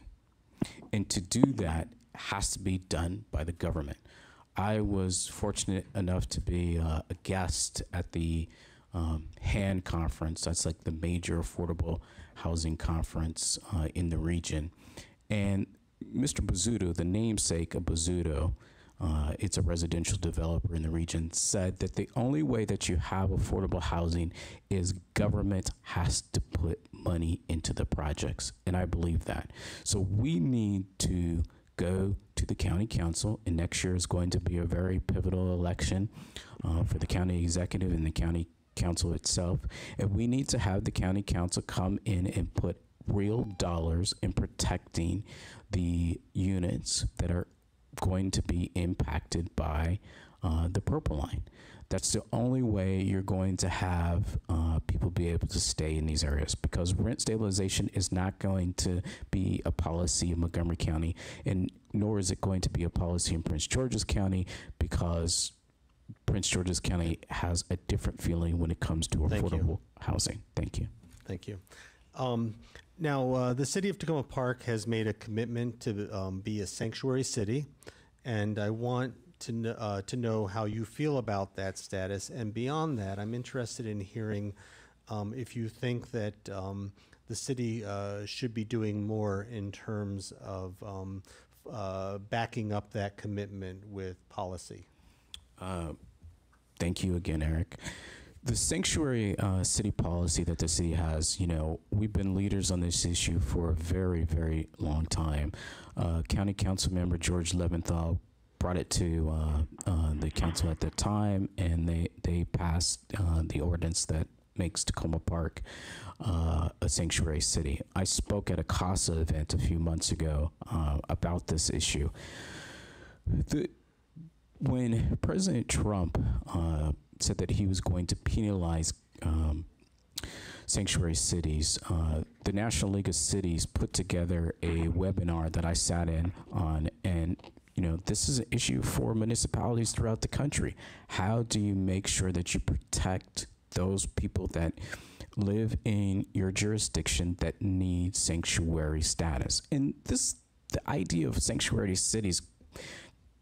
And to do that has to be done by the government. I was fortunate enough to be a guest at the HAND conference. That's like the major affordable housing conference in the region. And Mr. Bizzuto, the namesake of Bizzuto, it's a residential developer in the region, said that the only way that you have affordable housing is government has to put money into the projects. And I believe that. So we need to go to the county council, and next year is going to be a very pivotal election for the county executive and the county council itself. And we need to have the county council come in and put real dollars in protecting the units that are going to be impacted by the Purple Line. That's the only way you're going to have people be able to stay in these areas, because rent stabilization is not going to be a policy in Montgomery County, and nor is it going to be a policy in Prince George's County, because Prince George's County has a different feeling when it comes to affordable housing. Thank you. Thank you. Now, the city of Takoma Park has made a commitment to be a sanctuary city, and I want to know how you feel about that status. And beyond that, I'm interested in hearing if you think that the city should be doing more in terms of backing up that commitment with policy. Thank you again, Eric. The sanctuary city policy that the city has, we've been leaders on this issue for a very, very long time. County Council member George Leventhal brought it to the council at the time, and they passed the ordinance that makes Takoma Park a sanctuary city. I spoke at a CASA event a few months ago about this issue. When President Trump said that he was going to penalize sanctuary cities, the National League of Cities put together a webinar that I sat in on, and this is an issue for municipalities throughout the country. How do you make sure that you protect those people that live in your jurisdiction that need sanctuary status? And the idea of sanctuary cities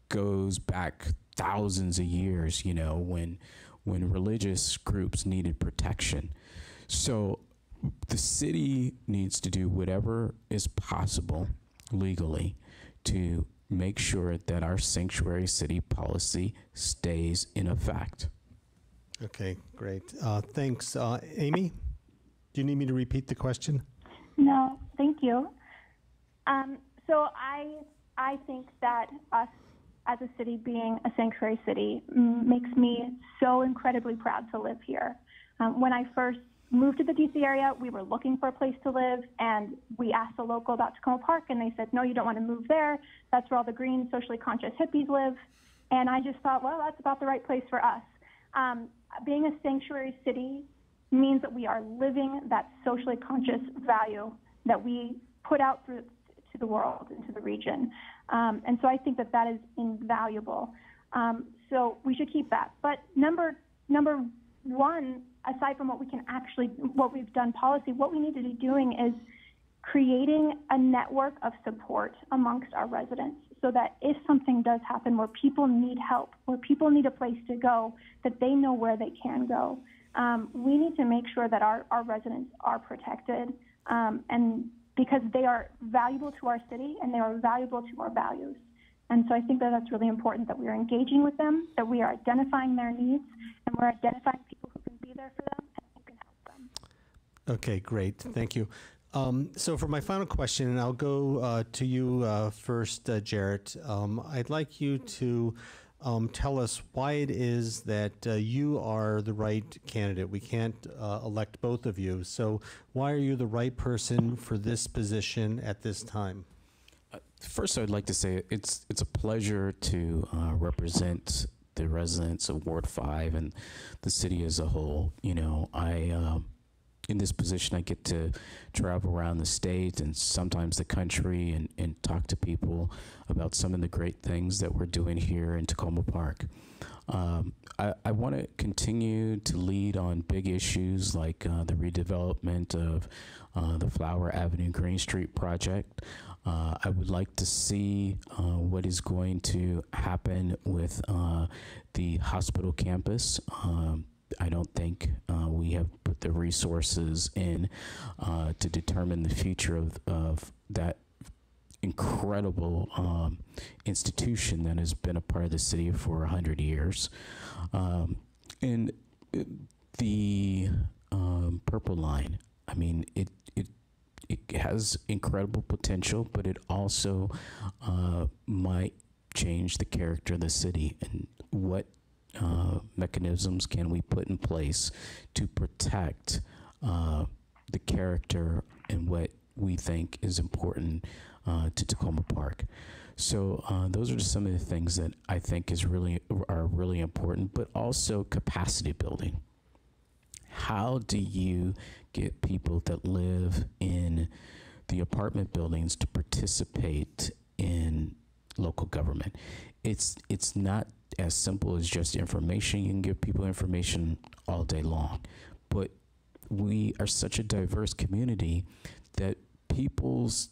goes back thousands of years, when religious groups needed protection. So the city needs to do whatever is possible legally to make sure that our sanctuary city policy stays in effect. Okay, great. Thanks. Amy, do you need me to repeat the question? No, thank you. So I think that us as a city being a sanctuary city makes me so incredibly proud to live here. When I first moved to the DC area, we were looking for a place to live, and we asked a local about Takoma Park, and they said, no, you don't want to move there. That's where all the green, socially conscious hippies live. And I just thought, well, that's about the right place for us. Being a sanctuary city means that we are living that socially conscious value that we put out to the world, into the region. And so I think that that is invaluable. So we should keep that. But number one, aside from what we've done policy, what we need to be doing is creating a network of support amongst our residents, so that if something does happen where people need help, where people need a place to go, that they know where they can go. We need to make sure that our residents are protected, and because they are valuable to our city and they are valuable to our values. And so I think that that's really important, that we are engaging with them, that we are identifying their needs, and we're identifying people who can be there for them and who can help them. Okay, great. Thank you. So for my final question, and I'll go to you first, Jarrett, I'd like you to tell us why it is that you are the right candidate. We can't elect both of you. So why are you the right person for this position at this time? First, I'd like to say it's a pleasure to represent the residents of Ward 5 and the city as a whole. You know, in this position, I get to travel around the state and sometimes the country and talk to people about some of the great things that we're doing here in Takoma Park. I want to continue to lead on big issues like the redevelopment of the Flower Avenue Green Street project. I would like to see what is going to happen with the hospital campus. I don't think we have put the resources in to determine the future of that incredible institution that has been a part of the city for 100 years. And the Purple Line, I mean, it has incredible potential, but it also might change the character of the city. And what mechanisms can we put in place to protect the character and what we think is important to Takoma Park? So those are just some of the things that I think are really important, but also capacity building. How do you get people that live in the apartment buildings to participate in local government? It's not as simple as just information. You can give people information all day long, but we are such a diverse community that people's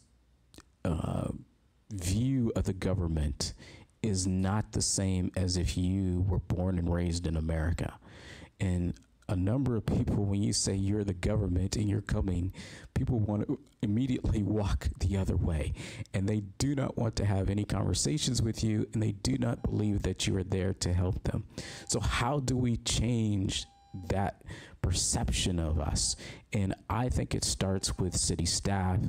view of the government is not the same as if you were born and raised in America. And a number of people, when you say you're the government and you're coming, people want to immediately walk the other way. And they do not want to have any conversations with you, and they do not believe that you are there to help them. So how do we change that perception of us? And I think it starts with city staff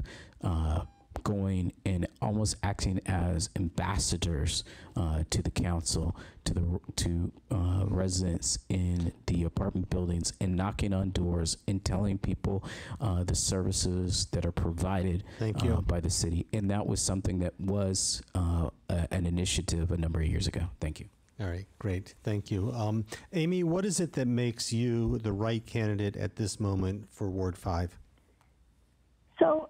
going and almost acting as ambassadors to the council, to residents in the apartment buildings, and knocking on doors and telling people the services that are provided by the city. And that was something that was an initiative a number of years ago. Thank you. All right, great. Thank you. Amy, what is it that makes you the right candidate at this moment for Ward 5? So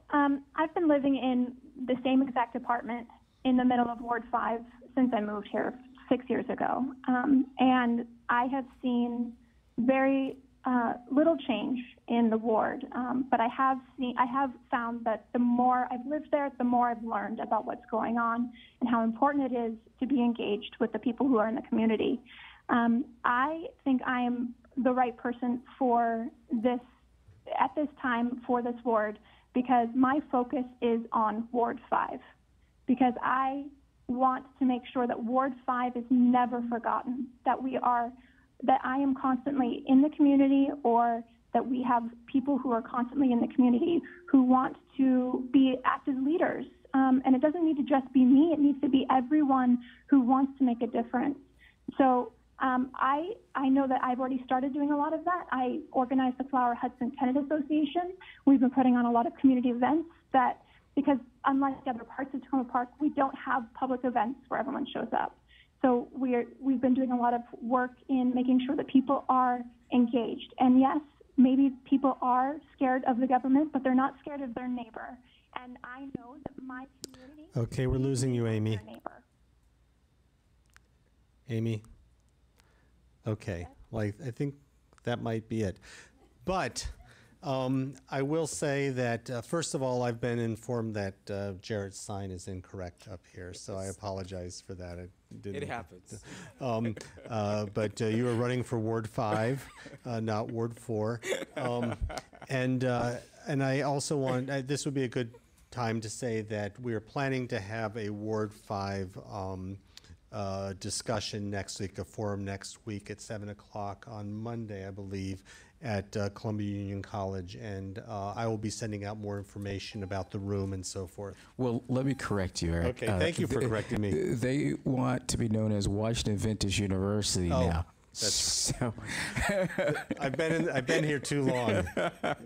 I've been living in the same exact apartment in the middle of Ward 5 since I moved here 6 years ago. And I have seen very little change in the ward. But I have found that the more I've lived there, the more I've learned about what's going on and how important it is to be engaged with the people who are in the community. I think I am the right person for this, at this time, for this ward, because my focus is on Ward 5, because I want to make sure that Ward 5 is never forgotten, that I am constantly in the community, or that we have people who are constantly in the community who want to be active leaders. And it doesn't need to just be me, it needs to be everyone who wants to make a difference. So I know that I've already started doing a lot of that. I organized the Flower Hudson Tenant Association. We've been putting on a lot of community events because unlike other parts of Takoma Park, we don't have public events where everyone shows up. So we've been doing a lot of work in making sure that people are engaged. And yes, maybe people are scared of the government, but they're not scared of their neighbor. And I know that my community... Okay, we're losing you, Amy. Amy? Okay, well, I think that might be it. But I will say that, first of all, I've been informed that Jarrett's sign is incorrect up here, so I apologize for that. It happens. But you are running for Ward 5, not Ward 4. And I also want, this would be a good time to say that we are planning to have a Ward 5 discussion next week, a forum next week at 7 o'clock on Monday, I believe, at Columbia Union College, and I will be sending out more information about the room and so forth. Well, let me correct you, Eric. Okay, thank you for correcting me. They want to be known as Washington Vintage University now. That's so. I've been here too long.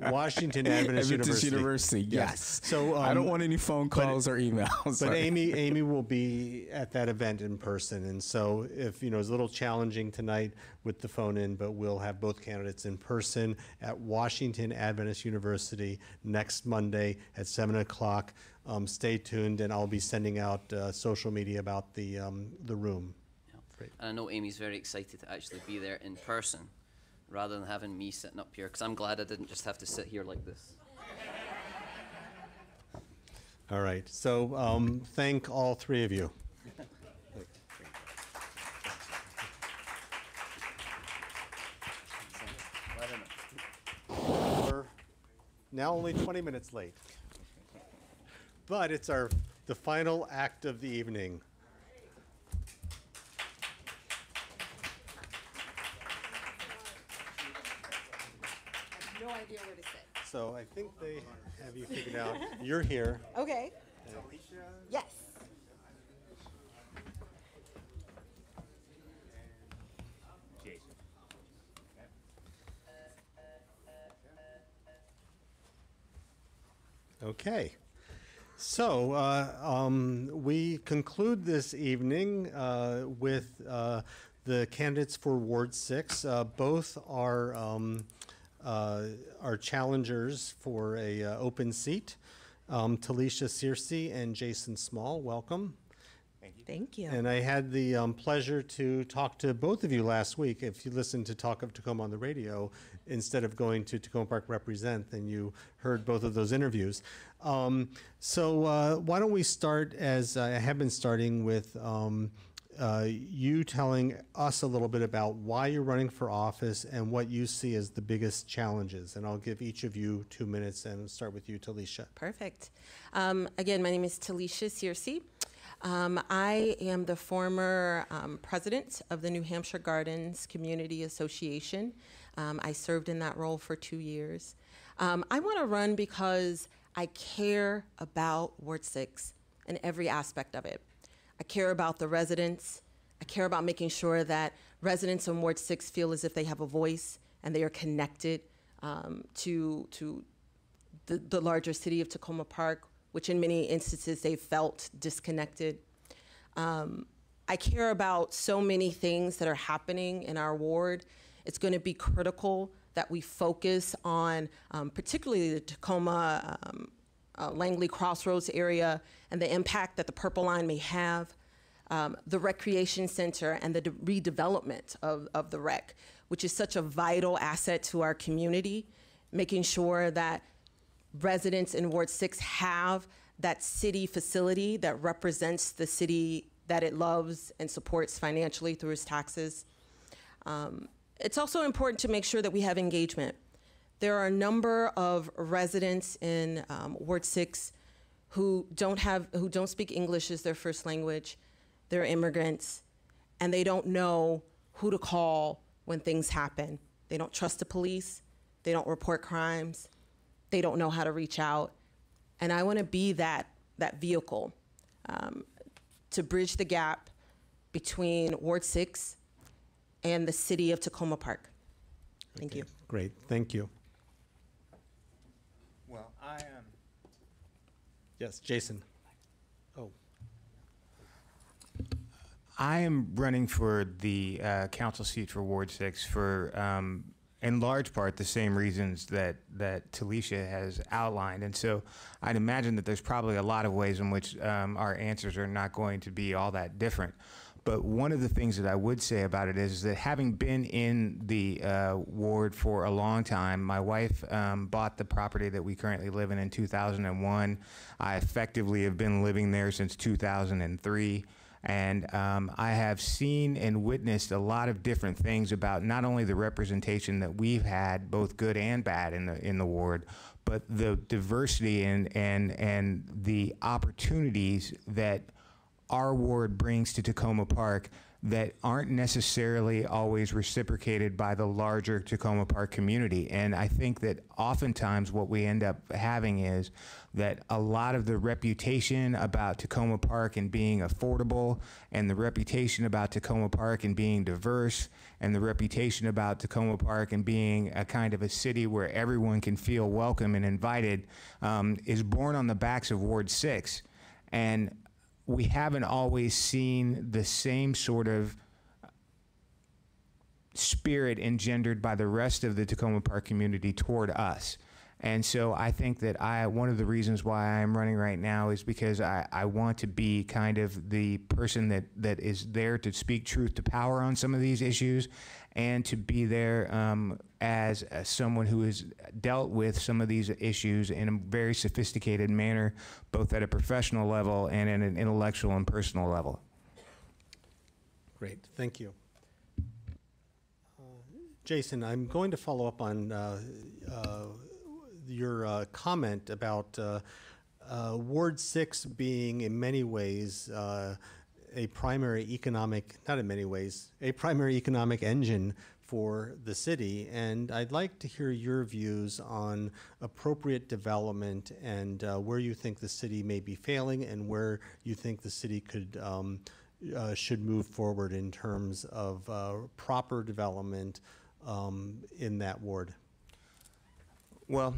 Washington Adventist University. Yes. So I don't want any phone calls or emails. But Amy will be at that event in person, and so if it's a little challenging tonight with the phone in, but we'll have both candidates in person at Washington Adventist University next Monday at 7 o'clock. Stay tuned, and I'll be sending out social media about the room. And I know Amy's very excited to actually be there in person rather than having me sitting up here, because I'm glad I didn't just have to sit here like this. All right. So thank all three of you. We're now only 20 minutes late, but it's the final act of the evening. No idea where to sit. So I think they have you figured out. You're here. Okay. Yes. Okay. So we conclude this evening with the candidates for Ward 6. Both are challengers for a open seat. Talisha Searcy and Jason Small, welcome. Thank you. And I had the pleasure to talk to both of you last week. If you listened to Talk of Tacoma on the radio, instead of going to Takoma Park Represent, then you heard both of those interviews. So why don't we start, as I have been starting, with you telling us a little bit about why you're running for office and what you see as the biggest challenges. And I'll give each of you 2 minutes, and start with you, Talisha. Perfect. Again, my name is Talisha Searcy. I am the former president of the New Hampshire Gardens Community Association. I served in that role for 2 years. I want to run because I care about Ward 6 and every aspect of it. I care about the residents. I care about making sure that residents in Ward 6 feel as if they have a voice and they are connected to the larger city of Takoma Park, which in many instances they felt disconnected. I care about so many things that are happening in our ward. It's going to be critical that we focus on particularly the Takoma Langley Crossroads area and the impact that the Purple Line may have, the recreation center and the redevelopment of the rec, which is such a vital asset to our community, making sure that residents in Ward 6 have that city facility that represents the city that it loves and supports financially through its taxes. It's also important to make sure that we have engagement. There are a number of residents in Ward 6 who don't speak English as their first language. They're immigrants, and they don't know who to call when things happen. They don't trust the police. They don't report crimes. They don't know how to reach out. And I want to be that vehicle to bridge the gap between Ward 6 and the city of Takoma Park. Thank you. Great, thank you. Well, I am. Yes, Jason. Oh. I am running for the council seat for Ward 6 for, in large part, the same reasons that Talisha has outlined. And so I'd imagine that there's probably a lot of ways in which our answers are not going to be all that different. But one of the things that I would say about it is that having been in the ward for a long time, my wife bought the property that we currently live in 2001. I effectively have been living there since 2003. And I have seen and witnessed a lot of different things about not only the representation that we've had, both good and bad in the ward, but the diversity and the opportunities that our ward brings to Takoma Park that aren't necessarily always reciprocated by the larger Takoma Park community. And I think that oftentimes what we end up having is that a lot of the reputation about Takoma Park and being affordable, and the reputation about Takoma Park and being diverse, and the reputation about Takoma Park and being a kind of a city where everyone can feel welcome and invited is born on the backs of Ward 6. And we haven't always seen the same sort of spirit engendered by the rest of the Takoma Park community toward us. And so I think that one of the reasons why I'm running right now is because I want to be kind of the person that is there to speak truth to power on some of these issues, and to be there as someone who has dealt with some of these issues in a very sophisticated manner, both at a professional level and at an intellectual and personal level. Great, thank you. Jason, I'm going to follow up on your comment about Ward 6 being in many ways a primary economic, not in many ways, a primary economic engine for the city. And I'd like to hear your views on appropriate development and where you think the city may be failing and where you think the city could should move forward in terms of proper development in that ward. Well,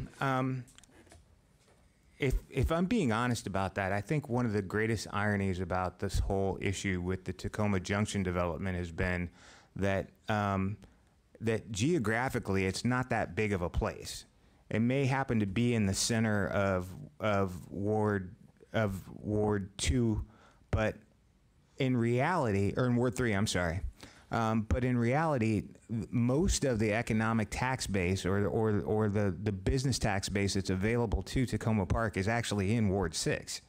if I'm being honest about that, I think one of the greatest ironies about this whole issue with the Takoma Junction development has been that that geographically it's not that big of a place. It may happen to be in the center of Ward 2, but in reality, or in Ward 3, I'm sorry. But in reality, most of the economic tax base or the business tax base that's available to Takoma Park is actually in Ward 6.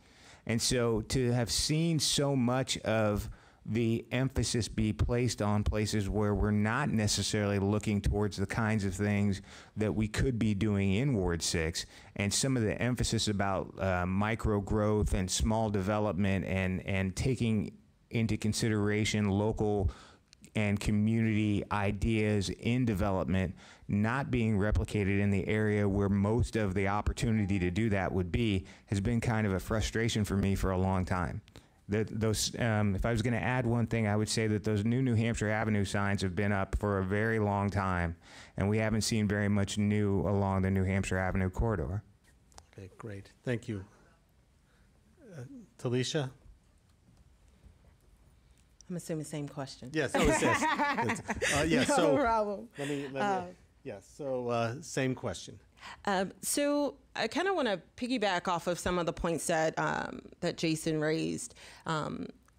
And so to have seen so much of the emphasis be placed on places where we're not necessarily looking towards the kinds of things that we could be doing in Ward 6, and some of the emphasis about micro growth and small development and taking into consideration local and community ideas in development not being replicated in the area where most of the opportunity to do that would be, has been kind of a frustration for me for a long time. If I was going to add one thing, I would say that those New Hampshire Avenue signs have been up for a very long time, and we haven't seen very much new along the New Hampshire Avenue corridor. Okay, great. Thank you. Talisha? I'm assuming same question. Yes, oh, it says. Yeah, no so problem. Let me yes, so same question. So I kind of want to piggyback off of some of the points that that Jason raised.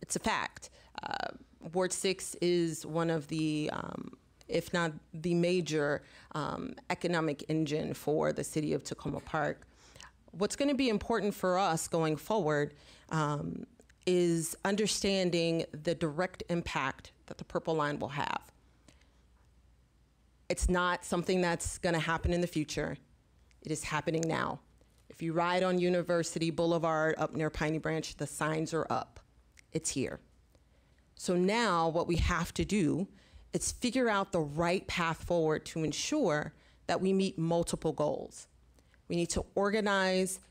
It's a fact. Ward 6 is one of the, if not the major economic engine for the city of Takoma Park. What's going to be important for us going forward is understanding the direct impact that the Purple Line will have. It's not something that's going to happen in the future. It is happening now. If you ride on University Boulevard up near Piney Branch, the signs are up. It's here. So now what we have to do is figure out the right path forward to ensure that we meet multiple goals. We need to organize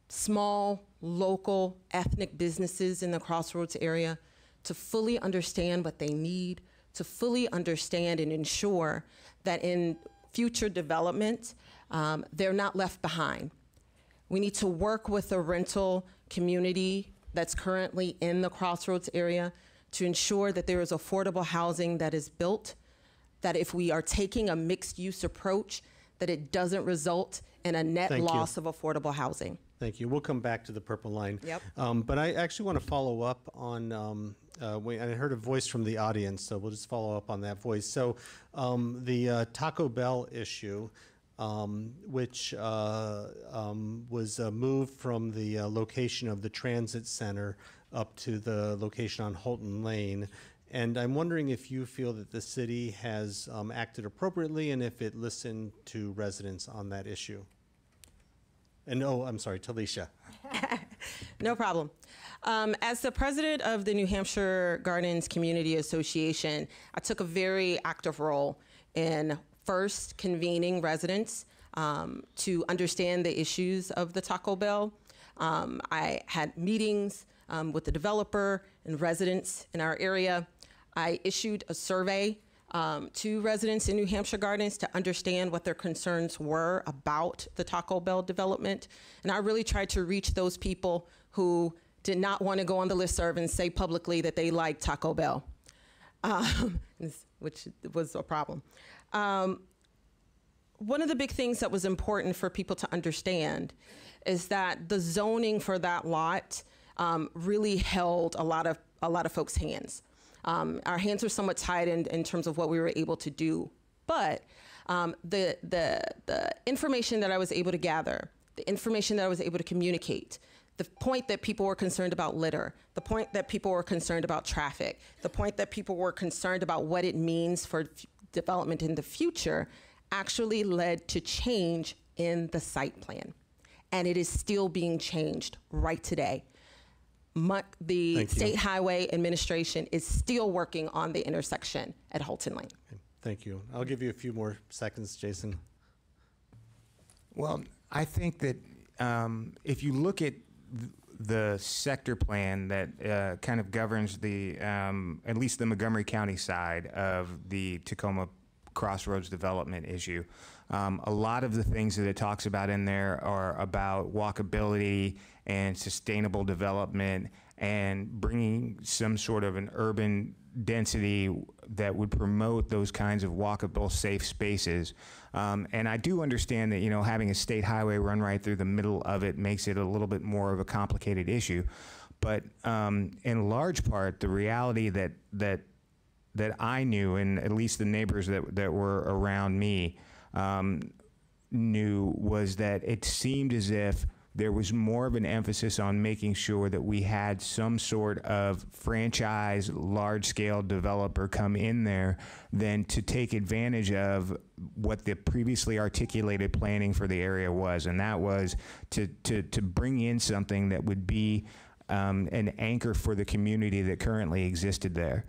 small, local, ethnic businesses in the Crossroads area to fully understand what they need, to fully understand and ensure that in future development, they're not left behind. We need to work with the rental community that's currently in the Crossroads area to ensure that there is affordable housing that is built, that if we are taking a mixed-use approach, that it doesn't result in a net loss of affordable housing. Thank you. We'll come back to the Purple Line. Yep. But I actually want to follow up on, I heard a voice from the audience, so we'll just follow up on that voice. So the Taco Bell issue, which was moved from the location of the transit center up to the location on Holton Lane. And I'm wondering if you feel that the city has acted appropriately and if it listened to residents on that issue. And oh, I'm sorry, Talisha. No problem. As the president of the New Hampshire Gardens Community Association, I took a very active role in first convening residents to understand the issues of the Taco Bell. I had meetings with the developer and residents in our area. I issued a survey to residents in New Hampshire Gardens to understand what their concerns were about the Taco Bell development. And I really tried to reach those people who did not want to go on the listserv and say publicly that they liked Taco Bell, which was a problem. One of the big things that was important for people to understand is that the zoning for that lot really held a lot of folks' hands. Our hands were somewhat tied in terms of what we were able to do. But the information that I was able to gather, the information that I was able to communicate, the point that people were concerned about litter, the point that people were concerned about traffic, the point that people were concerned about what it means for development in the future actually led to change in the site plan. And it is still being changed right today. The State Highway Administration is still working on the intersection at Holton Lane. Okay, thank you. I'll give you a few more seconds, Jason. Well, I think that if you look at the sector plan that kind of governs the, at least the Montgomery County side of the Takoma Crossroads development issue, a lot of the things that it talks about in there are about walkability and sustainable development and bringing some sort of an urban density that would promote those kinds of walkable, safe spaces. And I do understand that, you know, having a state highway run right through the middle of it makes it a little bit more of a complicated issue. But in large part, the reality that I knew, and at least the neighbors that were around me knew, was that it seemed as if there was more of an emphasis on making sure that we had some sort of franchise, large-scale developer come in there than to take advantage of what the previously articulated planning for the area was, and that was to bring in something that would be an anchor for the community that currently existed there.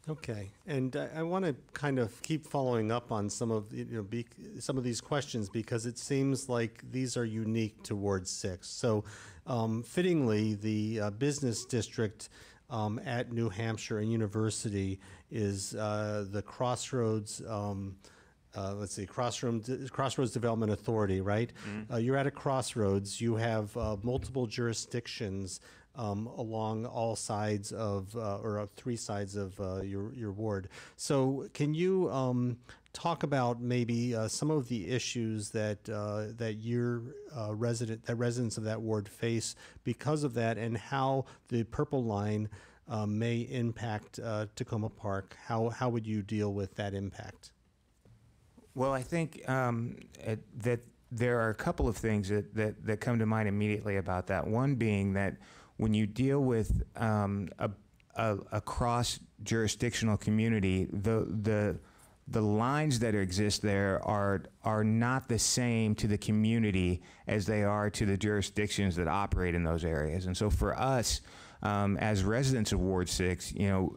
Okay, and I want to kind of keep following up on some of some of these questions because it seems like these are unique to Ward 6. So, fittingly, the business district at New Hampshire and University is the Crossroads. Let's see, Crossroads Development Authority, right? Mm-hmm. You're at a crossroads. You have multiple jurisdictions along all sides of, or three sides of your ward. So can you talk about maybe some of the issues that residents of that ward face because of that, and how the Purple Line may impact Takoma Park? How would you deal with that impact? Well, I think that there are a couple of things that come to mind immediately about that. One being that when you deal with a cross-jurisdictional community, the lines that exist there are not the same to the community as they are to the jurisdictions that operate in those areas. And so for us, as residents of Ward 6, you know,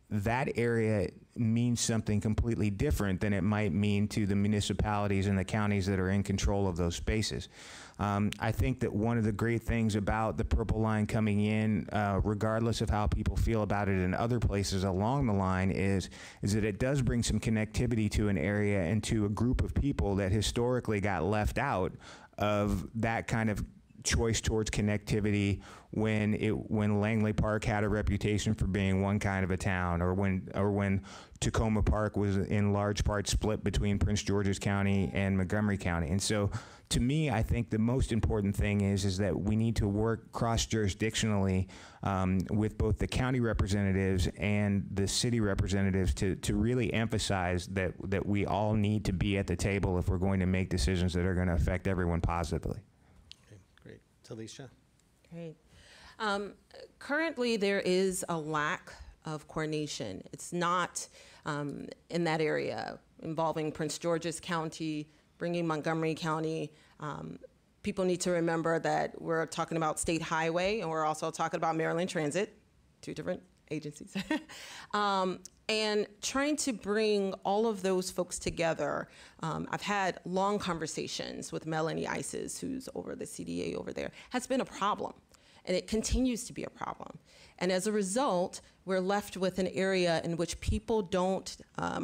that area means something completely different than it might mean to the municipalities and the counties that are in control of those spaces. I think that one of the great things about the Purple Line coming in, regardless of how people feel about it in other places along the line, is that it does bring some connectivity to an area and to a group of people that historically got left out of that kind of choice towards connectivity when Langley Park had a reputation for being one kind of a town, or when Takoma Park was in large part split between Prince George's County and Montgomery County. And so to me, I think the most important thing is that we need to work cross-jurisdictionally with both the county representatives and the city representatives to really emphasize that we all need to be at the table if we're going to make decisions that are going to affect everyone positively. Okay, great. Talisha? Great. Currently, there is a lack of coordination. It's not in that area involving Prince George's County, bringing Montgomery County. People need to remember that we're talking about State Highway, and we're also talking about Maryland Transit, two different agencies. And trying to bring all of those folks together. I've had long conversations with Melanie Isis, who's over the CDA over there, has been a problem. And it continues to be a problem. And as a result, we're left with an area in which people don't,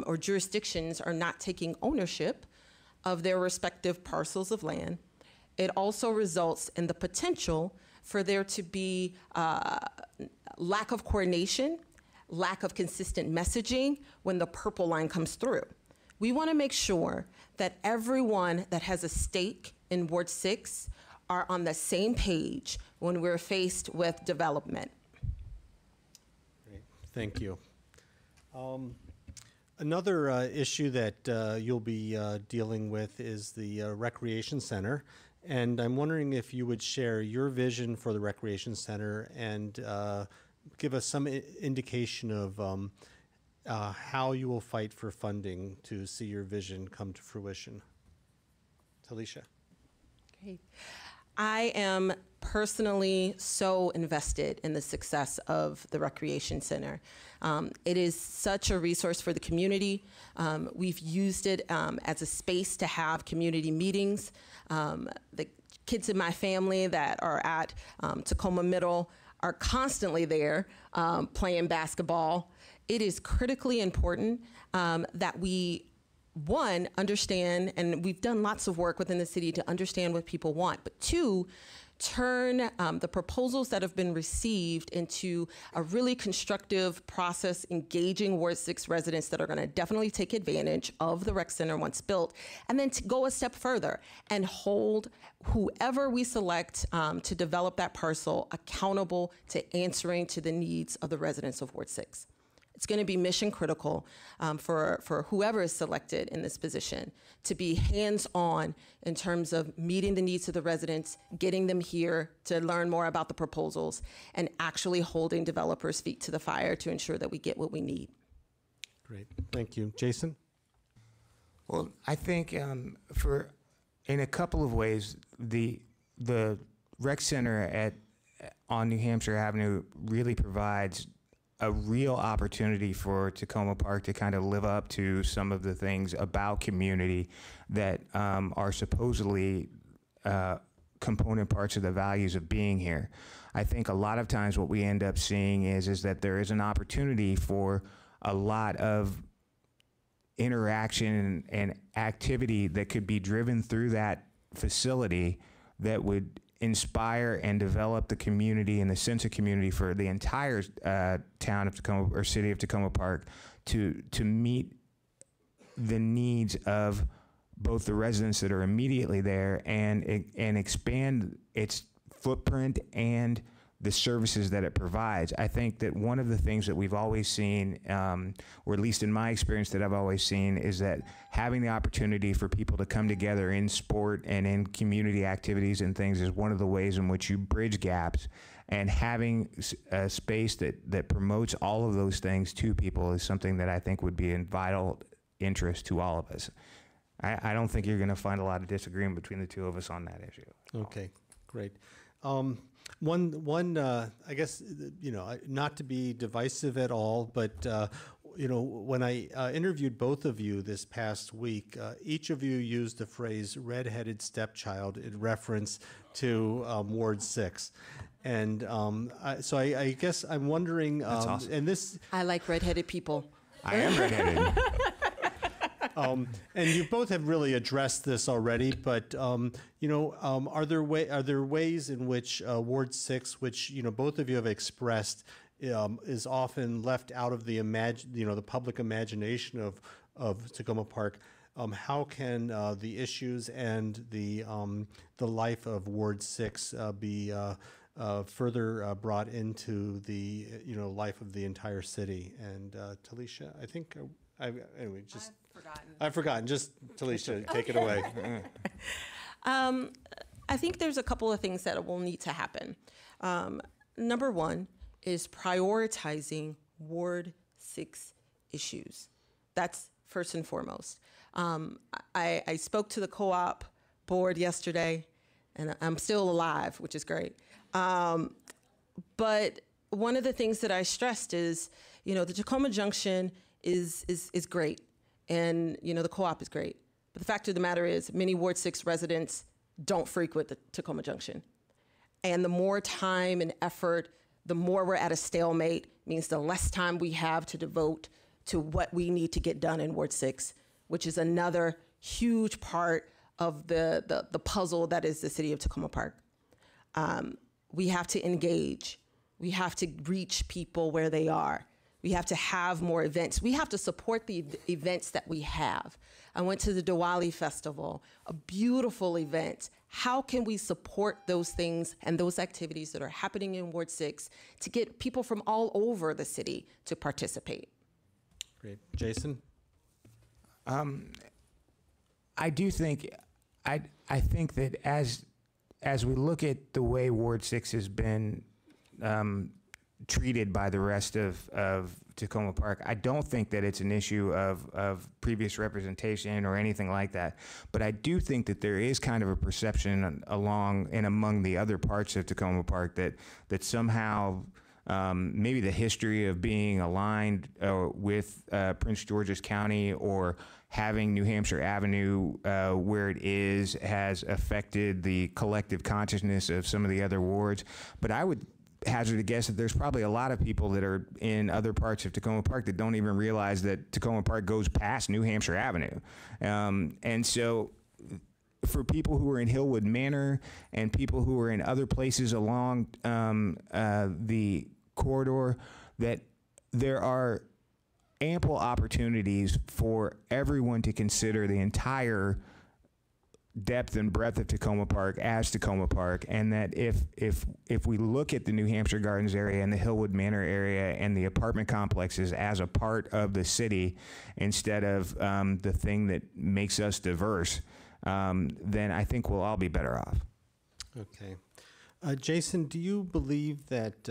or jurisdictions are not taking ownership of their respective parcels of land. It also results in the potential for there to be lack of coordination, lack of consistent messaging when the purple line comes through. We want to make sure that everyone that has a stake in Ward 6 are on the same page when we're faced with development. Great. Thank you. Another issue that you'll be dealing with is the Recreation Center. And I'm wondering if you would share your vision for the Recreation Center and give us some indication of how you will fight for funding to see your vision come to fruition. Talisha. Great. I am personally so invested in the success of the Recreation Center. It is such a resource for the community. We've used it as a space to have community meetings. The kids in my family that are at Takoma Middle are constantly there playing basketball. It is critically important that we, one, understand, and we've done lots of work within the city to understand what people want, but two, turn the proposals that have been received into a really constructive process, engaging Ward 6 residents that are going to definitely take advantage of the rec center once built, and then to go a step further and hold whoever we select to develop that parcel accountable to answering to the needs of the residents of Ward 6. It's going to be mission critical for whoever is selected in this position to be hands-on in terms of meeting the needs of the residents, getting them here to learn more about the proposals, and actually holding developers' feet to the fire to ensure that we get what we need. Great, thank you. Jason? Well, I think in a couple of ways, the rec center on New Hampshire Avenue really provides a real opportunity for Takoma Park to kind of live up to some of the things about community that are supposedly component parts of the values of being here. I think a lot of times what we end up seeing is that there is an opportunity for a lot of interaction and activity that could be driven through that facility that would inspire and develop the community and the sense of community for the entire town of Takoma or city of Takoma Park to meet the needs of both the residents that are immediately there and expand its footprint and the services that it provides. I think that one of the things that we've always seen, or at least in my experience that I've always seen, is that having the opportunity for people to come together in sport and in community activities and things is one of the ways in which you bridge gaps. And having a space that promotes all of those things to people is something that I think would be in vital interest to all of us. I don't think you're going to find a lot of disagreement between the two of us on that issue. Okay, great. I guess, not to be divisive at all, but, when I interviewed both of you this past week, each of you used the phrase redheaded stepchild in reference to Ward 6. And so I guess I'm wondering, That's awesome. and this... I like redheaded people. I am redheaded. And you both have really addressed this already, but are there ways in which Ward 6, which both of you have expressed, is often left out of the the public imagination of Takoma Park? How can the issues and the life of Ward 6 be further brought into the life of the entire city? And Talisha, I think anyway, just. I've forgotten. Just Talisha, take it away. I think there's a couple of things that will need to happen. Number one is prioritizing Ward 6 issues. That's first and foremost. I spoke to the co-op board yesterday, and I'm still alive, which is great. But one of the things that I stressed is, the Takoma Junction is great, and the co-op is great. But the fact of the matter is, many Ward 6 residents don't frequent the Takoma Junction. And the more time and effort, the more we're at a stalemate, means the less time we have to devote to what we need to get done in Ward 6, which is another huge part of the puzzle that is the city of Takoma Park. We have to engage. We have to reach people where they are. We have to have more events. We have to support the events that we have. I went to the Diwali Festival, a beautiful event. How can we support those things and those activities that are happening in Ward 6 to get people from all over the city to participate? Great. Jason? I do think, I think that as we look at the way Ward 6 has been treated by the rest of Takoma Park, I don't think that it's an issue of previous representation or anything like that. But I do think that there is kind of a perception along and among the other parts of Takoma Park that somehow maybe the history of being aligned with Prince George's County or having New Hampshire Avenue where it is has affected the collective consciousness of some of the other wards. But I would hazard a guess that there's probably a lot of people that are in other parts of Takoma Park that don't even realize that Takoma Park goes past New Hampshire Avenue. And so for people who are in Hillwood Manor and people who are in other places along the corridor, that there are ample opportunities for everyone to consider the entire depth and breadth of Takoma Park as Takoma Park, and that if we look at the New Hampshire Gardens area and the Hillwood Manor area and the apartment complexes as a part of the city instead of the thing that makes us diverse, then I think we'll all be better off. Okay. Jason, do you believe that,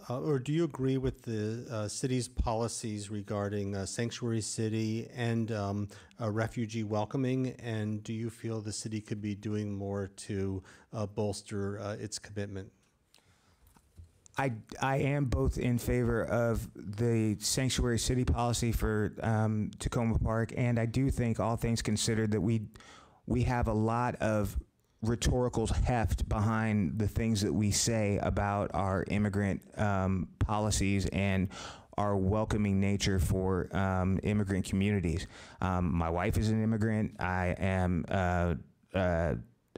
or do you agree with the city's policies regarding sanctuary city and refugee welcoming? And do you feel the city could be doing more to bolster its commitment? I am both in favor of the sanctuary city policy for Takoma Park, and I do think, all things considered, that we have a lot of rhetorical heft behind the things that we say about our immigrant policies and our welcoming nature for immigrant communities. My wife is an immigrant. I am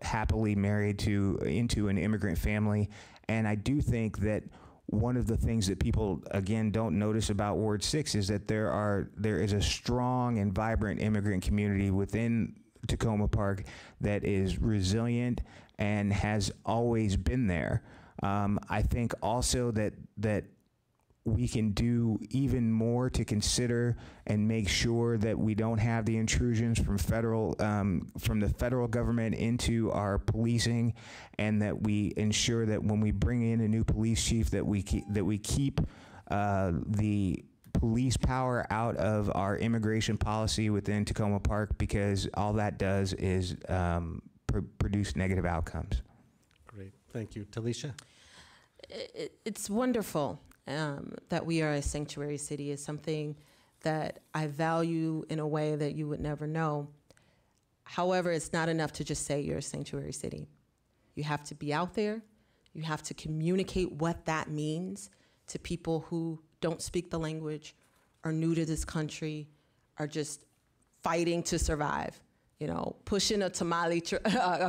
happily married into an immigrant family, and I do think that one of the things that people, again, don't notice about Ward 6 is that there is a strong and vibrant immigrant community within Takoma Park that is resilient and has always been there. I think also that we can do even more to consider and make sure that we don't have the intrusions from the federal government into our policing, and that we ensure that when we bring in a new police chief, that we keep the police power out of our immigration policy within Takoma Park, because all that does is produce negative outcomes. Great, thank you. Talisha? It's wonderful that we are a sanctuary city. Is something that I value in a way that you would never know. However, it's not enough to just say you're a sanctuary city. You have to be out there. You have to communicate what that means to people who don't speak the language, are new to this country, are just fighting to survive. Pushing a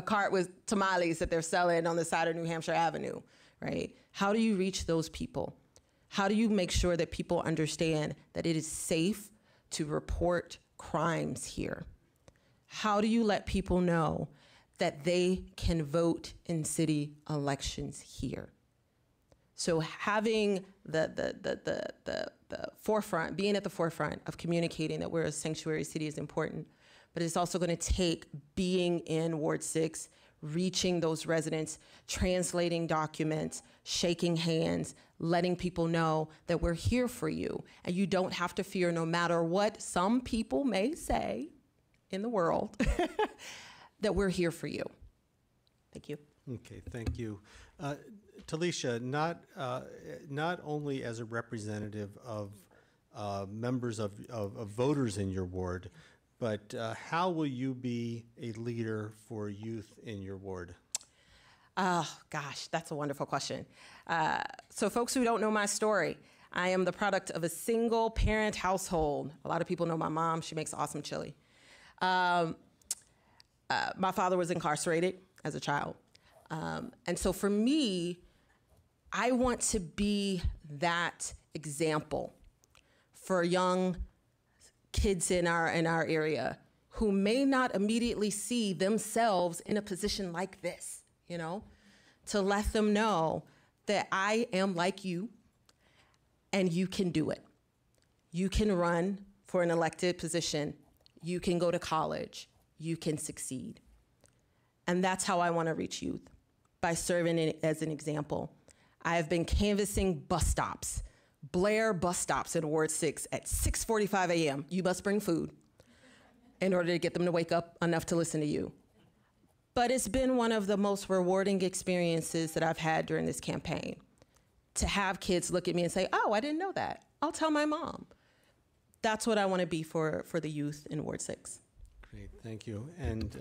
cart with tamales that they're selling on the side of New Hampshire Avenue, right? How do you reach those people? How do you make sure that people understand that it is safe to report crimes here? How do you let people know that they can vote in city elections here? So having the forefront, being at the forefront of communicating that we're a sanctuary city is important, but it's also going to take being in Ward 6, reaching those residents, translating documents, shaking hands, letting people know that we're here for you. And you don't have to fear, no matter what some people may say in the world, that we're here for you. Thank you. Okay, thank you. Talisha, not only as a representative of members of voters in your ward, but how will you be a leader for youth in your ward? Oh, gosh, that's a wonderful question. So folks who don't know my story, I am the product of a single parent household. A lot of people know my mom. She makes awesome chili. My father was incarcerated as a child. And so for me, I want to be that example for young kids in our area who may not immediately see themselves in a position like this, you know, to let them know that I am like you and you can do it. You can run for an elected position. You can go to college. You can succeed. And that's how I want to reach youth, by serving as an example. I have been canvassing bus stops, Blair bus stops in Ward 6 at 6:45 a.m. You must bring food in order to get them to wake up enough to listen to you. But it's been one of the most rewarding experiences that I've had during this campaign, to have kids look at me and say, oh, I didn't know that. I'll tell my mom. That's what I want to be for the youth in Ward 6. Great, thank you. And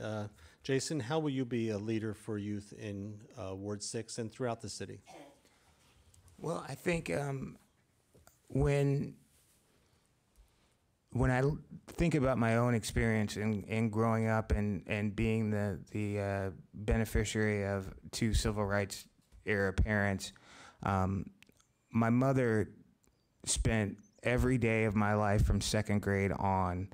Jason, how will you be a leader for youth in Ward 6 and throughout the city? Well, I think when I think about my own experience in growing up and being the beneficiary of two civil rights era parents, my mother spent every day of my life from second grade on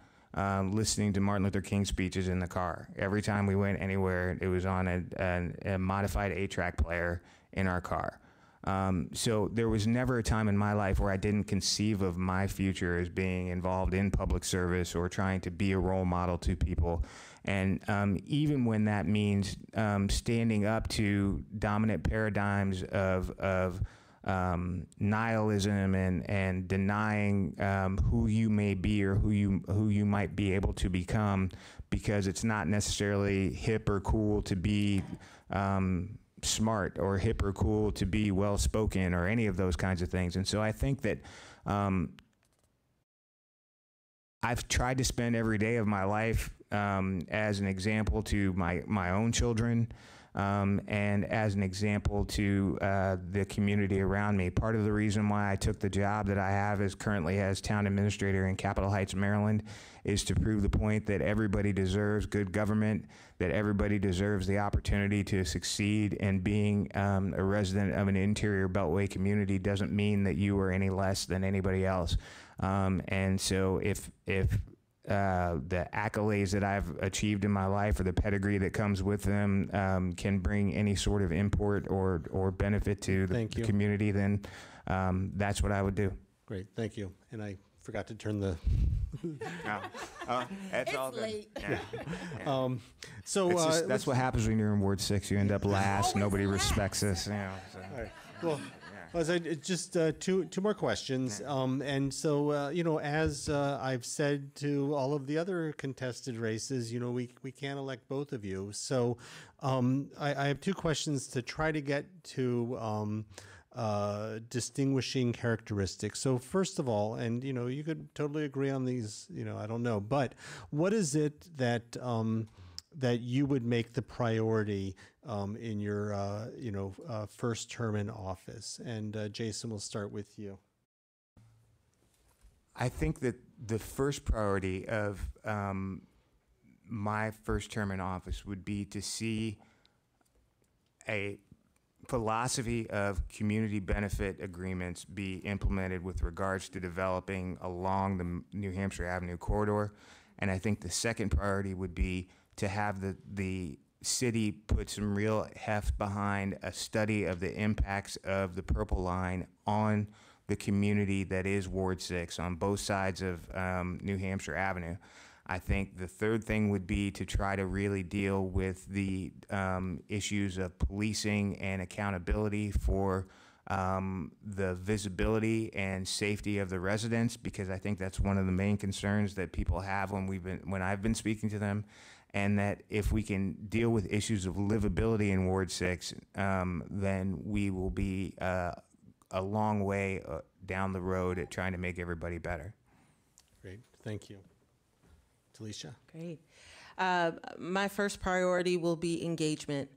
listening to Martin Luther King speeches in the car. Every time we went anywhere, it was on a modified 8-track player in our car. So there was never a time in my life where I didn't conceive of my future as being involved in public service or trying to be a role model to people. And even when that means standing up to dominant paradigms of nihilism and denying who you may be or who you might be able to become, because it's not necessarily hip or cool to be smart or hip or cool to be well-spoken or any of those kinds of things. And so I think that I've tried to spend every day of my life as an example to my own children, and as an example to the community around me. Part of the reason why I took the job that I have currently as town administrator in Capitol Heights, Maryland, is to prove the point that everybody deserves good government, that everybody deserves the opportunity to succeed, and being a resident of an interior Beltway community doesn't mean that you are any less than anybody else. And so if the accolades that I've achieved in my life or the pedigree that comes with them can bring any sort of import or benefit to the community, then that's what I would do. Great, thank you. And I forgot to turn the... It's all good. Late. Yeah. So that's what happens when you're in Ward 6. You end up last. Nobody respects us. You know, so. All right. Well, just two more questions. And so, you know, as I've said to all of the other contested races, you know, we can't elect both of you. So I have two questions to try to get to distinguishing characteristics. So first of all, and, you know, you could totally agree on these, you know, I don't know, but what is it that that you would make the priority in your, you know, first term in office? And Jason, we'll start with you. I think that the first priority of my first term in office would be to see a philosophy of community benefit agreements be implemented with regards to developing along the New Hampshire Avenue corridor. And I think the second priority would be to have the city put some real heft behind a study of the impacts of the Purple Line on the community that is Ward 6 on both sides of New Hampshire Avenue. I think the third thing would be to try to really deal with the issues of policing and accountability for the visibility and safety of the residents, because I think that's one of the main concerns that people have when I've been speaking to them, and that if we can deal with issues of livability in Ward 6, then we will be a long way down the road at trying to make everybody better. Great, thank you. Talisha? Great. My first priority will be engagement.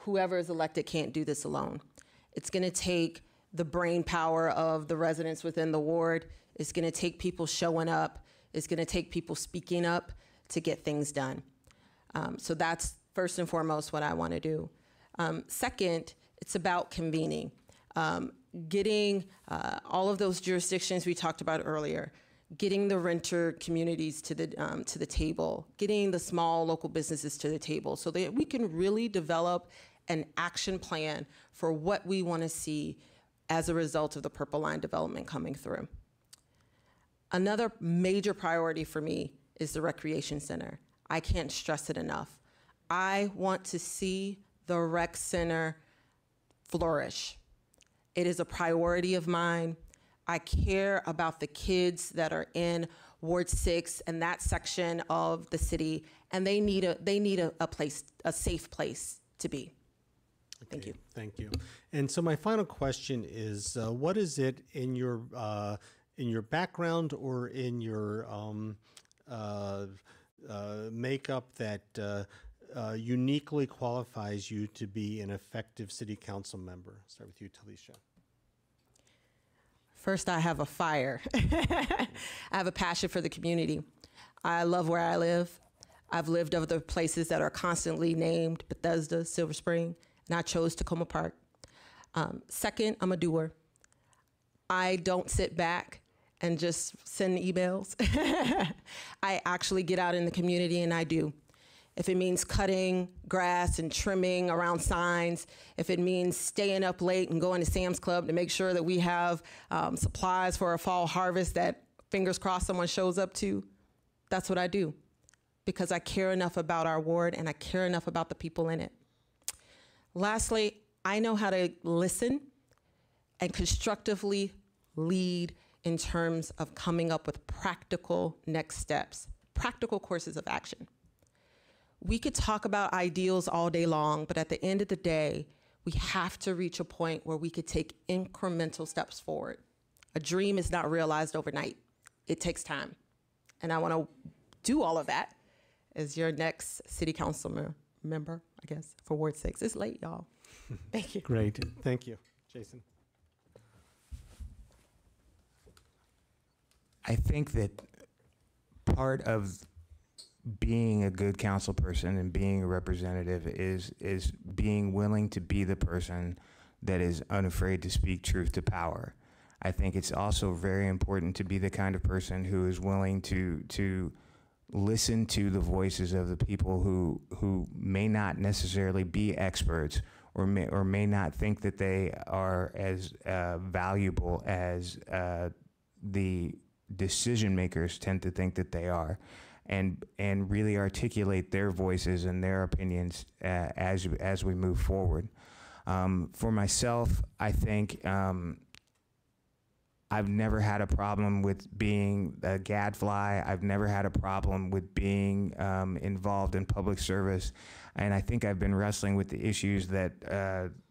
Whoever is elected can't do this alone. It's going to take the brain power of the residents within the ward. It's going to take people showing up. It's going to take people speaking up to get things done. So that's first and foremost what I want to do. Second, it's about convening. Getting all of those jurisdictions we talked about earlier, getting the renter communities to the table, getting the small local businesses to the table so that we can really develop an action plan for what we want to see as a result of the Purple Line development coming through. Another major priority for me is the recreation center. I can't stress it enough. I want to see the rec center flourish. It is a priority of mine. I care about the kids that are in Ward 6 and that section of the city, and they need a safe place to be. Thank you. Thank you. And so my final question is, what is it in your background or in your makeup that uniquely qualifies you to be an effective city council member? I'll start with you, Talisha. First, I have a fire. I have a passion for the community. I love where I live. I've lived other places that are constantly named, Bethesda, Silver Spring, and I chose Takoma Park. Second, I'm a doer. I don't sit back and just send emails. I actually get out in the community and I do. If it means cutting grass and trimming around signs, if it means staying up late and going to Sam's Club to make sure that we have supplies for a fall harvest that, fingers crossed, someone shows up to, that's what I do. Because I care enough about our ward and I care enough about the people in it. Lastly, I know how to listen and constructively lead in terms of coming up with practical next steps, practical courses of action. We could talk about ideals all day long, but at the end of the day, we have to reach a point where we could take incremental steps forward. A dream is not realized overnight. It takes time. And I want to do all of that as your next city council member, I guess, for Ward 6. It's late, y'all. Thank you. Great. Thank you. Jason? I think that part of being a good council person and being a representative is being willing to be the person that is unafraid to speak truth to power. I think it's also very important to be the kind of person who is willing to listen to the voices of the people who may not necessarily be experts or may not think that they are as valuable as the decision makers tend to think that they are. And really articulate their voices and their opinions as we move forward. For myself, I think I've never had a problem with being a gadfly. I've never had a problem with being involved in public service. And I think I've been wrestling with the issues that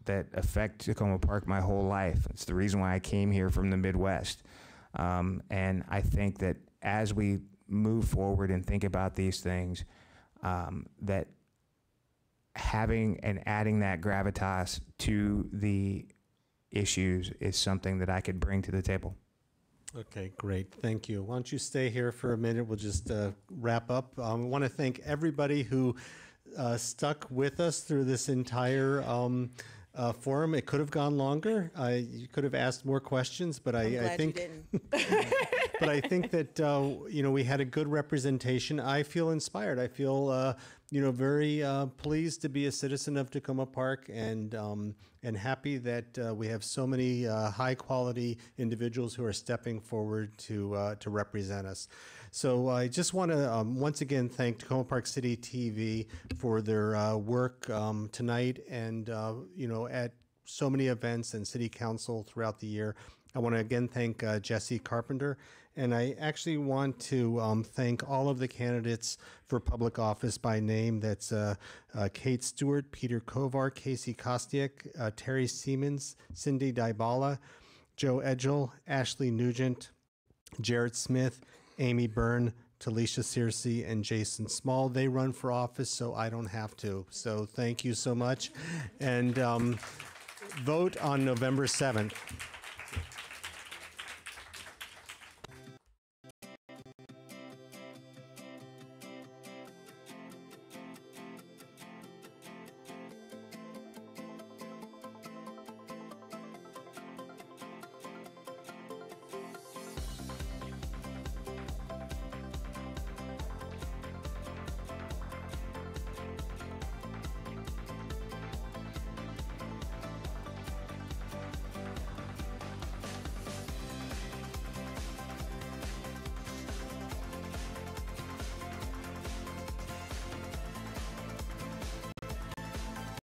affect Takoma Park my whole life. It's the reason why I came here from the Midwest. And I think that as we move forward and think about these things, that having and adding that gravitas to the issues is something that I could bring to the table. Okay, great. Thank you. Why don't you stay here for a minute? We'll just wrap up. I want to thank everybody who stuck with us through this entire forum. It could have gone longer. You could have asked more questions, but I think you didn't. but I think that we had a good representation. I feel inspired. I feel very pleased to be a citizen of Takoma Park, and happy that we have so many high quality individuals who are stepping forward to represent us. So I just want to once again thank Takoma Park City TV for their work tonight and, at so many events and city council throughout the year. I want to again thank Jesse Carpenter, and I actually want to thank all of the candidates for public office by name. That's Kate Stewart, Peter Kovar, Casey Kostiak, Terry Siemens, Cindy Dybala, Joe Edgel, Ashley Nugent, Jared Smith, Amy Byrne, Talisha Searcy, and Jason Small. They run for office, so I don't have to. So thank you so much. And vote on November 7th.